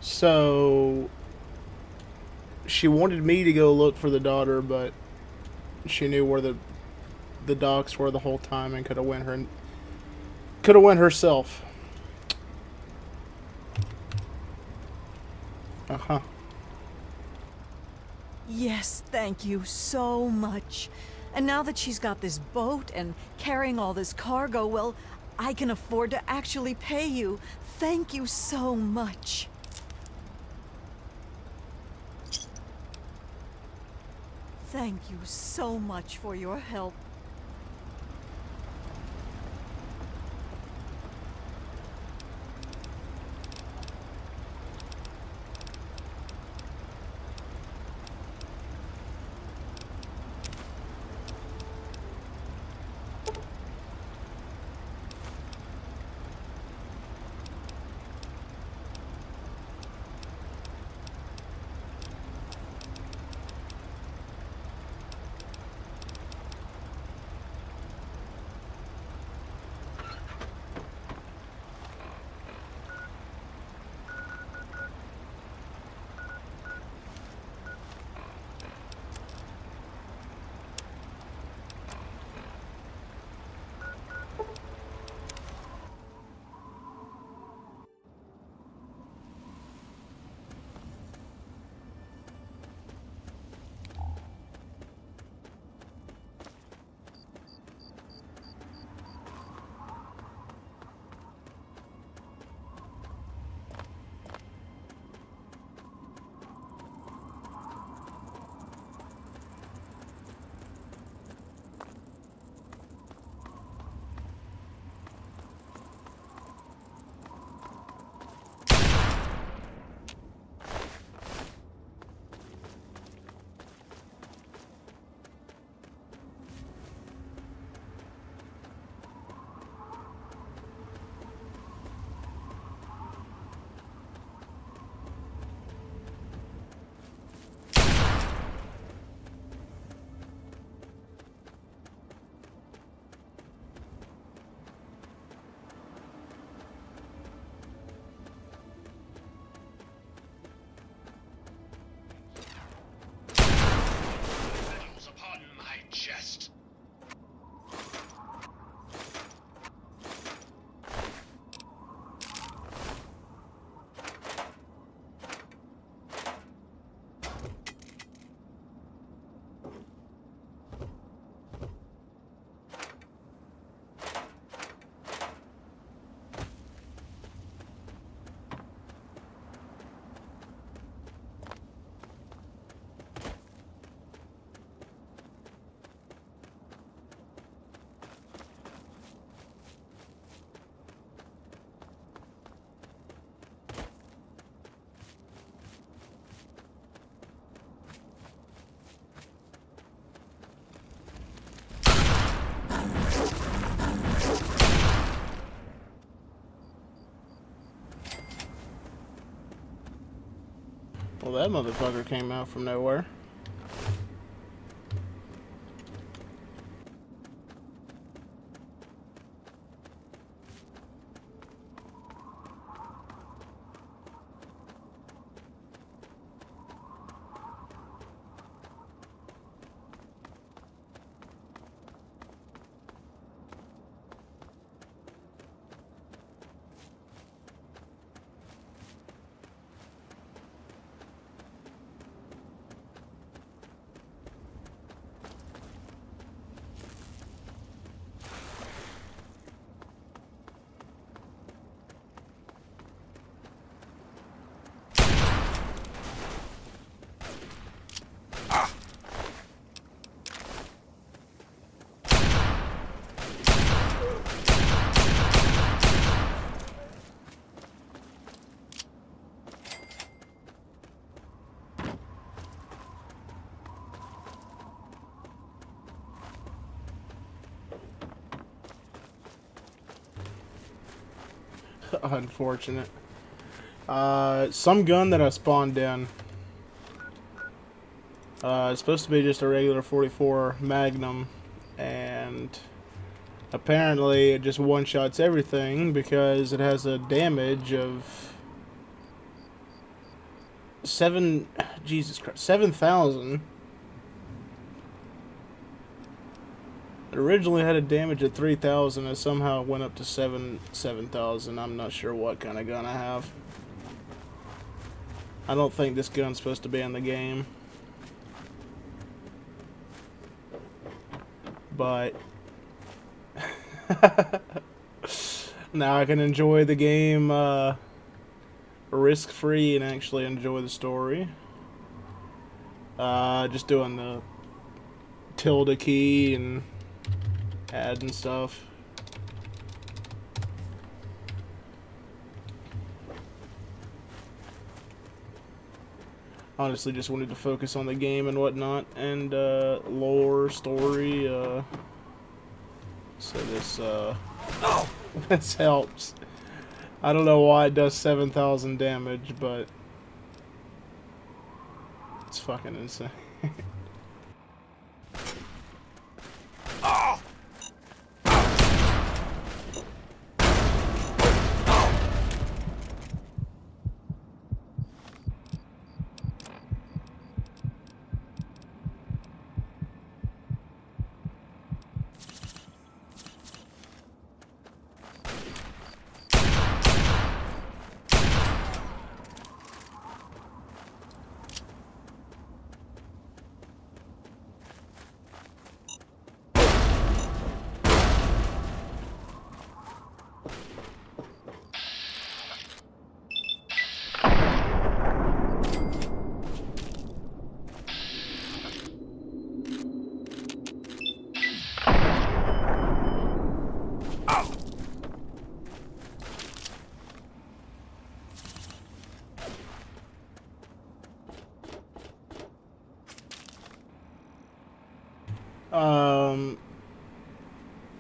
So she wanted me to go look for the daughter, but she knew where the docks were the whole time and could have went herself. Uh-huh. Yes, thank you so much. And now that she's got this boat and carrying all this cargo, well, I can afford to actually pay you. Thank you so much. Thank you so much for your help. that motherfucker came out from nowhere. Unfortunate. Some gun that I spawned in. It's supposed to be just a regular 44 Magnum, and apparently it just one-shots everything because it has a damage of 7,000. It originally had a damage of 3,000 and somehow it went up to 7,000. I'm not sure what kind of gun I have. I don't think this gun's supposed to be in the game. But now I can enjoy the game risk-free and actually enjoy the story. Just doing the tilde key and add and stuff. Honestly, just wanted to focus on the game and whatnot, and lore, story. So this this helps. I don't know why it does 7,000 damage, but it's fucking insane.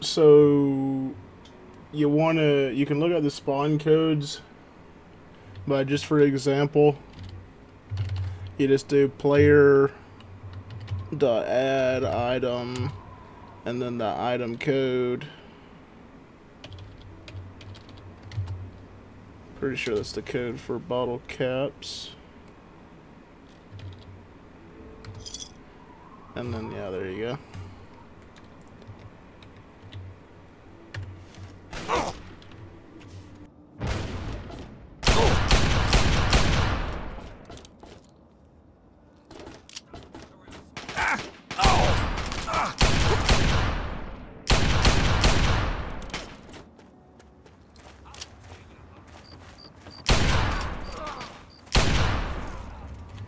So you can look at the spawn codes, but just for example, you just do player dot add item and then the item code. Pretty sure that's the code for bottle caps. And then, yeah, there you go.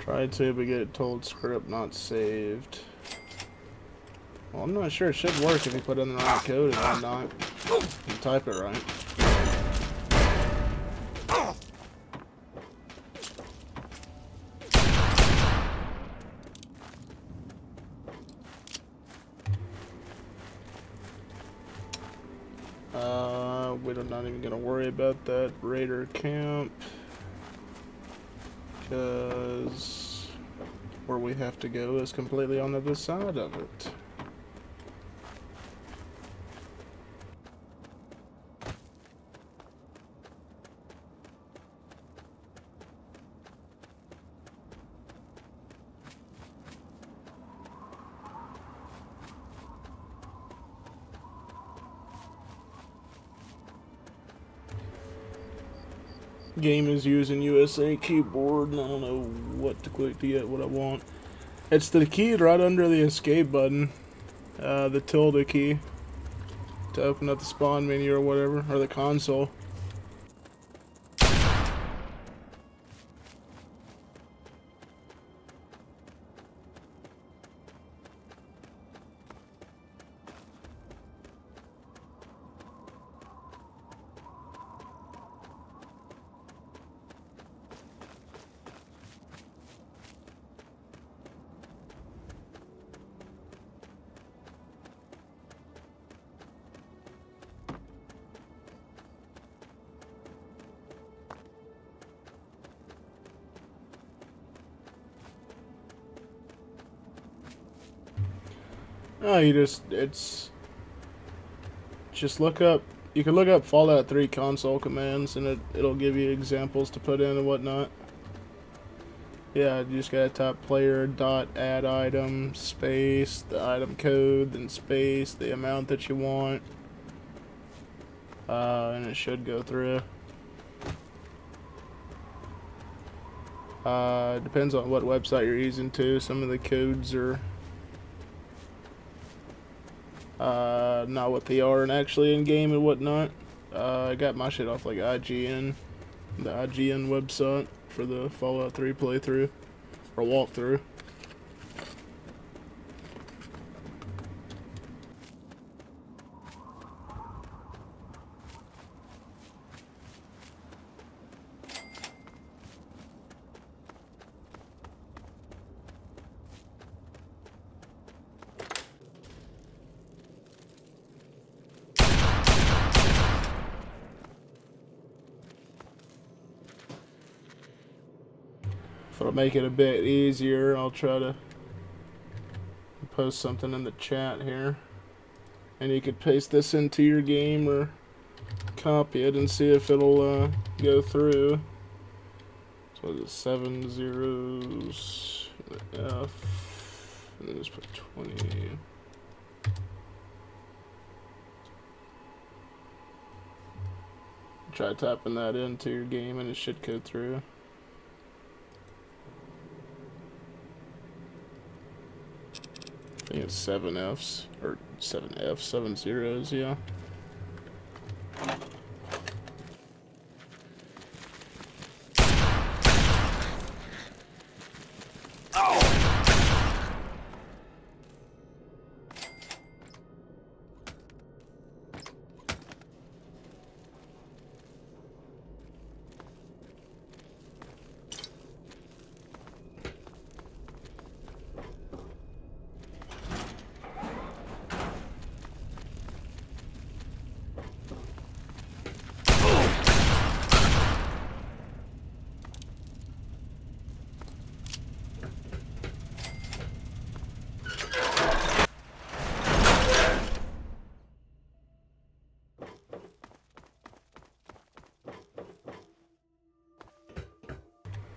Try to, but get told script not saved. Well, I'm not sure. It should work if you put in the right code and whatnot. You type it right. We're not even gonna worry about that. Raider camp. because where we have to go is completely on the other side of it. Game is using USA keyboard, and I don't know what to click to get what I want. It's the key right under the escape button, the tilde key, to open up the spawn menu or whatever, or the console. Oh, just look up, you can look up Fallout 3 console commands and it'll give you examples to put in and whatnot. Yeah, you just gotta type player.add item, space, the item code, then space, the amount that you want. And it should go through. Depends on what website you're using too. Some of the codes are not what they are and actually in game and whatnot. I got my shit off like IGN, the IGN website for the Fallout 3 playthrough or walkthrough. If it'll make it a bit easier, I'll try to post something in the chat here. And you could paste this into your game or copy it and see if it'll go through. So it's 7 zeros, the F, and then just put 20. Try typing that into your game and it should go through. I think it's 7 Fs, or 7 Fs, 7 zeros, yeah.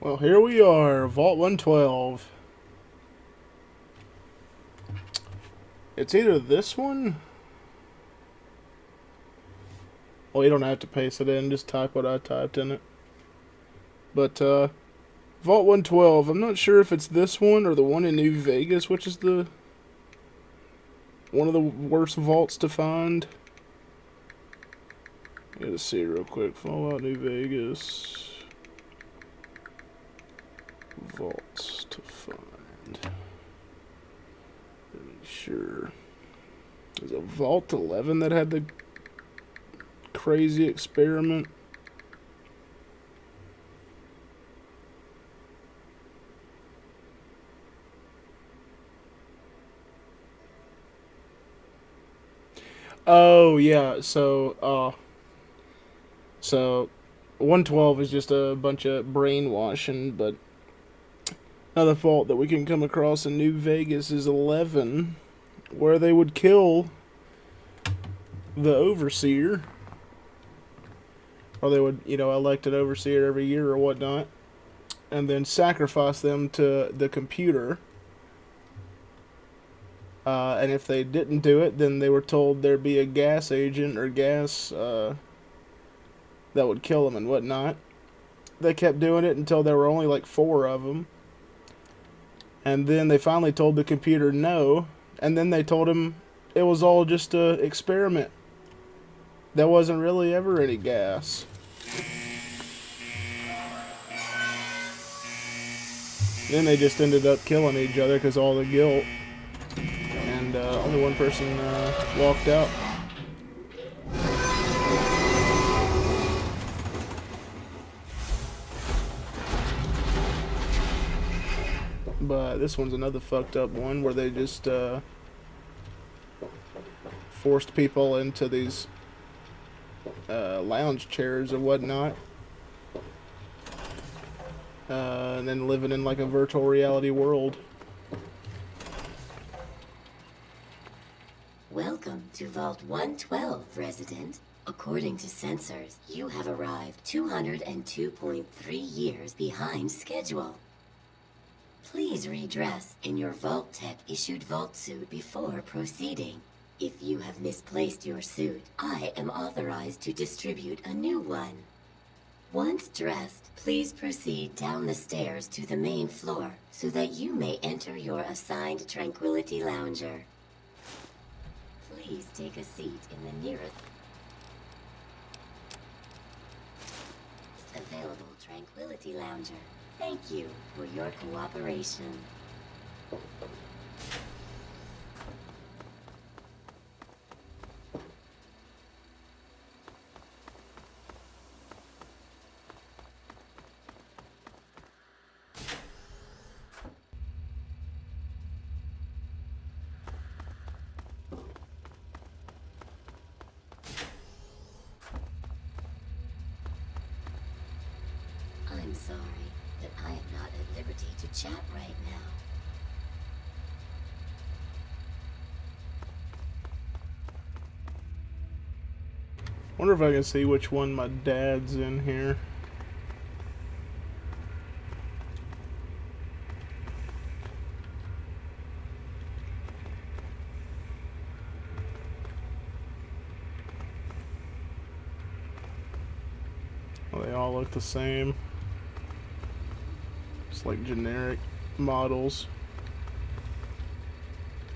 Well, here we are, Vault 112. It's either this one. Well, you don't have to paste it in, just type what I typed in it. But, Vault 112, I'm not sure if it's this one or the one in New Vegas, which is one of the worst vaults to find. Let's see real quick, Fallout New Vegas. Vaults to find. Pretty sure. There's a Vault 11 that had the crazy experiment. Oh yeah, so 112 is just a bunch of brainwashing, but Another fault that we can come across in New Vegas is 11, where they would kill the overseer, or they would, elect an overseer every year or whatnot, and then sacrifice them to the computer. And if they didn't do it, then they were told there'd be a gas agent or gas that would kill them and whatnot. They kept doing it until there were only like 4 of them. And then they finally told the computer no, and then they told him it was all just an experiment. There wasn't really ever any gas. Then they just ended up killing each other because all the guilt. And only one person walked out. But this one's another fucked up one where they just forced people into these lounge chairs or whatnot, and then living in like a virtual reality world. Welcome to Vault 112, resident. According to sensors, you have arrived 202.3 years behind schedule. Please redress in your Vault Tech issued Vault suit before proceeding. If you have misplaced your suit, I am authorized to distribute a new one. Once dressed, please proceed down the stairs to the main floor so that you may enter your assigned Tranquility Lounger. Please take a seat in the nearest available Tranquility Lounger. Thank you for your cooperation. I'm sorry that I am not at liberty to chat right now. Wonder if I can see which one my dad's in here. Well, they all look the same. It's like generic models.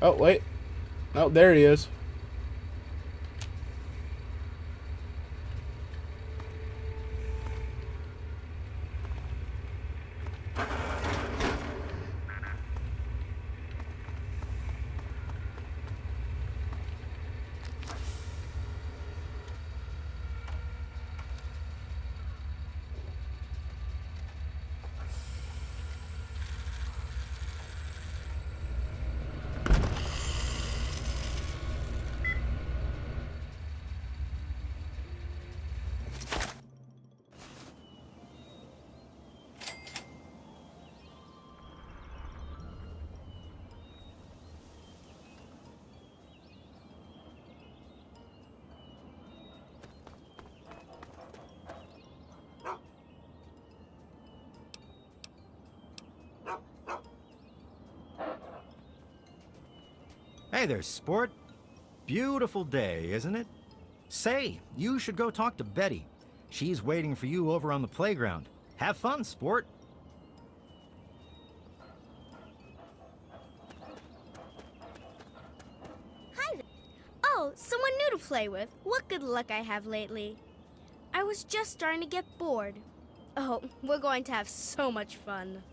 Oh, wait. Oh, there he is. Hey there, sport. Beautiful day, isn't it? Say, you should go talk to Betty. She's waiting for you over on the playground. Have fun, sport. Hi there. Oh, someone new to play with. What good luck I have lately. I was just starting to get bored. Oh, we're going to have so much fun.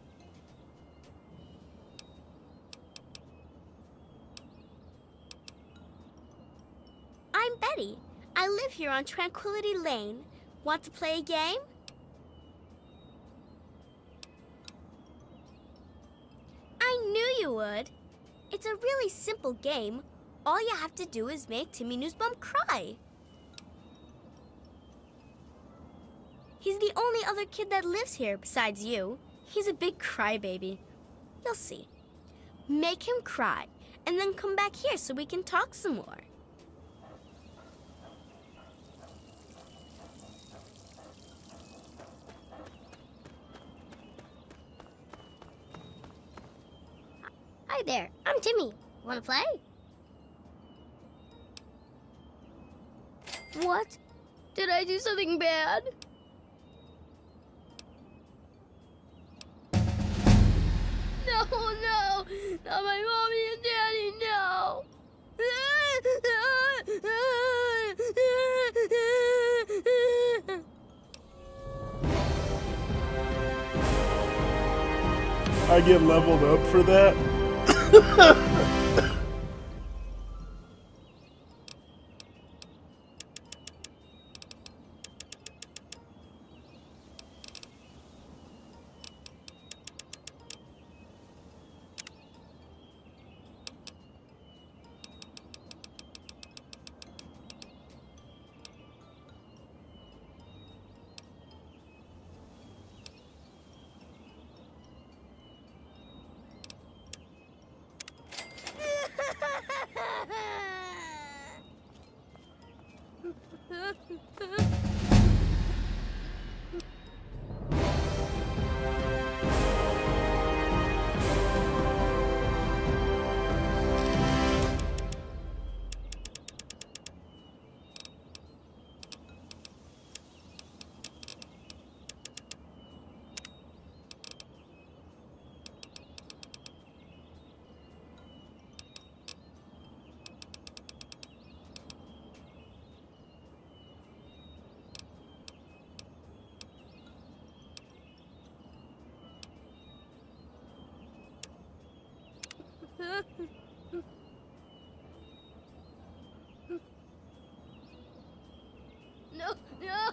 I'm Betty. I live here on Tranquility Lane. Want to play a game? I knew you would. It's a really simple game. All you have to do is make Timmy Newsbum cry. He's the only other kid that lives here besides you. He's a big crybaby. You'll see. Make him cry, and then come back here so we can talk some more. Hi there, I'm Timmy. Wanna play? What? Did I do something bad? No, no! Not my mommy and daddy, no! I get leveled up for that. No, no!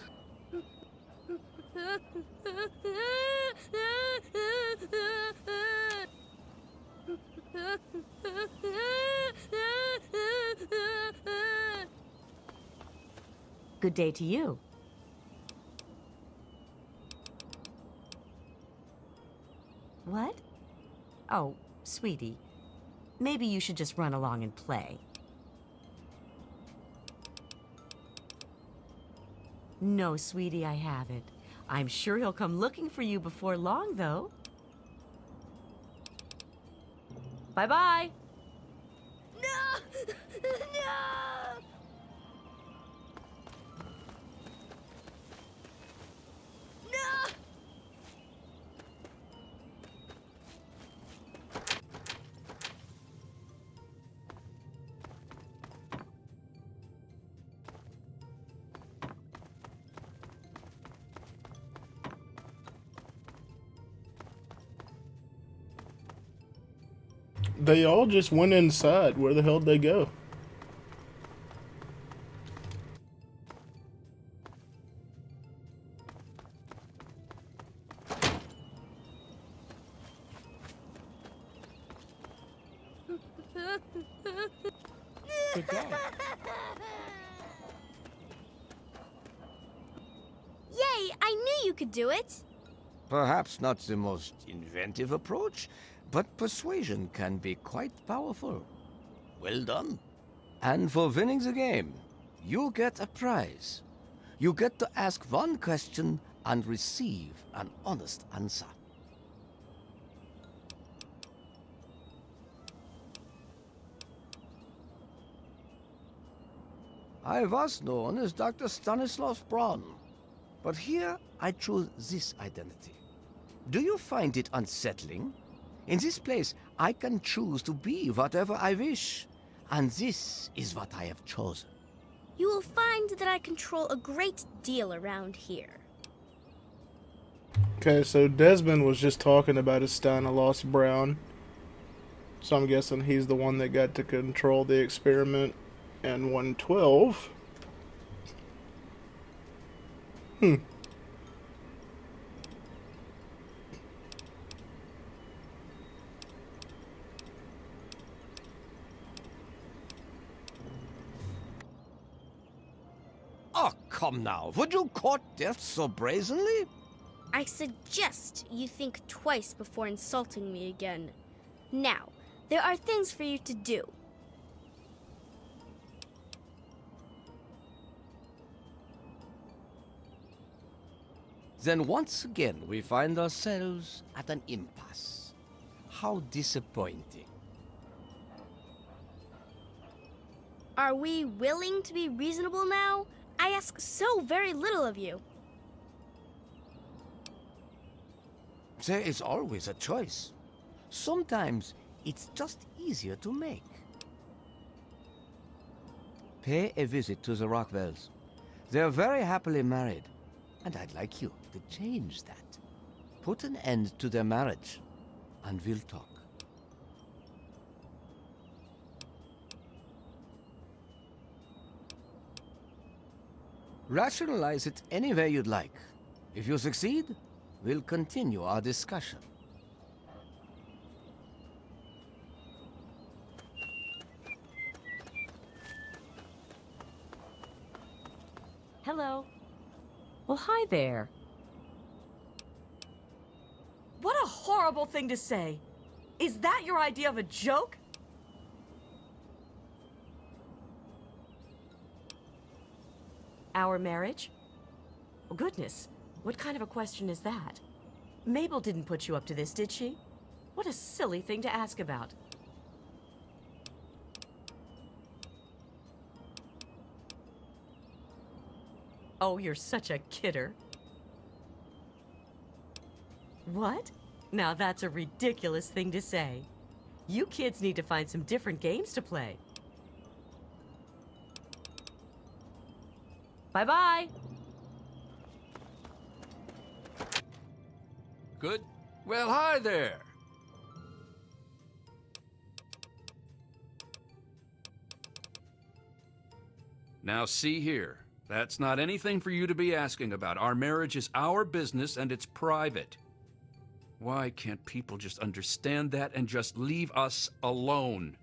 Good day to you. What? Oh, sweetie. Maybe you should just run along and play. No, sweetie, I haven't. I'm sure he'll come looking for you before long, though. Bye-bye. No! No! No! They all just went inside. Where the hell did they go? Good day. Yay! I knew you could do it! Perhaps not the most inventive approach, but persuasion can be quite powerful. Well done. And for winning the game, you get a prize. You get to ask one question and receive an honest answer. I was known as Dr. Stanislav Braun, but here I choose this identity. Do you find it unsettling? In this place, I can choose to be whatever I wish, and this is what I have chosen. You will find that I control a great deal around here. Okay, so Desmond was just talking about his Stanislaus Brown. So I'm guessing he's the one that got to control the experiment in 112. Oh, come now. Would you court death so brazenly? I I suggest you think twice before insulting me again. Now, there are things for you to do. Then once again we find ourselves at an impasse. How disappointing. Are we willing to be reasonable now? I ask so very little of you. There is always a choice. Sometimes it's just easier to make. Pay a visit to the Rockwells. They're very happily married, and I'd like you to change that. Put an end to their marriage, and we'll talk. Rationalize it any way you'd like. If you succeed, we'll continue our discussion. Hello. Well, hi there. What a horrible thing to say. Is that your idea of a joke? Our marriage? Oh, goodness, what kind of a question is that? Mabel didn't put you up to this, did she? What a silly thing to ask about. Oh, you're such a kidder. What? Now that's a ridiculous thing to say. You kids need to find some different games to play. Bye-bye. Good? Well, hi there. Now see here. That's not anything for you to be asking about. Our marriage is our business and it's private. Why can't people just understand that and just leave us alone?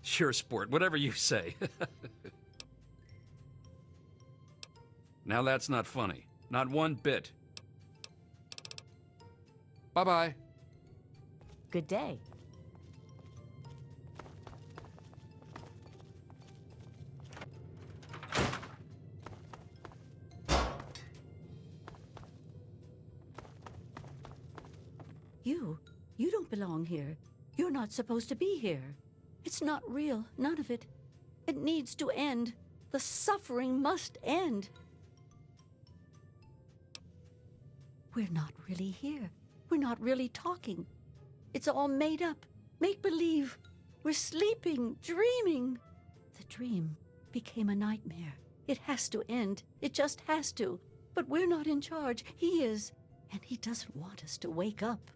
Sure, sport, whatever you say. Now that's not funny. Not one bit. Bye-bye. Good day. You don't belong here. You're not supposed to be here. It's not real, none of it. It needs to end. The suffering must end. We're not really here. We're not really talking. It's all made up, make-believe. We're sleeping, dreaming. The dream became a nightmare. It has to end. It just has to. But we're not in charge. He is. And he doesn't want us to wake up.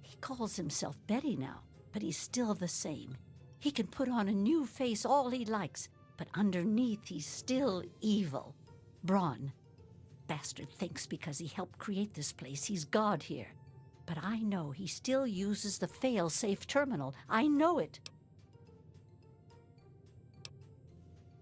He calls himself Betty now, but he's still the same. He can put on a new face all he likes, but underneath he's still evil. Braun. Bastard thinks because he helped create this place, he's God here. But I know he still uses the fail-safe terminal. I know it.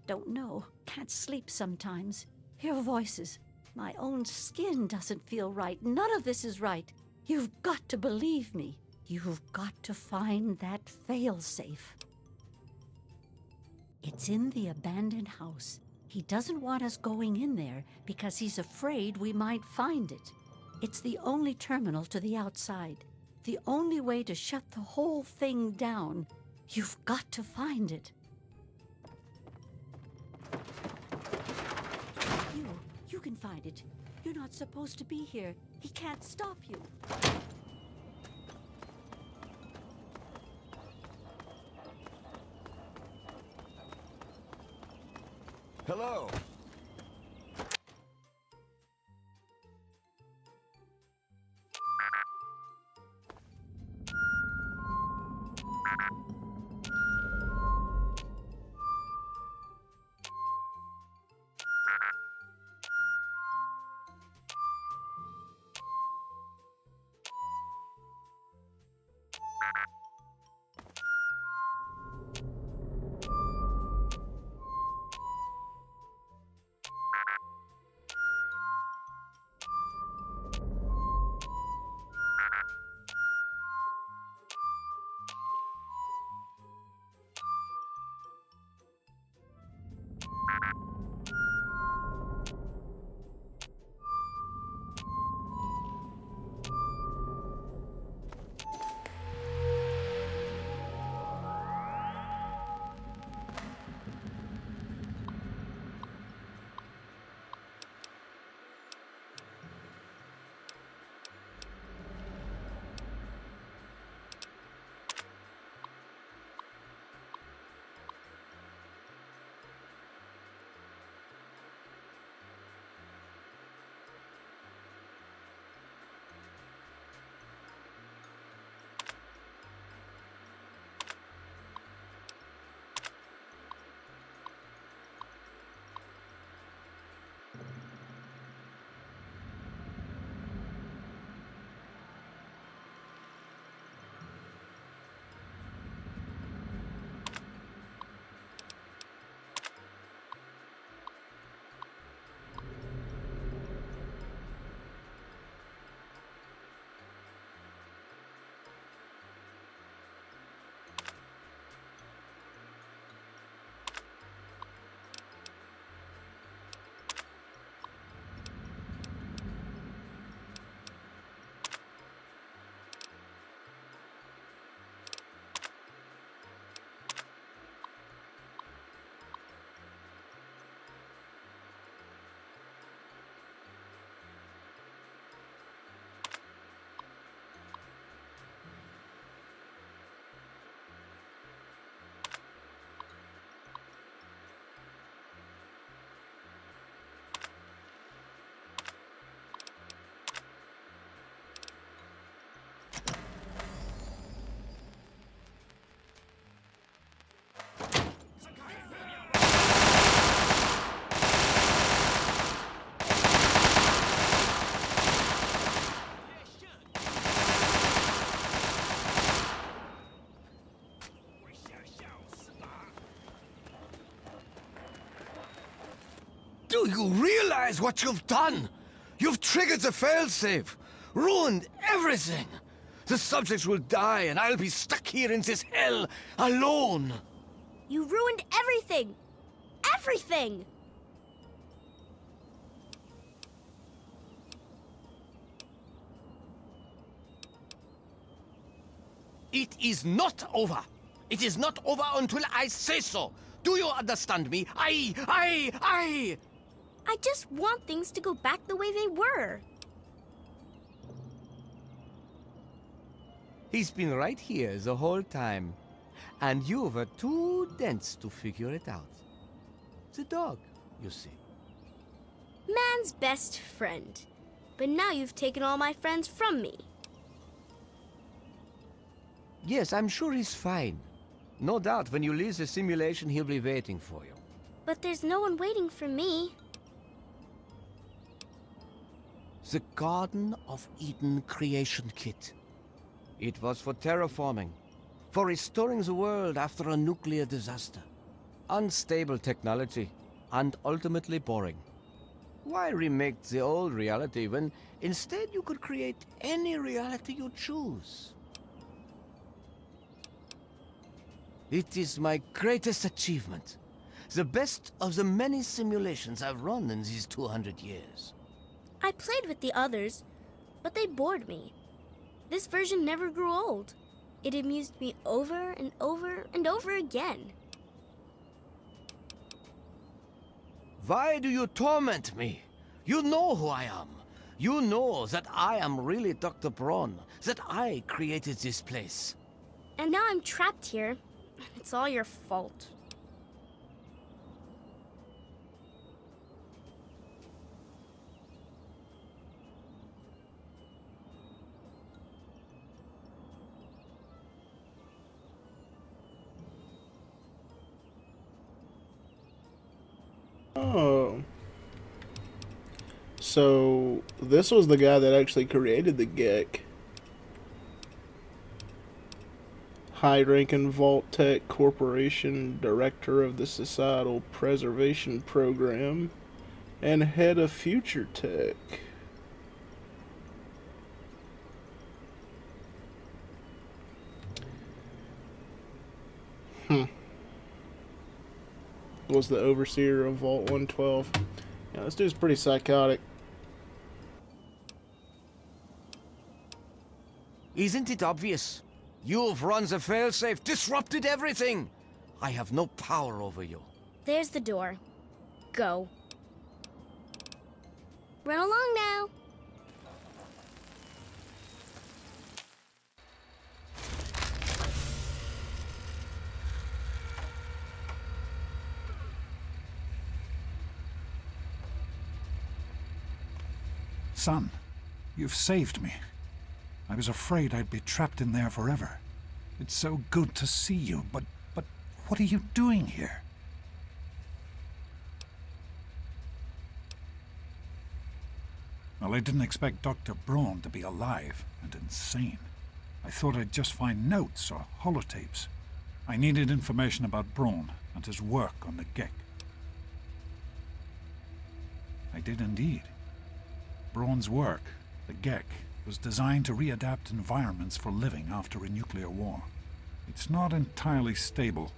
Don't know. Can't sleep sometimes. Hear voices. My own skin doesn't feel right. None of this is right. You've got to believe me. You've got to find that fail-safe. It's in the abandoned house. He doesn't want us going in there because he's afraid we might find it. It's the only terminal to the outside. The only way to shut the whole thing down. You've got to find it. You can find it. You're not supposed to be here. He can't stop you. Hello. Do you realize what you've done? You've triggered the failsafe, ruined everything. The subjects will die, and I'll be stuck here in this hell alone. You ruined everything! Everything! It is not over. It is not over until I say so. Do you understand me? I just want things to go back the way they were. He's been right here the whole time. And you were too dense to figure it out. The dog, you see. Man's best friend. But now you've taken all my friends from me. Yes, I'm sure he's fine. No doubt when you leave the simulation, he'll be waiting for you. But there's no one waiting for me. The Garden of Eden creation kit. It was for terraforming, for restoring the world after a nuclear disaster. Unstable technology, and ultimately boring. Why remake the old reality when instead you could create any reality you choose? It is my greatest achievement. The best of the many simulations I've run in these 200 years. I played with the others, but they bored me. This version never grew old. It amused me over and over and over again. Why do you torment me? You know who I am. You know that I am really Dr. Braun, that I created this place. And now I'm trapped here. It's all your fault. Oh. So, this was the guy that actually created the Gek. High-ranking Vault Tech Corporation, Director of the Societal Preservation Program, and Head of Future Tech. Was the overseer of Vault 112. Yeah, this dude's pretty psychotic. Isn't it obvious? You've run the failsafe, disrupted everything. I have no power over you. There's the door. Go. Run along now. Son, you've saved me. I was afraid I'd be trapped in there forever. It's so good to see you, but what are you doing here? Well, I didn't expect Dr. Braun to be alive and insane. I thought I'd just find notes or holotapes. I needed information about Braun and his work on the Gek. I did indeed. Braun's work, the Gek, was designed to readapt environments for living after a nuclear war. It's not entirely stable,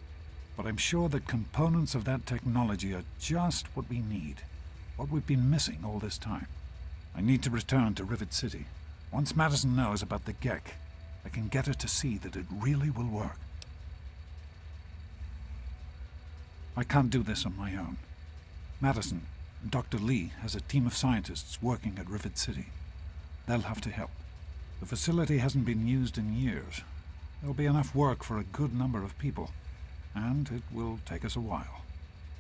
but I'm sure that components of that technology are just what we need, what we've been missing all this time. I need to return to Rivet City. Once Madison knows about the Gek, I can get her to see that it really will work. I can't do this on my own. Madison, Dr. Lee has a team of scientists working at Rivet City. They'll have to help. The facility hasn't been used in years. There'll be enough work for a good number of people, and it will take us a while.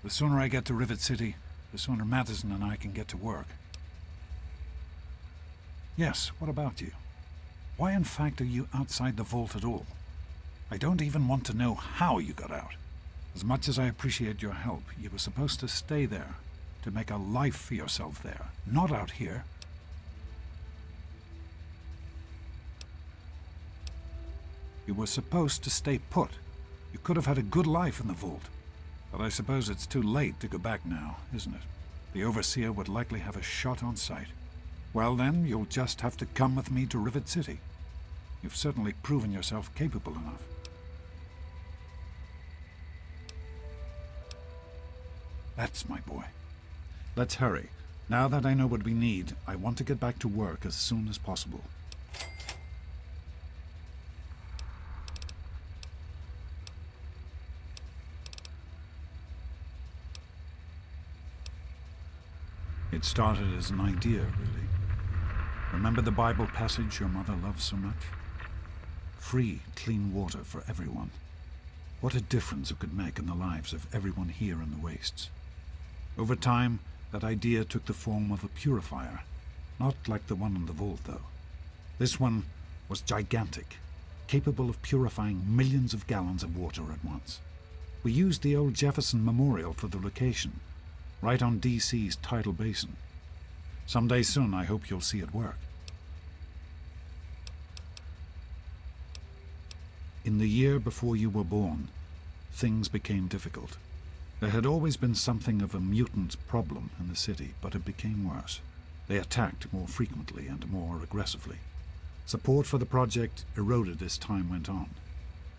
The sooner I get to Rivet City, the sooner Madison and I can get to work. Yes, what about you? Why in fact are you outside the vault at all? I don't even want to know how you got out. As much as I appreciate your help, you were supposed to stay there, to make a life for yourself there, not out here. You were supposed to stay put. You could have had a good life in the vault. But I suppose it's too late to go back now, isn't it? The Overseer would likely have a shot on sight. Well then, you'll just have to come with me to Rivet City. You've certainly proven yourself capable enough. That's my boy. Let's hurry. Now that I know what we need, I want to get back to work as soon as possible. It started as an idea, really. Remember the Bible passage your mother loves so much? Free, clean water for everyone. What a difference it could make in the lives of everyone here in the Wastes. Over time, that idea took the form of a purifier. Not like the one in the vault, though. This one was gigantic, capable of purifying millions of gallons of water at once. We used the old Jefferson Memorial for the location, right on DC's tidal basin. Someday soon, I hope you'll see it work. In the year before you were born, things became difficult. There had always been something of a mutant problem in the city, but it became worse. They attacked more frequently and more aggressively. Support for the project eroded as time went on.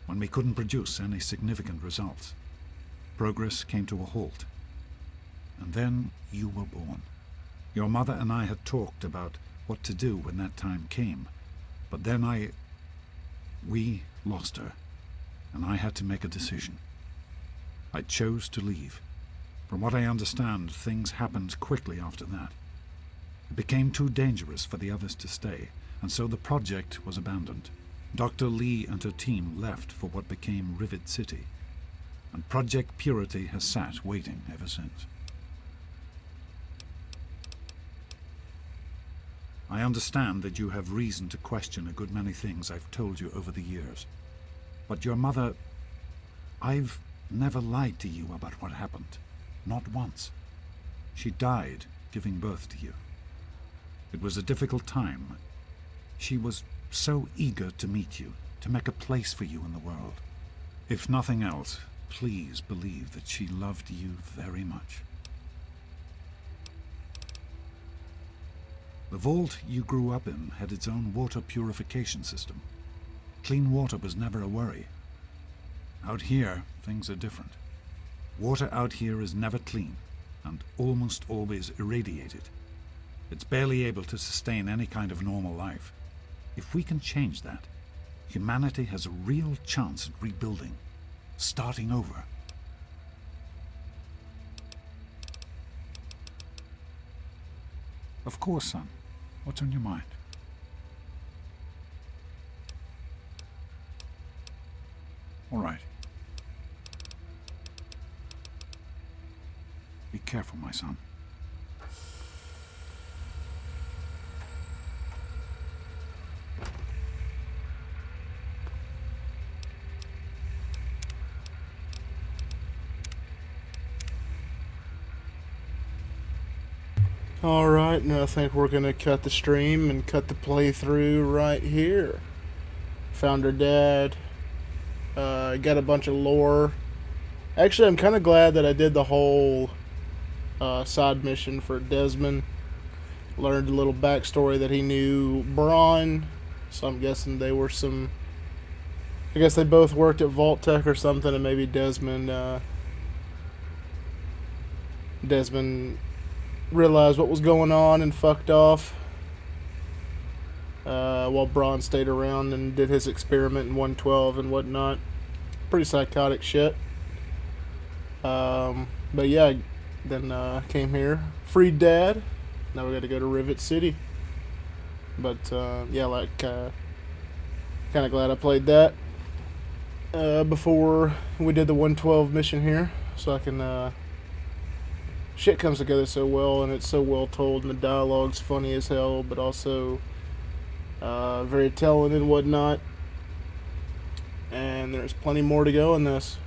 When we couldn't produce any significant results, progress came to a halt. And then you were born. Your mother and I had talked about what to do when that time came, but then we lost her, and I had to make a decision. I chose to leave. From what I understand, things happened quickly after that. It became too dangerous for the others to stay, and so the project was abandoned. Dr. Lee and her team left for what became Rivet City, and Project Purity has sat waiting ever since. I understand that you have reason to question a good many things I've told you over the years. But your mother... I've never lied to you about what happened. Not once. She died giving birth to you. It was a difficult time. She was so eager to meet you, to make a place for you in the world. If nothing else, please believe that she loved you very much. The vault you grew up in had its own water purification system. Clean water was never a worry. Out here, things are different. Water out here is never clean, and almost always irradiated. It's barely able to sustain any kind of normal life. If we can change that, humanity has a real chance at rebuilding, starting over. Of course, son. What's on your mind? All right. Be careful, my son. Alright, and I think we're going to cut the stream and cut the playthrough right here. Found her dad. Got a bunch of lore. Actually, I'm kind of glad that I did the whole side mission for Desmond. Learned a little backstory that he knew Braun. So I'm guessing they were some... I guess they both worked at Vault Tech or something, and maybe Desmond realized what was going on and fucked off while Braun stayed around and did his experiment in 112 and whatnot. Pretty psychotic shit. But yeah, then came here, freed Dad. Now we got to go to Rivet City. But yeah, like kind of glad I played that before we did the 112 mission here, so I can shit comes together so well, and it's so well told, and the dialogue's funny as hell, but also very telling and whatnot. And there's plenty more to go in this.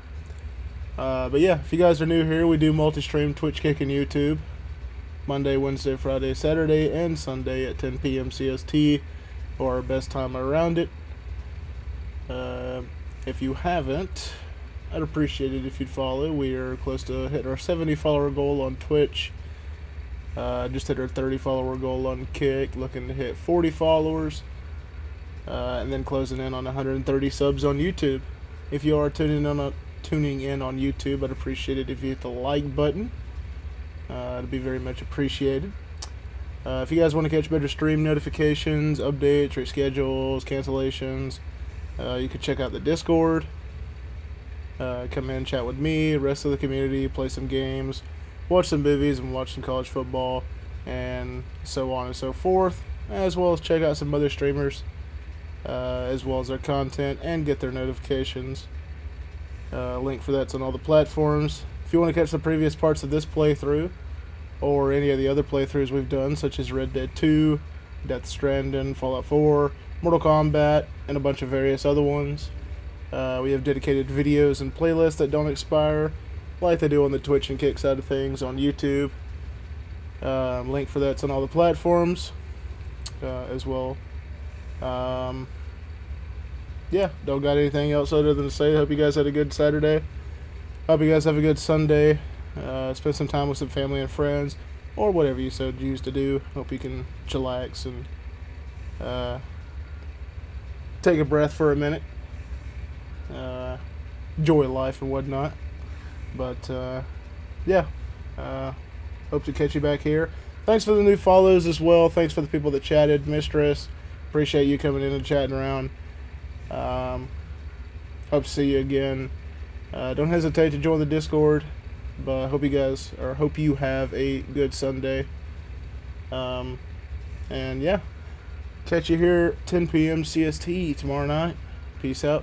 But yeah, if you guys are new here, we do multi-stream Twitch, Kick, and YouTube. Monday, Wednesday, Friday, Saturday, and Sunday at 10 p.m. CST, or our best time around it. If you haven't, I'd appreciate it if you'd follow. We are close to hitting our 70 follower goal on Twitch. Just hit our 30 follower goal on Kick, looking to hit 40 followers, and then closing in on 130 subs on YouTube. If you are tuning in on YouTube, I'd appreciate it if you hit the like button. It'd be very much appreciated. If you guys want to catch better stream notifications, updates, reschedules, cancellations, you can check out the Discord. Come in, chat with me, the rest of the community, play some games, watch some movies, and watch some college football, and so on and so forth, as well as check out some other streamers, as well as their content, and get their notifications. Link for that's on all the platforms. If you want to catch the previous parts of this playthrough, or any of the other playthroughs we've done, such as Red Dead 2, Death Stranding, Fallout 4, Mortal Kombat, and a bunch of various other ones, we have dedicated videos and playlists that don't expire, like they do on the Twitch and Kick side of things on YouTube. Link for that's on all the platforms as well. Yeah, don't got anything else other than to say. Hope you guys had a good Saturday. Hope you guys have a good Sunday. Spend some time with some family and friends, or whatever you so choose to do. Hope you can chillax and take a breath for a minute. Enjoy life and whatnot. But yeah, hope to catch you back here. Thanks for the new follows as well. Thanks for the people that chatted. Mistress, appreciate you coming in and chatting around. Hope to see you again. Don't hesitate to join the Discord. But hope you have a good Sunday. And yeah, catch you here 10 p.m. CST tomorrow night. Peace out.